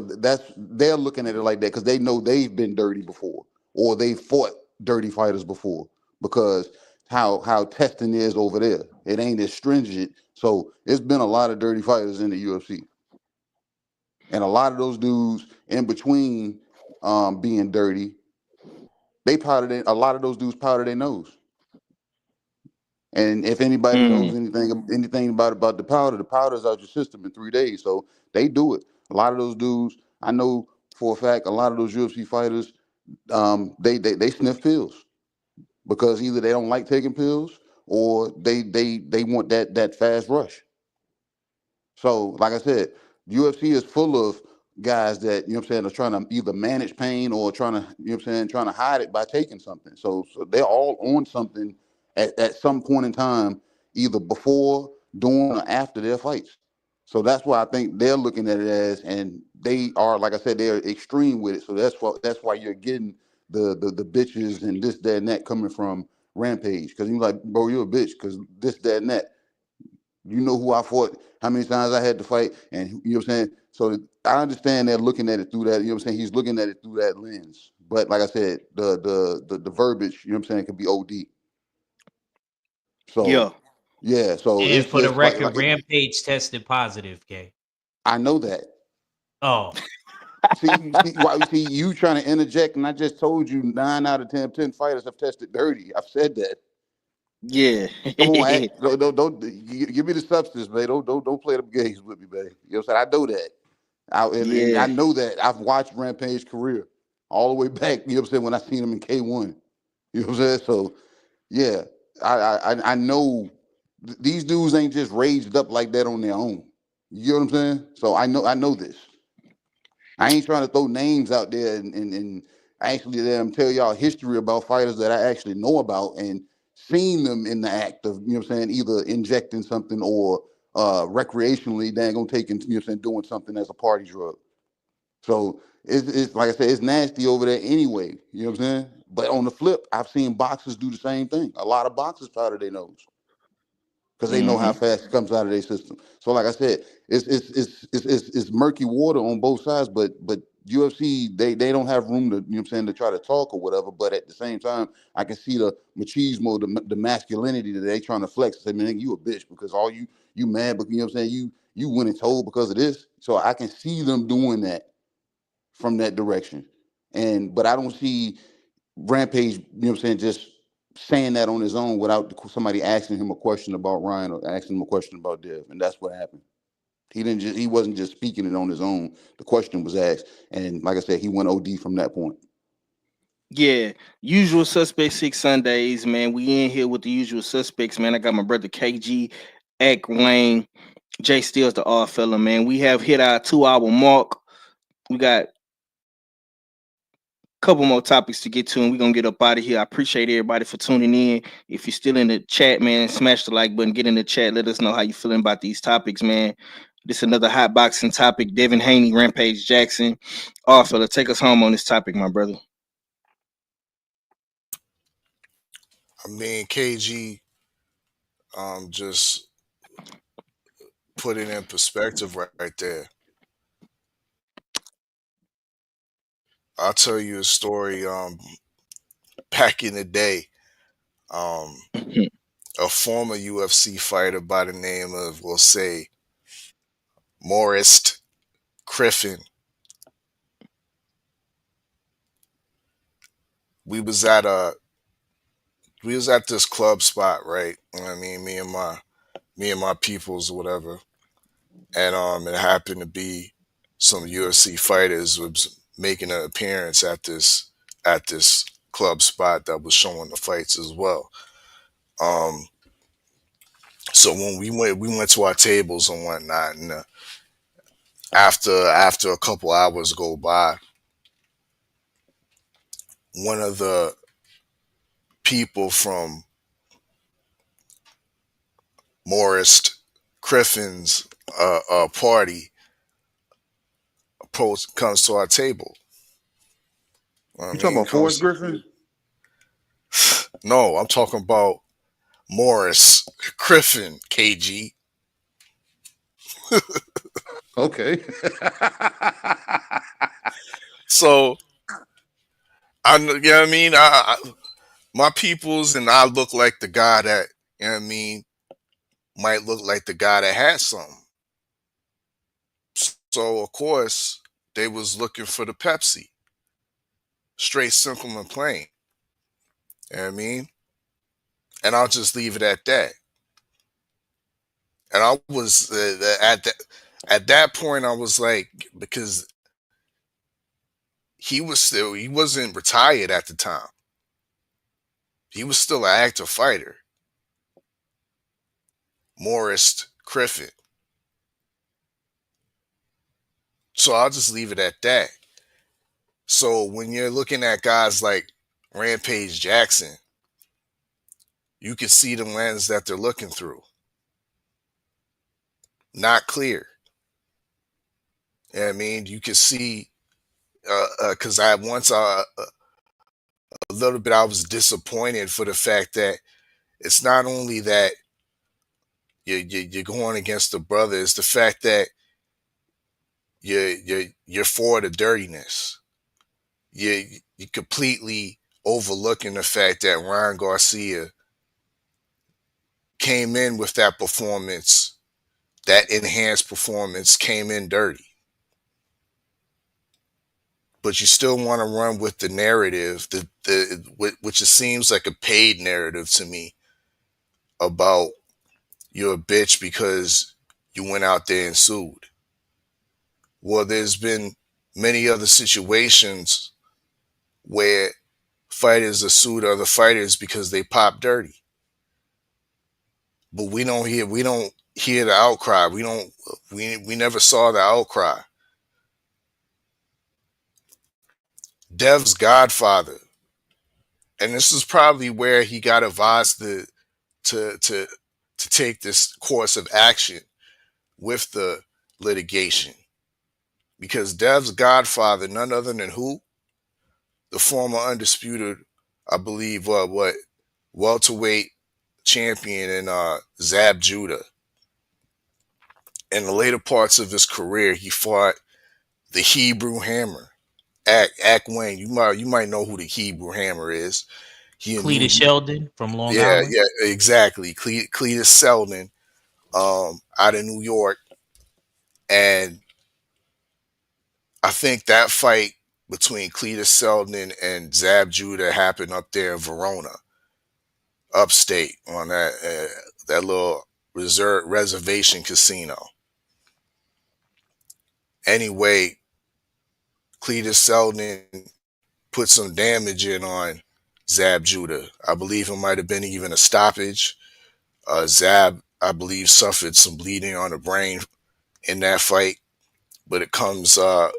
they're looking at it like that because they know they've been dirty before or they fought dirty fighters before because how testing is over there. It ain't as stringent. So it's been a lot of dirty fighters in the UFC. And a lot of those dudes in between being dirty, a lot of those dudes powder their nose. And if anybody knows anything about the powder's out your system in 3 days. So they do it. A lot of those dudes, I know for a fact, a lot of those UFC fighters, they sniff pills because either they don't like taking pills or they want that fast rush. So, like I said, UFC is full of guys that, you know what I'm saying, are trying to either manage pain or trying to, you know what I'm saying, trying to hide it by taking something. So they're all on something at some point in time, either before, during, or after their fights. So that's why I think they're looking at it as, and they are, like I said, they're extreme with it. So that's why you're getting the bitches and this, that, and that coming from Rampage. Because you're like, bro, you're a bitch because this, that, and that. You know who I fought, how many times I had to fight, and you know what I'm saying? So I understand they're looking at it through that, you know what I'm saying? He's looking at it through that lens. But like I said, the verbiage, you know what I'm saying, it could be OD. So yeah, so And it's for the just like record, Rampage tested positive, K. I know that. Oh. See, you trying to interject, and I just told you 9 out of 10 fighters have tested dirty. I've said that. Yeah. Come on, give me the substance, man. Don't play them games with me, man. You know what I'm saying? I know that. And I Yeah. know that. I've watched Rampage's career all the way back, you know what I'm saying, when I seen him in K1. You know what I'm saying? So yeah, I know these dudes ain't just raised up like that on their own. You know what I'm saying? So I know this. I ain't trying to throw names out there and actually tell y'all history about fighters that I actually know about and seen them in the act of, you know what I'm saying, either injecting something or recreationally dang gonna taking, you know what I'm saying, doing something as a party drug. So it's like I said, it's nasty over there anyway. You know what I'm saying? But on the flip, I've seen boxers do the same thing. A lot of boxers powder their nose because they know how Hmm. fast it comes out of their system. So like I said, it's murky water on both sides, but UFC they don't have room to, you know what I'm saying, to try to talk or whatever. But at the same time, I can see the machismo, the masculinity that they trying to flex. Say, man, you a bitch because all you mad, but you know what I'm saying, you went and told because of this. So I can see them doing that from that direction. But I don't see Rampage, you know what I'm saying, just saying that on his own without somebody asking him a question about Ryan or asking him a question about Dev. And that's what happened. He wasn't just speaking it on his own. The question was asked. And like I said, he went OD from that point. Yeah. Usual suspects 6 Sundays, man. We in here with the usual suspects, man. I got my brother KG, Ack Wayne, Jay Steele's the odd fella, man. We have hit our 2 hour mark. We got couple more topics to get to, and we're gonna get up out of here. I appreciate everybody for tuning in. If you're still in the chat, man, smash the like button, get in the chat, let us know how you feeling about these topics, man. This is another hot boxing topic. Devin Haney, Rampage Jackson. Oh, fella, take us home on this topic, my brother. I mean, KG just put it in perspective right there. I'll tell you a story. Back in the day, a former UFC fighter by the name of, we'll say, Morris Griffin. We was at this club spot, right? You know what I mean, me and my peoples or whatever, and it happened to be some UFC fighters was making an appearance at this club spot that was showing the fights as well. Um, so when we went to our tables and whatnot, and after a couple hours go by, one of the people from Morris Griffin's party comes to our table. I You talking mean, about Forrest Griffin? No, I'm talking about Morris Griffin, KG. Okay. So I know, you know what I mean. My peoples and I look like the guy that, you know what I mean, might look like the guy that had something. So of course they was looking for the Pepsi, straight, simple, and plain. You know what I mean, and I'll just leave it at that. And I was at that point, I was like, because he wasn't retired at the time. He was still an active fighter, Morris Griffin. So I'll just leave it at that. So when you're looking at guys like Rampage Jackson, you can see the lens that they're looking through. Not clear. You know what I mean? You can see, because I once a little bit, I was disappointed for the fact that it's not only that you're going against the brother, it's the fact that you're for the dirtiness. You completely overlooking the fact that Ryan Garcia came in with that performance, that enhanced performance, came in dirty. But you still want to run with the narrative, which it seems like a paid narrative to me, about you're a bitch because you went out there and sued. Well, there's been many other situations where fighters are sued other fighters because they pop dirty. But we don't hear the outcry. We never saw the outcry. Dev's godfather, and this is probably where he got advised to take this course of action with the litigation. Because Dev's godfather, none other than who? The former undisputed, I believe, welterweight champion in Zab Judah. In the later parts of his career, he fought the Hebrew Hammer, Ak Wayne. You might know who the Hebrew Hammer is. Cletus Sheldon from Long Yeah, Island. yeah, exactly. Cletus Sheldon, out of New York, and I think that fight between Cletus Sheldon and Zab Judah happened up there in Verona, upstate, on that little reservation casino. Anyway, Cletus Sheldon put some damage in on Zab Judah. I believe it might have been even a stoppage. Zab, I believe, suffered some bleeding on the brain in that fight, but it come to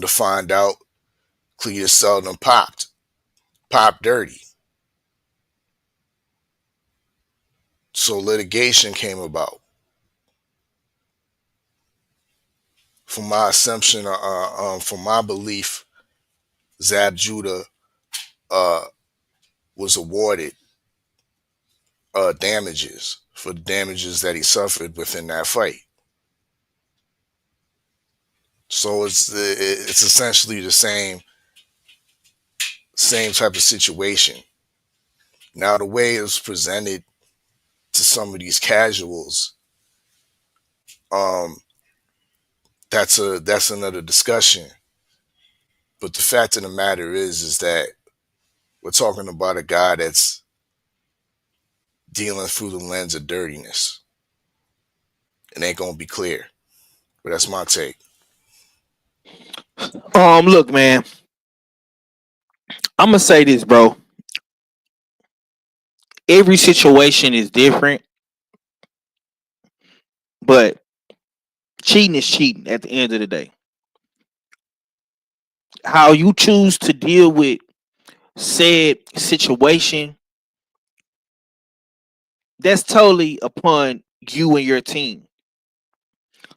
find out, Cletus Sheldon popped dirty. So litigation came about. From my assumption, from my belief, Zab Judah was awarded damages for the damages that he suffered within that fight. So it's essentially the same type of situation. Now, the way it was presented to some of these casuals, that's another discussion. But the fact of the matter is that we're talking about a guy that's dealing through the lens of dirtiness. It ain't gonna be clear, but that's my take. Look, man, I'm gonna say this, bro. Every situation is different, but cheating is cheating at the end of the day. How you choose to deal with said situation, that's totally upon you and your team.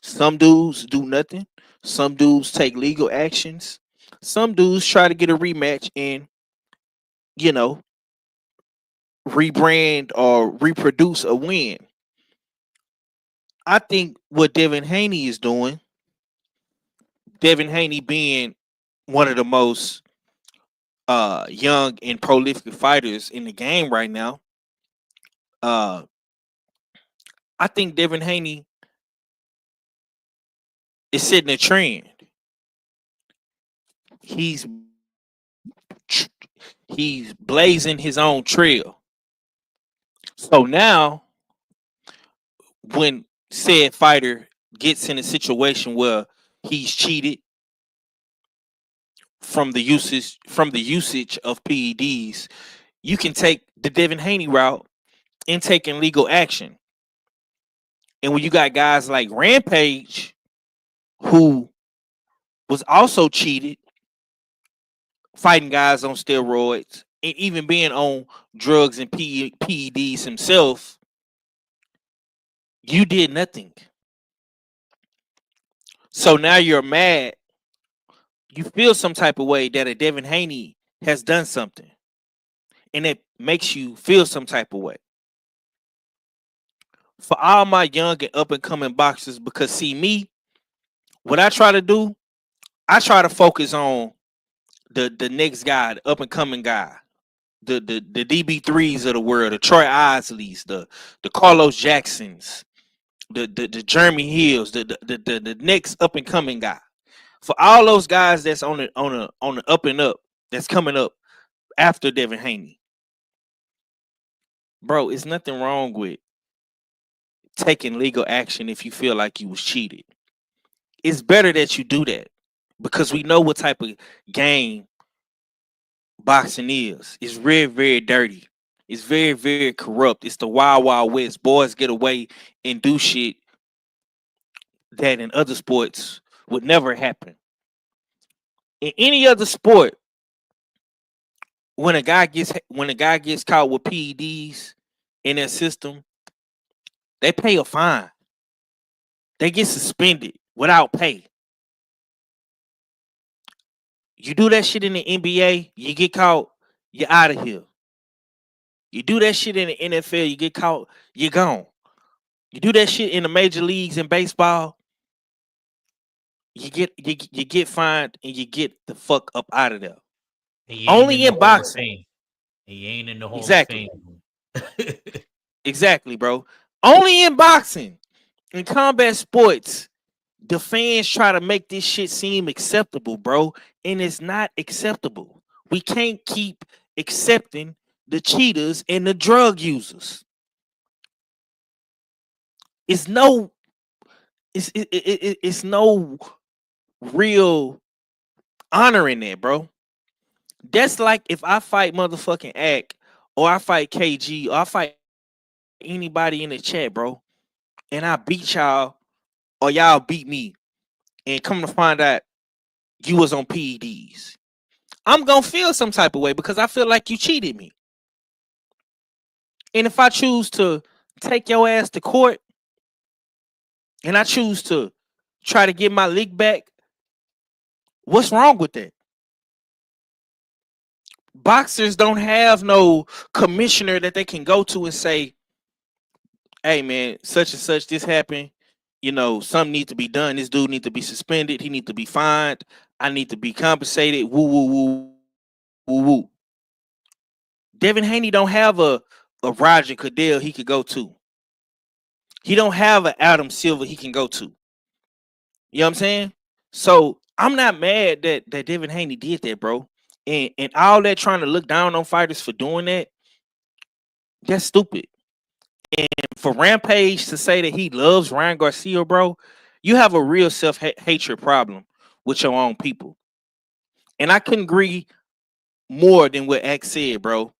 Some dudes do nothing. Some dudes take legal actions. Some dudes try to get a rematch and, you know, rebrand or reproduce a win. I think what Devin Haney is doing, Devin Haney being one of the most young and prolific fighters in the game right now, I think Devin Haney is setting a trend. He's blazing his own trail. So now, when said fighter gets in a situation where he's cheated from the usage of PEDs, you can take the Devin Haney route in taking legal action. And when you got guys like Rampage, who was also cheated, fighting guys on steroids, and even being on drugs and PEDs himself, you did nothing. So now you're mad. You feel some type of way that a Devin Haney has done something, and it makes you feel some type of way. For all my young and up and coming boxers, because see me, what I try to do, I try to focus on the next guy, the up and coming guy, the DB3s of the world, the Troy Isleys, the Carlos Jacksons, the Jeremy Hills, the next up and coming guy. For all those guys that's on the up and up, that's coming up after Devin Haney, bro, it's nothing wrong with taking legal action if you feel like you was cheated. It's better that you do that because we know what type of game boxing is. It's very, very dirty. It's very, very corrupt. It's the wild, wild west. Boys get away and do shit that in other sports would never happen. In any other sport, when a guy gets caught with PEDs in their system, they pay a fine. They get suspended without pay. You do that shit in the NBA, you get caught, you're out of here. You do that shit in the NFL, you get caught, you're gone. You do that shit in the major leagues in baseball, you get fined and you get the fuck up out of there. He ain't in Only the in Hall of boxing. Fame. He ain't in the Hall Exactly. of Fame. Exactly, bro. Only in boxing. In combat sports, the fans try to make this shit seem acceptable, bro, and it's not acceptable. We can't keep accepting the cheaters and the drug users. It's no real honor in that, bro. That's like if I fight motherfucking Act or I fight KG or I fight anybody in the chat, bro, and I beat y'all or y'all beat me, and come to find out you was on PEDs. I'm gonna feel some type of way because I feel like you cheated me. And if I choose to take your ass to court and I choose to try to get my league back, what's wrong with that? Boxers don't have no commissioner that they can go to and say, hey man, such and such, this happened. You know, something needs to be done. This dude needs to be suspended. He needs to be fined. I need to be compensated. Woo, woo, woo, woo, woo. Devin Haney don't have a Roger Goodell he could go to. He don't have an Adam Silver he can go to. You know what I'm saying? So I'm not mad that Devin Haney did that, bro. And all that trying to look down on fighters for doing that, that's stupid. And for Rampage to say that he loves Ryan Garcia, bro, you have a real self-hatred problem with your own people. And I couldn't agree more than what X said, bro.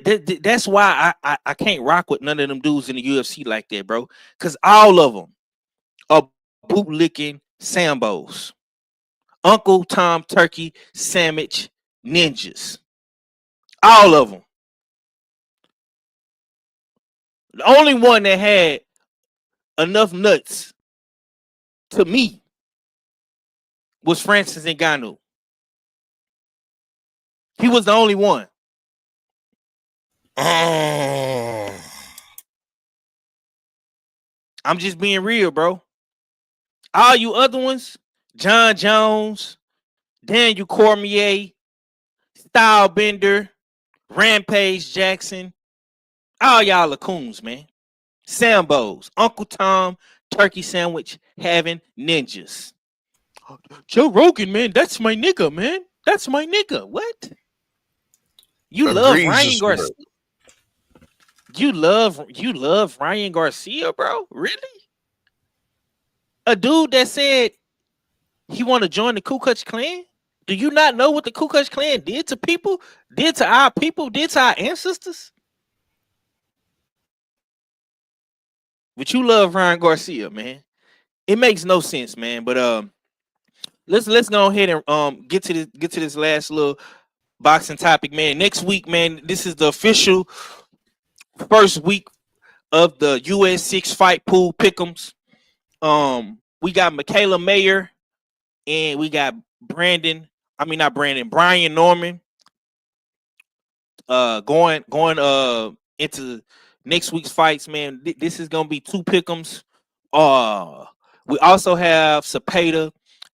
That's why I can't rock with none of them dudes in the UFC like that, bro. Because all of them are bootlicking Sambos. Uncle Tom Turkey Sandwich Ninjas. All of them. The only one that had enough nuts to me was Francis Ngannou. He was the only one. I'm just being real, bro. All you other ones, John Jones, Daniel Cormier, Stylebender, Rampage Jackson, all y'all are coons, man. Sambos, Uncle Tom, Turkey Sandwich, having ninjas. Joe Rogan, man, that's my nigga, man. That's my nigga. What? You love Ryan Garcia? You love Ryan Garcia, bro? Really? A dude that said he want to join the Ku Klux Klan? Do you not know what the Ku Klux Klan did to people? Did to our people? Did to our ancestors? But you love Ryan Garcia, man. It makes no sense, man. But let's go ahead and get to this last little boxing topic, man. Next week, man, this is the official first week of the US6 fight pool pick'ems. We got Michaela Mayer and we got Brian Norman going into next week's fights, man. This is gonna be two pick'ems. We also have Cepeda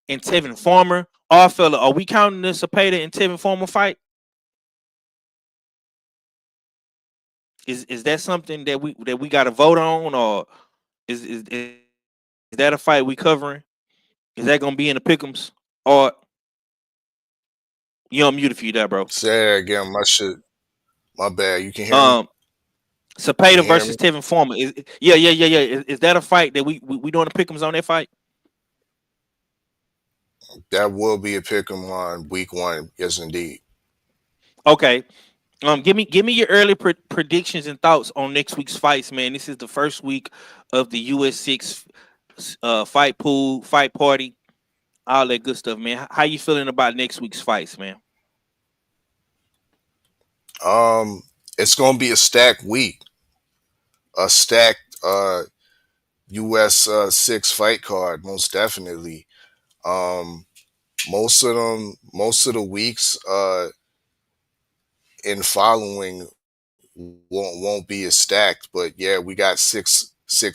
and Tevin Farmer. Fella, are we counting the Cepeda and Tevin Farmer fight? Is that something that we got to vote on, or is that a fight we covering? Is that gonna be in the pick'ems, or you on mute if you that, bro? Say that again. My bad. You can hear me? Cepeda You hear versus me? Tevin Farmer. Yeah. Is that a fight that we doing the pick'ems on that fight? That will be a pick 'em on week 1. Yes, indeed. Okay. Give me your early predictions and thoughts on next week's fights, man. This is the first week of the US6 fight pool, fight party, all that good stuff, man. How you feeling about next week's fights, man? It's gonna be a stacked week, a stacked US 6 fight card, most definitely. Um, most of the weeks in following won't be as stacked, but yeah, we got six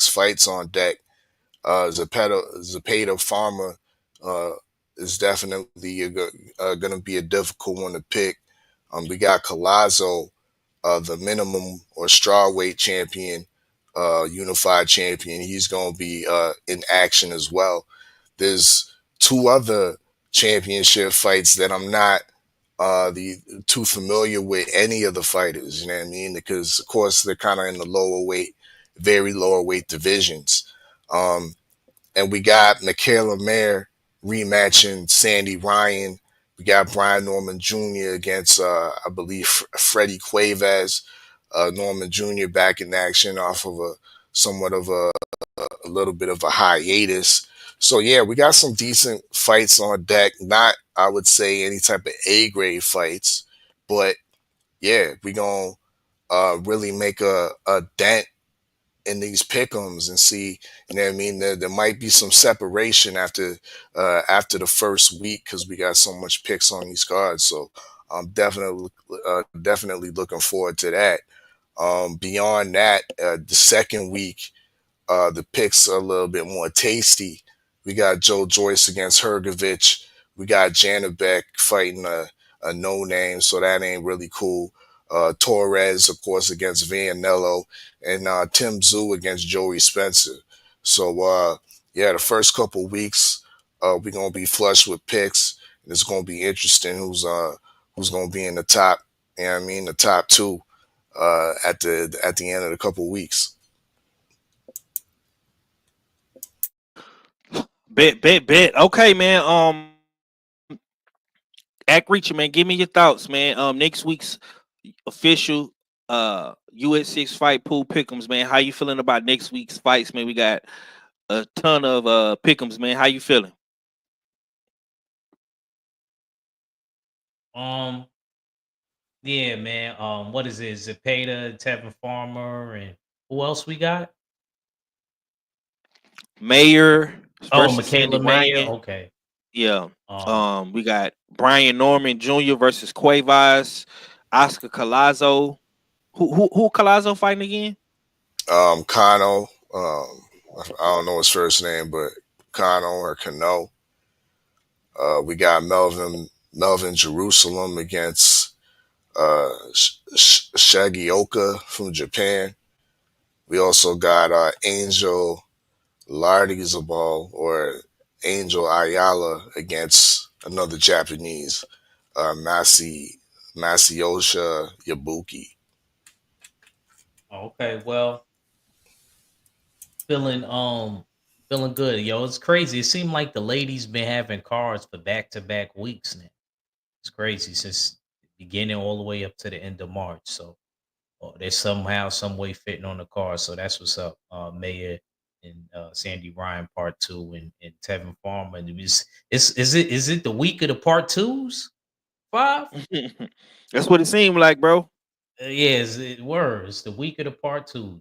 fights on deck. Zepeda Farmer uh, is definitely going to be a difficult one to pick. We got Collazo, the minimum or strawweight champion, unified champion. He's going to be in action as well. There's 2 other championship fights that I'm not the too familiar with any of the fighters. You know what I mean? Because of course they're kind of in the lower weight, very lower weight divisions. And we got Michaela Mayer rematching Sandy Ryan. We got Brian Norman Jr. against, I believe, Freddie Cuevas. Norman Jr. back in action off of somewhat of a little bit of a hiatus. So yeah, we got some decent fights on deck. Not, I would say, any type of A grade fights, but yeah, we gonna really make a dent in these pick'ems and see, you know what I mean? There might be some separation after the first week because we got so much picks on these cards. So I'm definitely looking forward to that. Beyond that, the second week, the picks are a little bit more tasty. We got Joe Joyce against Hergovich. We got Janabek fighting a no name, so that ain't really cool. Torres, of course, against Vianello, and Tim Tszyu against Joey Spencer. So yeah, the first couple weeks we're gonna be flush with picks, and it's gonna be interesting who's gonna be in the top. You know what I mean, the top 2 at the end of the couple weeks. Bet. Okay, man. Act Reacher, man. Give me your thoughts, man. Next week's official US6 fight pool pick'ems, man. How you feeling about next week's fights, man? We got a ton of pick'ems, man. How you feeling? Yeah, man. What is it? Zepeda, Tevin Farmer, and who else we got? Mayor Oh, versus Sandy Michaela Mayer. Ryan. Okay. Yeah. We got Brian Norman Jr. versus Cuevas, Oscar Collazo. Who Collazo fighting again? Kano. I don't know his first name, but Kano or Kano. We got Melvin Jerusalem against Shagioka from Japan. We also got Angel Lardizabal or Angel Ayala against another Japanese, Masayosha Yabuki. Okay. Well, feeling feeling good, yo. It's crazy. It seemed like the ladies been having cards for back-to-back weeks now. It's crazy since beginning all the way up to the end of March. So they're somehow, some way fitting on the card. So that's what's up. Mayor and Sandy Ryan part 2 and Tevin Farmer. And is it the week of the part 2s? 5? That's what it seemed like, bro. Yeah, it works. The week of the part 2s.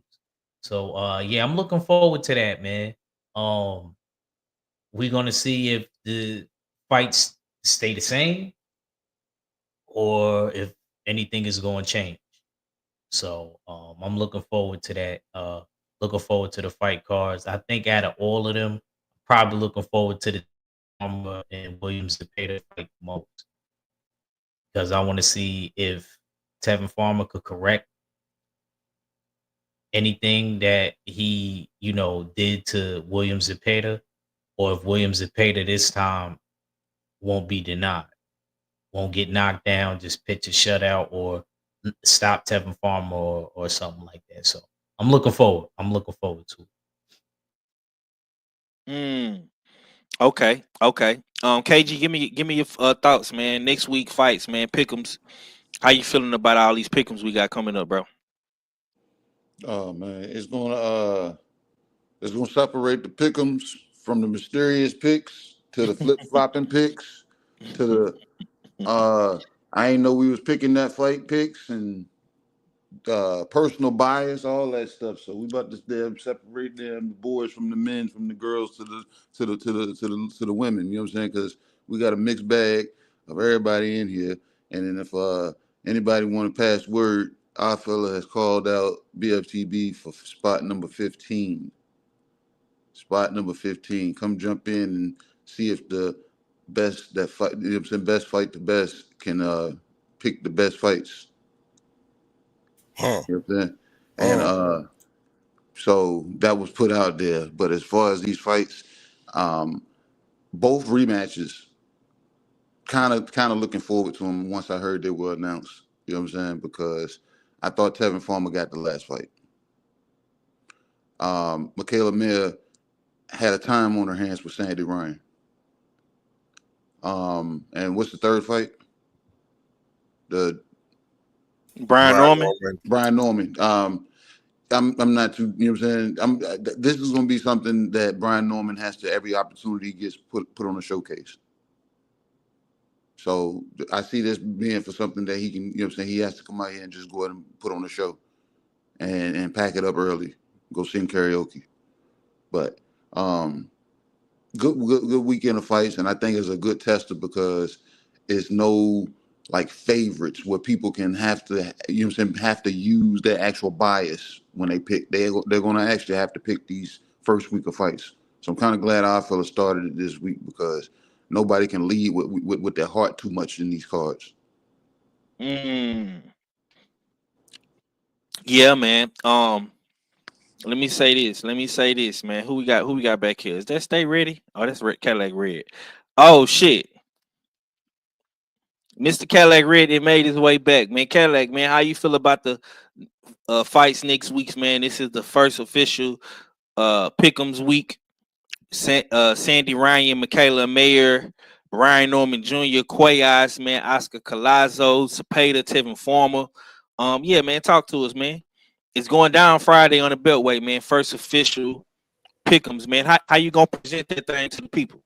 So yeah, I'm looking forward to that, man. We're gonna see if the fights stay the same or if anything is going to change. So I'm looking forward to that. Looking forward to the fight cards. I think out of all of them, probably looking forward to the Farmer and Williams Zepeda fight the most because I want to see if Tevin Farmer could correct anything that he, did to Williams Zepeda, or if Williams Zepeda this time won't be denied, won't get knocked down, just pitch a shutout, or stop Tevin Farmer or something like that. So I'm looking forward. To it. Okay. KG, give me your thoughts, man. Next week fights, man. Pick'ems. How you feeling about all these pick'ems we got coming up, bro? Oh man, it's gonna separate the pick'ems from the mysterious picks to the flip flopping picks to the I ain't know we was picking that fight picks and personal bias, all that stuff. So we about to separate them the boys from the men, from the girls to the women. You know what I'm saying? Because we got a mixed bag of everybody in here. And then if anybody want to pass word, our fella has called out BFTB for spot number 15. Spot number 15. Come jump in and see if the best that fight, you know what I'm saying, best fight the best can pick the best fights. Huh. You know what I'm saying? And so that was put out there. But as far as these fights, both rematches, kind of looking forward to them once I heard they were announced. You know what I'm saying? Because I thought Tevin Farmer got the last fight. Michaela Mir had a time on her hands with Sandy Ryan. And what's the third fight? The Brian Norman. Brian Norman. I'm not too, you know what I'm saying? This is going to be something that Brian Norman has to, every opportunity he gets put on a showcase. So I see this being for something that he can, you know what I'm saying? He has to come out here and just go ahead and put on a show and pack it up early, go sing karaoke. But good weekend of fights, and I think it's a good tester because it's no like favorites where people can have to, you know what I'm saying, have to use their actual bias when they pick. They're going to actually have to pick these first week of fights. So I'm kind of glad our fella started it this week because nobody can lead with their heart too much in these cards. Yeah, man. Let me say this, man. Who we got back here? Is that Stay Ready? Oh, that's Cadillac Red. Oh shit. Mr. Cadillac Red, it made his way back, man. Cadillac, man, how you feel about the fights next week, man? This is the first official Pick'ems week. Sandy Ryan, Michaela Mayer, Brian Norman Jr., Quayas, man, Oscar Collazo, Cepeda, Tevin Farmer. Yeah, man, talk to us, man. It's going down Friday on the Beltway, man. First official Pick'ems, man. How you gonna present that thing to the people?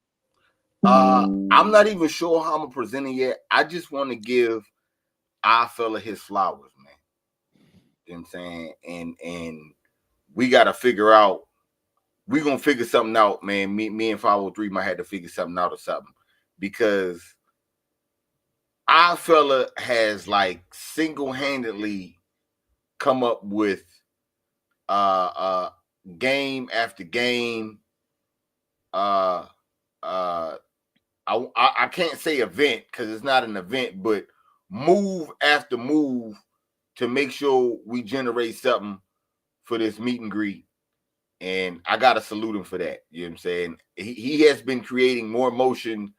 I'm not even sure how I'm gonna present it yet. I just want to give our fella his flowers, man. You know what I'm saying? And we gotta figure out, we're gonna figure something out, man. Me and 503 might have to figure something out or something. Because our fella has like single-handedly come up with game after game. I can't say event because it's not an event, but move after move to make sure we generate something for this meet and greet. And I gotta salute him for that. You know what I'm saying? He has been creating more motion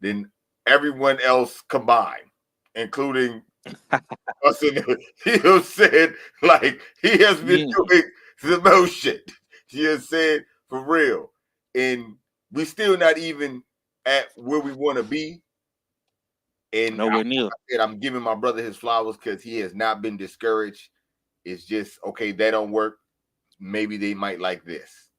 than everyone else combined, including us in the, you know what I'm saying? Like he has been doing the motion. You know what I'm saying? For real. And we still not even at where we want to be. And nowhere near. I'm giving my brother his flowers because he has not been discouraged. It's just, okay, that don't work. Maybe they might like this.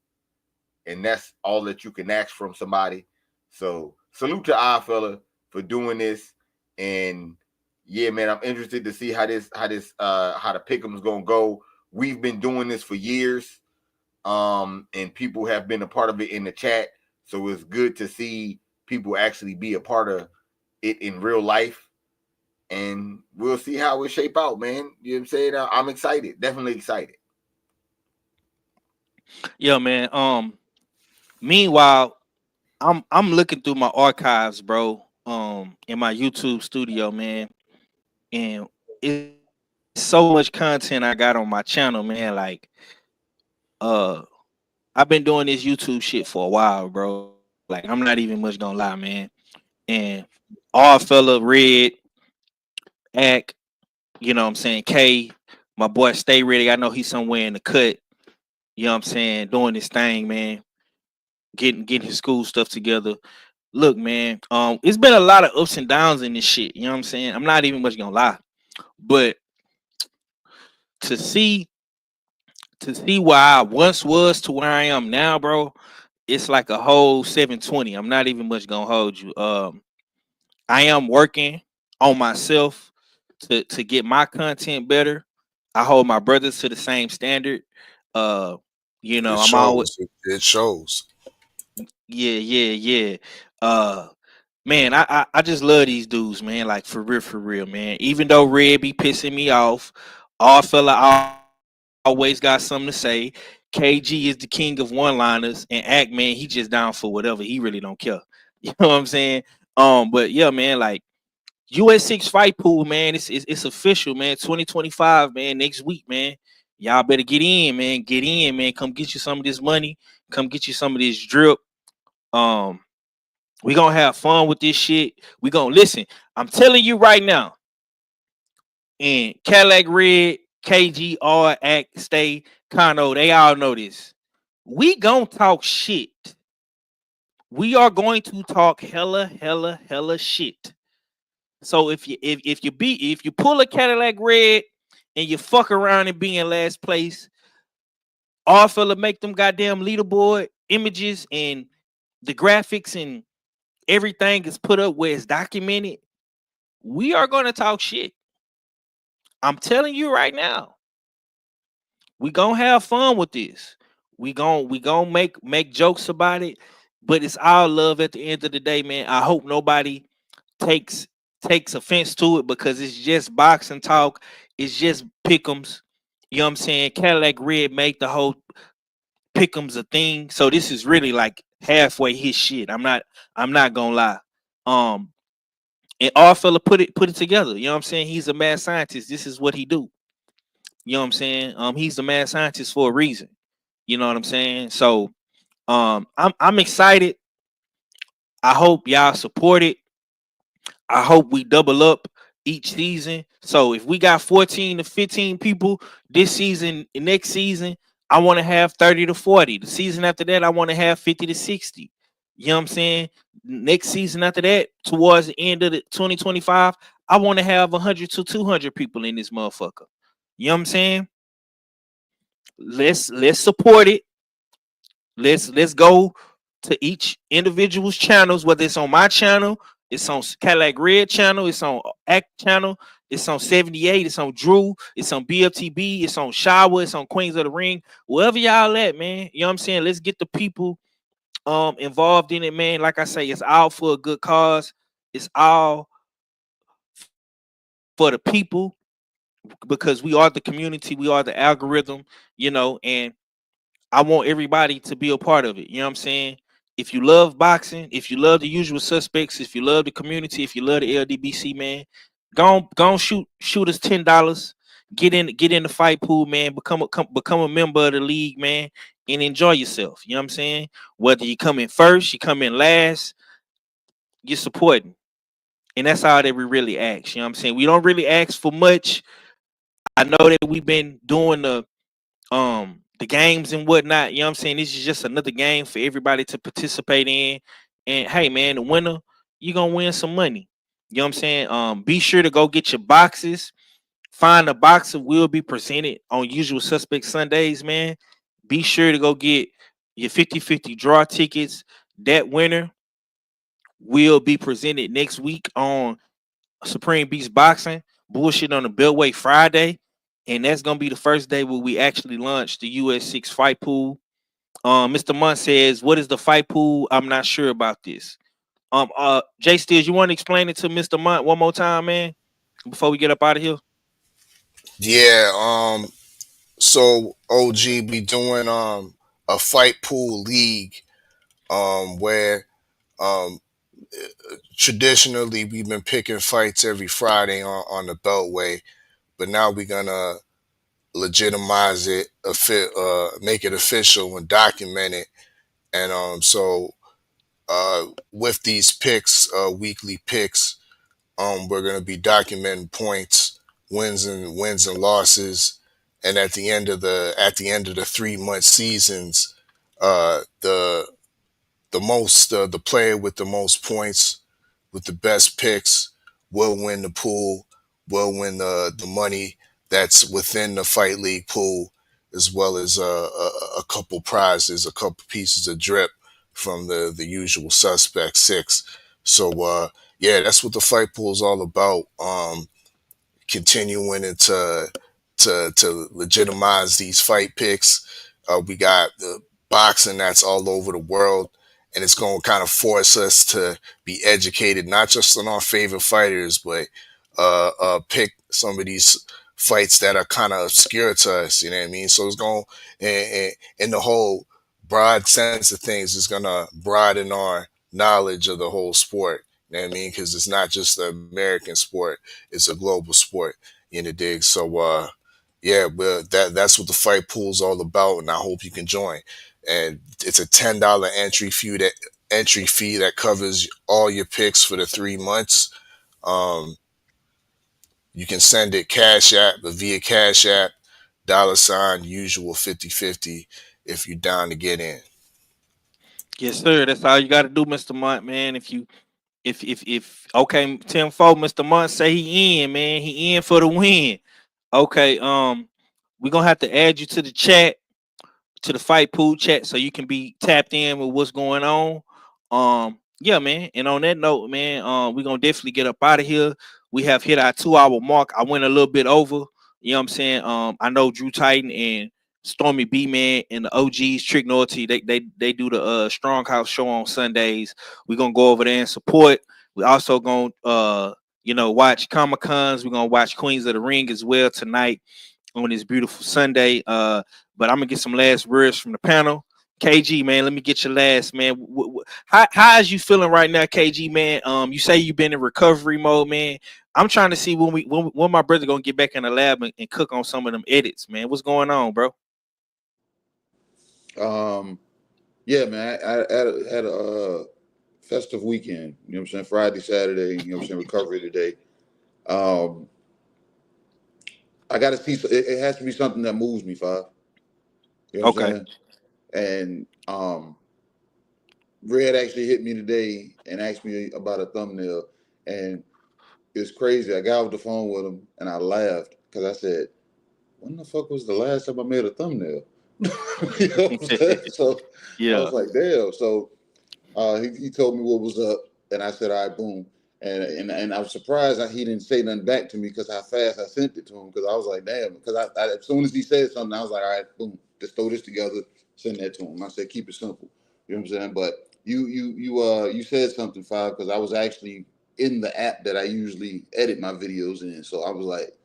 And that's all that you can ask from somebody. So salute to our fella for doing this. And yeah, man, I'm interested to see how the pick'em's gonna go. We've been doing this for years. And people have been a part of it in the chat. So it's good to see people actually be a part of it in real life. And we'll see how it shape out, man. You know what I'm saying? I'm excited, definitely excited. Yeah, man. Meanwhile, I'm looking through my archives, bro. In my YouTube studio, man, and it's so much content I got on my channel, man. Like, I've been doing this YouTube shit for a while, bro. Like, I'm not even much gonna lie, man. And all fella Red, Ack, You know what I'm saying? K, my boy, stay ready. I know he's somewhere in the cut. You know what I'm saying? Doing his thing, man. Getting his school stuff together. Look, man, it's been a lot of ups and downs in this shit. You know what I'm saying? I'm not even much gonna lie. But to see where I once was to where I am now, bro, it's like a whole 720. I'm not even much gonna hold you. I am working on myself to get my content better. I hold my brothers to the same standard. Uh, you know, It I'm always shows. It shows. yeah. Man, I just love these dudes, man. Like for real, man. Even though Red be pissing me off, all fella always got something to say. KG is the king of one-liners, and Act Man, he just down for whatever. He really don't care. You know what I'm saying? But yeah, man, like US6 fight pool, man. It's official, man. 2025, man. Next week, man. Y'all better get in, man. Get in, man. Come get you some of this money. Come get you some of this drip. Um, we gonna have fun with this shit. We gonna listen. I'm telling you right now. And Cadillac Red, KGR, Act, Stay, Kano, they all know this. We gonna talk shit. We are going to talk hella shit. So if you pull a Cadillac Red and you fuck around and be in last place, all fella make them goddamn leaderboard images and the graphics and everything is put up where it's documented. We are gonna talk shit. I'm telling you right now. We gonna have fun with this. We gonna make jokes about it, but it's all love at the end of the day, man. I hope nobody takes offense to it because it's just boxing talk. It's just pick'ems. You know what I'm saying? Cadillac Red made the whole pick'ems a thing. So this is really like halfway his shit. I'm not gonna lie. Um and our fella put it together. You know what I'm saying? He's a mad scientist. This is what he do. You know what I'm saying? He's the mad scientist for a reason. You know what I'm saying? So I'm excited. I hope y'all support it. I hope we double up each season. So if we got 14 to 15 people this season, next season, I want to have 30 to 40. The season after that, I want to have 50 to 60. You know what I'm saying? Next season after that, towards the end of the 2025, I want to have 100 to 200 people in this motherfucker. You know what I'm saying? Let's support it. Let's go to each individual's channels, whether it's on my channel, it's on Cadillac Red channel, it's on Act channel, it's on 78, it's on Drew, it's on BFTB, it's on Shower, it's on Queens of the Ring, wherever y'all at, man. You know what I'm saying? Let's get the people involved in it, man. Like I say, it's all for a good cause. It's all for the people because we are the community, we are the algorithm, you know, and I want everybody to be a part of it. You know what I'm saying? If you love boxing, if you love the usual suspects, if you love the community, if you love the LDBC, man, go on shoot us $10. Get in the fight pool, man. Become a member of the league, man, and enjoy yourself. You know what I'm saying? Whether you come in first, you come in last, you're supporting. And that's all that we really ask. You know what I'm saying? We don't really ask for much. I know that we've been doing the games and whatnot. You know what I'm saying? This is just another game for everybody to participate in. And hey man, the winner, you're gonna win some money. You know what I'm saying? Be sure to go get your boxes. Find a boxer will be presented on Usual Suspect Sundays, man. Be sure to go get your 50-50 draw tickets. That winner will be presented next week on Supreme Beast Boxing. Bullshit on the Beltway Friday. And that's gonna be the first day where we actually launch the US6 fight pool. Mr. Munt says, "What is the fight pool? I'm not sure about this." Jay Steels, you want to explain it to Mr. Munt one more time, man, before we get up out of here? Yeah. So OG be doing a fight pool league where um traditionally we've been picking fights every Friday on the Beltway, but now we're gonna legitimize it, make it official and document it. And with these picks, weekly picks, we're gonna be documenting points wins and losses, and at the end of the 3-month seasons, the player with the most points, with the best picks, will win the pool, will win the money that's within the fight league pool, as well as a couple prizes, a couple pieces of drip from the usual suspect 6. So yeah, that's what the fight pool is all about. Continuing to legitimize these fight picks. We got the boxing that's all over the world, and it's going to kind of force us to be educated, not just on our favorite fighters, but pick some of these fights that are kind of obscure to us. You know what I mean? So it's going, in the whole broad sense of things, it's going to broaden our knowledge of the whole sport. You know what I mean? Because it's not just the American sport; it's a global sport. You know, dig. So, yeah, well, that's what the fight pool is all about, and I hope you can join. And it's a $10 entry fee that covers all your picks for the 3 months. You can send it Cash App, but via Cash App, $usual 50/50 if you're down to get in. Yes, sir. That's all you got to do, Mr. Mont, man. If okay, 10-4, Mr. Mont say he in, man. He in for the win. Okay, we're gonna have to add you to the chat, to the fight pool chat, so you can be tapped in with what's going on. Yeah, man. And on that note, man, we're gonna definitely get up out of here. We have hit our 2-hour mark. I went a little bit over. You know what I'm saying? I know Drew Titan and Stormy B Man and the OGs Trick Norty. They do the Strong House show on Sundays. We're gonna go over there and support. We also gonna watch Comic Cons. We're gonna watch Queens of the Ring as well tonight on this beautiful Sunday. But I'm gonna get some last words from the panel. KG, man, let me get your last, man. How is you feeling right now, KG, man? You say you've been in recovery mode, man. I'm trying to see when my brother gonna get back in the lab and cook on some of them edits, man. What's going on, bro? Yeah, man, I had a festive weekend. You know what I'm saying? Friday, Saturday. You know what I'm saying? Recovery today. I got to see. It has to be something that moves me, Five. You know what I'm saying? And Red actually hit me today and asked me about a thumbnail, and it's crazy. I got off the phone with him and I laughed because I said, "When the fuck was the last time I made a thumbnail?" You know what I'm saying? So I was like, "Damn." So he told me what was up, and I said, "All right, boom." And I was surprised that he didn't say nothing back to me because how fast I sent it to him. Because I was like, "Damn!" Because I as soon as he said something, I was like, "All right, boom, just throw this together, send that to him." I said, "Keep it simple." You know what I'm saying? But you said something, Five, because I was actually in the app that I usually edit my videos in. So I was like,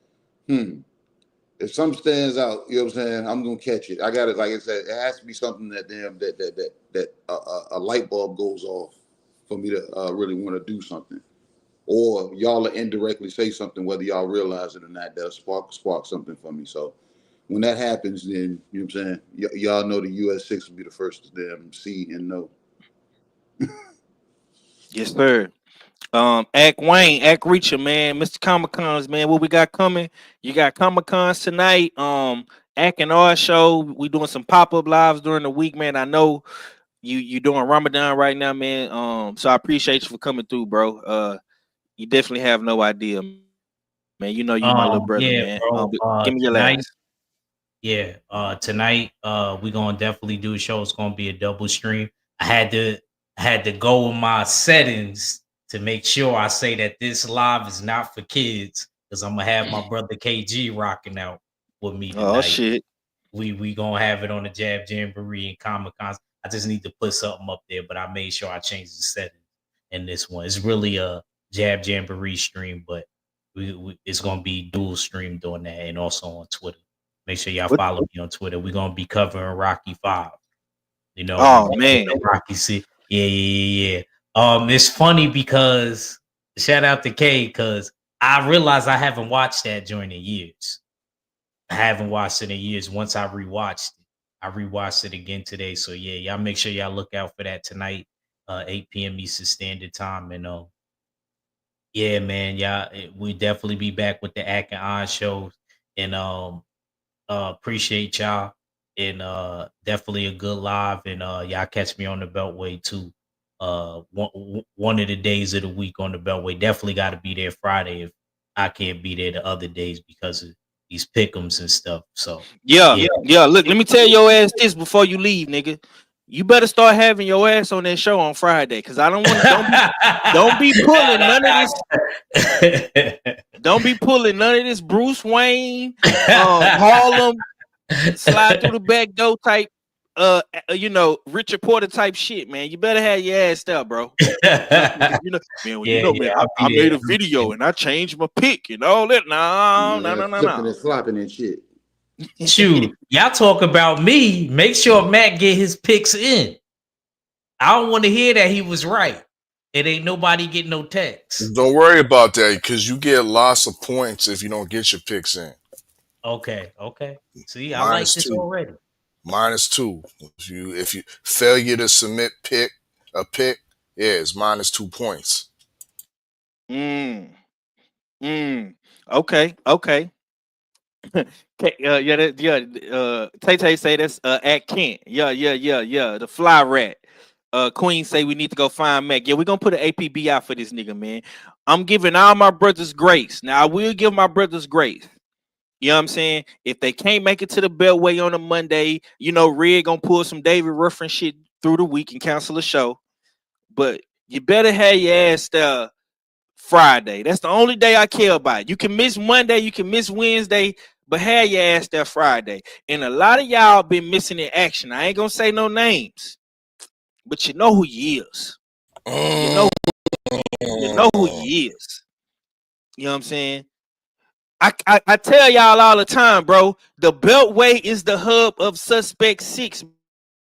if something stands out, you know what I'm saying, I'm gonna catch it. I got it. Like I said, it has to be something that a light bulb goes off for me to really want to do something, or y'all will indirectly say something, whether y'all realize it or not, that'll spark something for me. So when that happens, then you know what I'm saying, y'all know the US6 will be the first to damn see and know. Yes, sir. Act Wayne, Act Reacher, man, Mr. Comic Cons, man. What we got coming? You got Comic Cons tonight. Act and R show. We doing some pop-up lives during the week, man. I know you doing Ramadan right now, man. So I appreciate you for coming through, bro. You definitely have no idea, man. You know you my little brother, Yeah, man. bro. But give me your Tonight, last. yeah, tonight, we gonna definitely do a show. It's gonna be a double stream. I had to go with my settings to make sure I say that this live is not for kids, because I'm gonna have my brother KG rocking out with me Oh tonight. shit. We gonna have it on the Jab Jamboree and Comic Cons. I just need to put something up there, but I made sure I changed the setting in this one. It's really a Jab Jamboree stream, but it's gonna be dual stream doing that, and also on Twitter. Make sure y'all What? follow me on Twitter. We're gonna be covering Rocky 5. You know, Oh man. the Rocky C. Yeah. It's funny because shout out to K, because I realized I haven't watched that during the years. I haven't watched it in years. Once I rewatched it again today. So yeah, y'all make sure y'all look out for that tonight, 8 p.m. Eastern Standard Time. And Yeah, man. Yeah, we definitely be back with the Act and On shows, and appreciate y'all, and definitely a good live, and y'all catch me on the Beltway too. One of the days of the week on the Beltway. Definitely got to be there Friday if I can't be there the other days because of these pickums and stuff. So Yeah, yeah. yeah. Look, let me tell your ass this before you leave, nigga. You better start having your ass on that show on Friday, cause I don't want. Don't be pulling none of this. Don't be pulling none of this Bruce Wayne, Harlem, slide through the back door type, Richard Porter type shit, man. You better have your ass there, bro. Man, I'll I be made there. a video and I changed my pick and all that. Flipping No. and flopping and shit. Shoot, y'all talk about me. Make sure Matt get his picks in. I don't want to hear that he was right. It ain't nobody getting no text. Don't worry about that because you get lots of points if you don't get your picks in. Okay. See, I like this -2. already. -2. If you failure to submit a pick, yeah, it's -2 points. Okay. Tay Tay say that's at Kent. Yeah. The fly rat. Queen say we need to go find Mac. Yeah, we're gonna put an APB out for this nigga, man. I'm giving all my brothers grace. Now I will give my brothers grace. You know what I'm saying? If they can't make it to the Beltway on a Monday, Red gonna pull some David Ruffin shit through the week and cancel the show. But you better have your ass there Friday. That's the only day I care about. You can miss Monday, you can miss Wednesday, but have your ass there Friday. And a lot of y'all been missing in action. I ain't gonna say no names, but you know who you is. You know who you is. You know what I'm saying? I tell y'all all the time, bro. The Beltway is the hub of Suspect 6,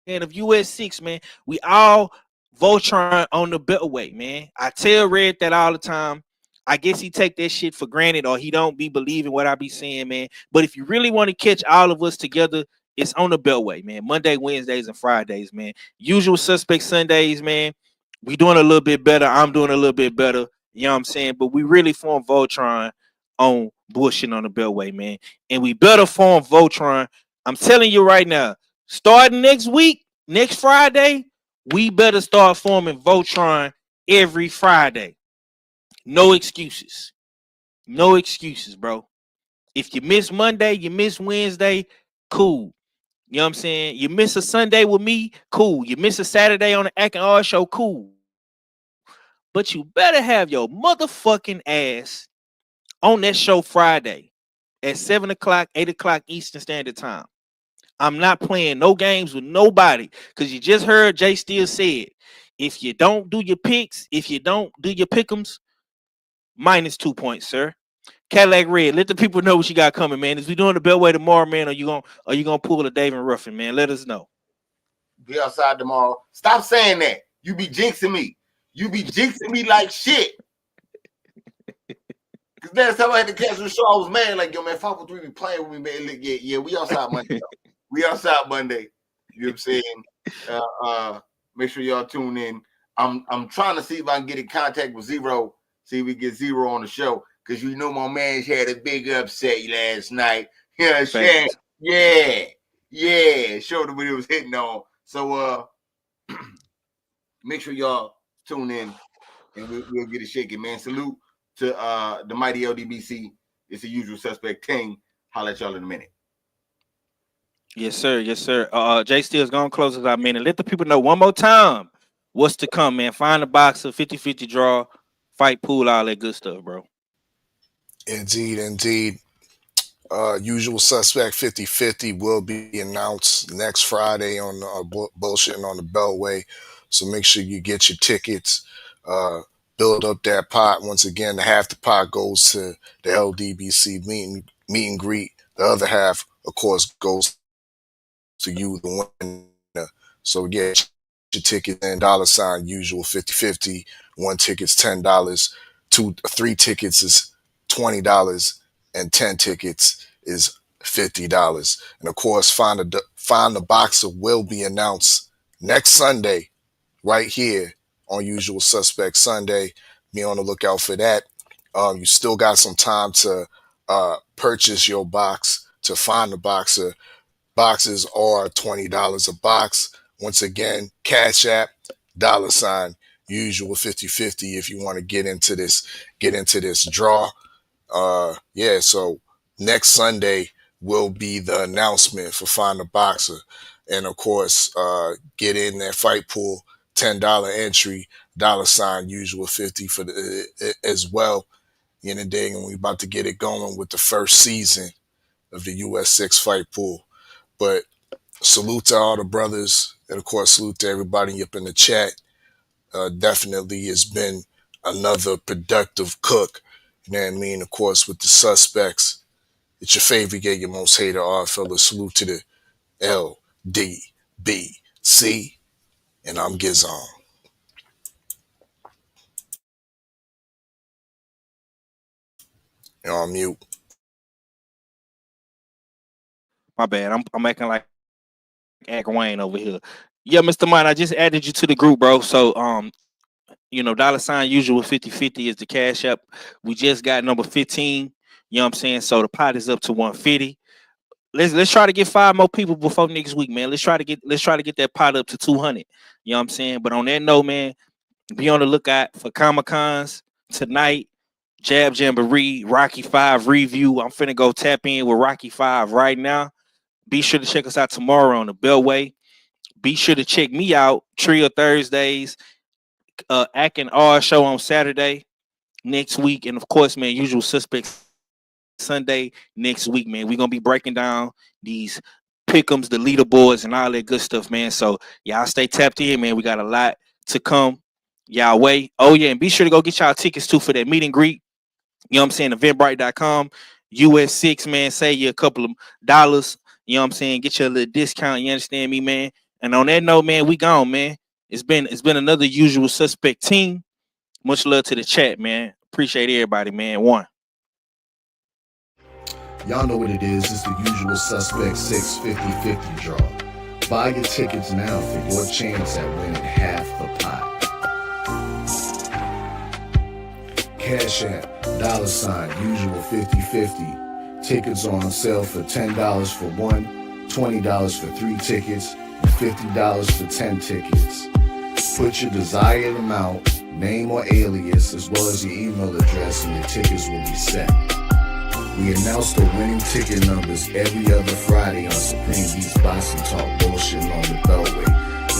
man, of US6, man. We all Voltron on the Beltway, man. I tell Red that all the time. I guess he take that shit for granted or he don't be believing what I be saying, man. But if you really want to catch all of us together, it's on the Beltway, man. Monday, Wednesdays, and Fridays, man. Usual Suspect Sundays, man. We doing a little bit better. I'm doing a little bit better. You know what I'm saying? But we really form Voltron on bullshit on the Beltway, man. And we better form Voltron. I'm telling you right now, starting next week, next Friday, we better start forming Voltron every Friday. No excuses. No excuses, bro. If you miss Monday, you miss Wednesday, cool. You know what I'm saying? You miss a Sunday with me, cool. You miss a Saturday on the Act and R show, cool. But you better have your motherfucking ass on that show Friday at 7 o'clock, 8 o'clock Eastern Standard Time. I'm not playing no games with nobody because you just heard Jay Steele said, if you don't do your picks, if you don't do your pick'ems, -2 points, sir. Cadillac Red, let the people know what you got coming, man. Is we doing the Beltway tomorrow, man? Or you gonna pull a David Ruffin, man? Let us know. Be outside tomorrow. Stop saying that. You be jinxing me. You be jinxing me like shit. Cause last time I had to cancel the show, I was mad. Like, yo, man, 503 be playing with me, man. Yeah, we outside Monday. We outside Monday. You know what I'm saying? Make sure y'all tune in. I'm trying to see if I can get in contact with Zero. See if we get Zero on the show. Cause you know my man's had a big upset last night. Yeah, yeah. Showed him what he was hitting on. So make sure y'all tune in and we'll get it shaking, man. Salute to the mighty LDBC. It's the usual suspect team. Holla at y'all in a minute. Yes, sir. Jay Steele's gonna close us out, man. And let the people know one more time what's to come, man. Find a boxer, 50-50 draw, fight pool, all that good stuff, bro. Indeed. Usual suspect 50-50 will be announced next Friday on bullshitting on the Beltway. So make sure you get your tickets. Build up that pot. Once again, half the pot goes to the LDBC meet and greet. The other half, of course, goes to you, the winner. So get your ticket and $ usual 50-50. One ticket's $10. Three tickets is $20, and 10 tickets is $50. And of course, Find the Boxer will be announced next Sunday, right here on Usual Suspect Sunday. Be on the lookout for that. You still got some time to purchase your box, to find the boxer. Boxes are $20 a box. Once again, Cash App, $ usual 50/50 if you want to get into this draw. Yeah, so next Sunday will be the announcement for Find the Boxer. And of course, get in that fight pool, $10 entry, $ usual 50 for as well. In the day, and we about to get it going with the first season of the US6 fight pool. But salute to all the brothers, and of course, salute to everybody up in the chat. Definitely has been another productive cook. You know what I mean? Of course, with the suspects, it's your favorite, your most hated odd fella. Salute to the LDBC, and I'm Gizon. You're on mute. My bad. I'm acting like Wayne over here. Yeah, Mr. Mine, I just added you to the group, bro. So $ usual 50/50 is the Cash App. We just got number 15. You know what I'm saying? So the pot is up to 150. Let's try to get 5 more people before next week, man. Let's try to get that pot up to 200. You know what I'm saying? But on that note, man, be on the lookout for Comic-Cons tonight. Jab Jamboree, Rocky 5 review. I'm finna go tap in with Rocky 5 right now. Be sure to check us out tomorrow on the Beltway. Be sure to check me out, Trio Thursdays, Ack and R show on Saturday next week. And of course, man, Usual Suspects Sunday next week, man. We're going to be breaking down these pick'ems, the leaderboards, and all that good stuff, man. So y'all stay tapped in, man. We got a lot to come y'all way. Oh, yeah, and be sure to go get y'all tickets, too, for that meet and greet. You know what I'm saying? Eventbrite.com, US6, man. Save you a couple of dollars. You know what I'm saying? Get you a little discount. You understand me, man? And on that note, man, we gone, man. It's been another Usual Suspect team. Much love to the chat, man. Appreciate everybody, man. One. Y'all know what it is. It's the Usual Suspect 650/50 draw. Buy your tickets now for your chance at winning half the pot. Cash App, $ usual 50/50. Tickets on sale for $10 for 1, $20 for 3 tickets, and $50 for 10 tickets. Put your desired amount, name or alias, as well as your email address, and your tickets will be set. We announce the winning ticket numbers every other Friday on Supreme Beats Boxing Talk Bullshit on the Beltway,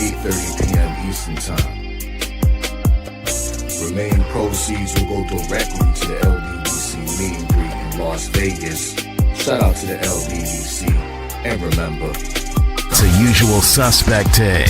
8:30 p.m. Eastern Time. Remaining proceeds will go directly to the LDBC meet and greet in Las Vegas. Shout out to the LDBC, and remember, it's a Usual Suspect day.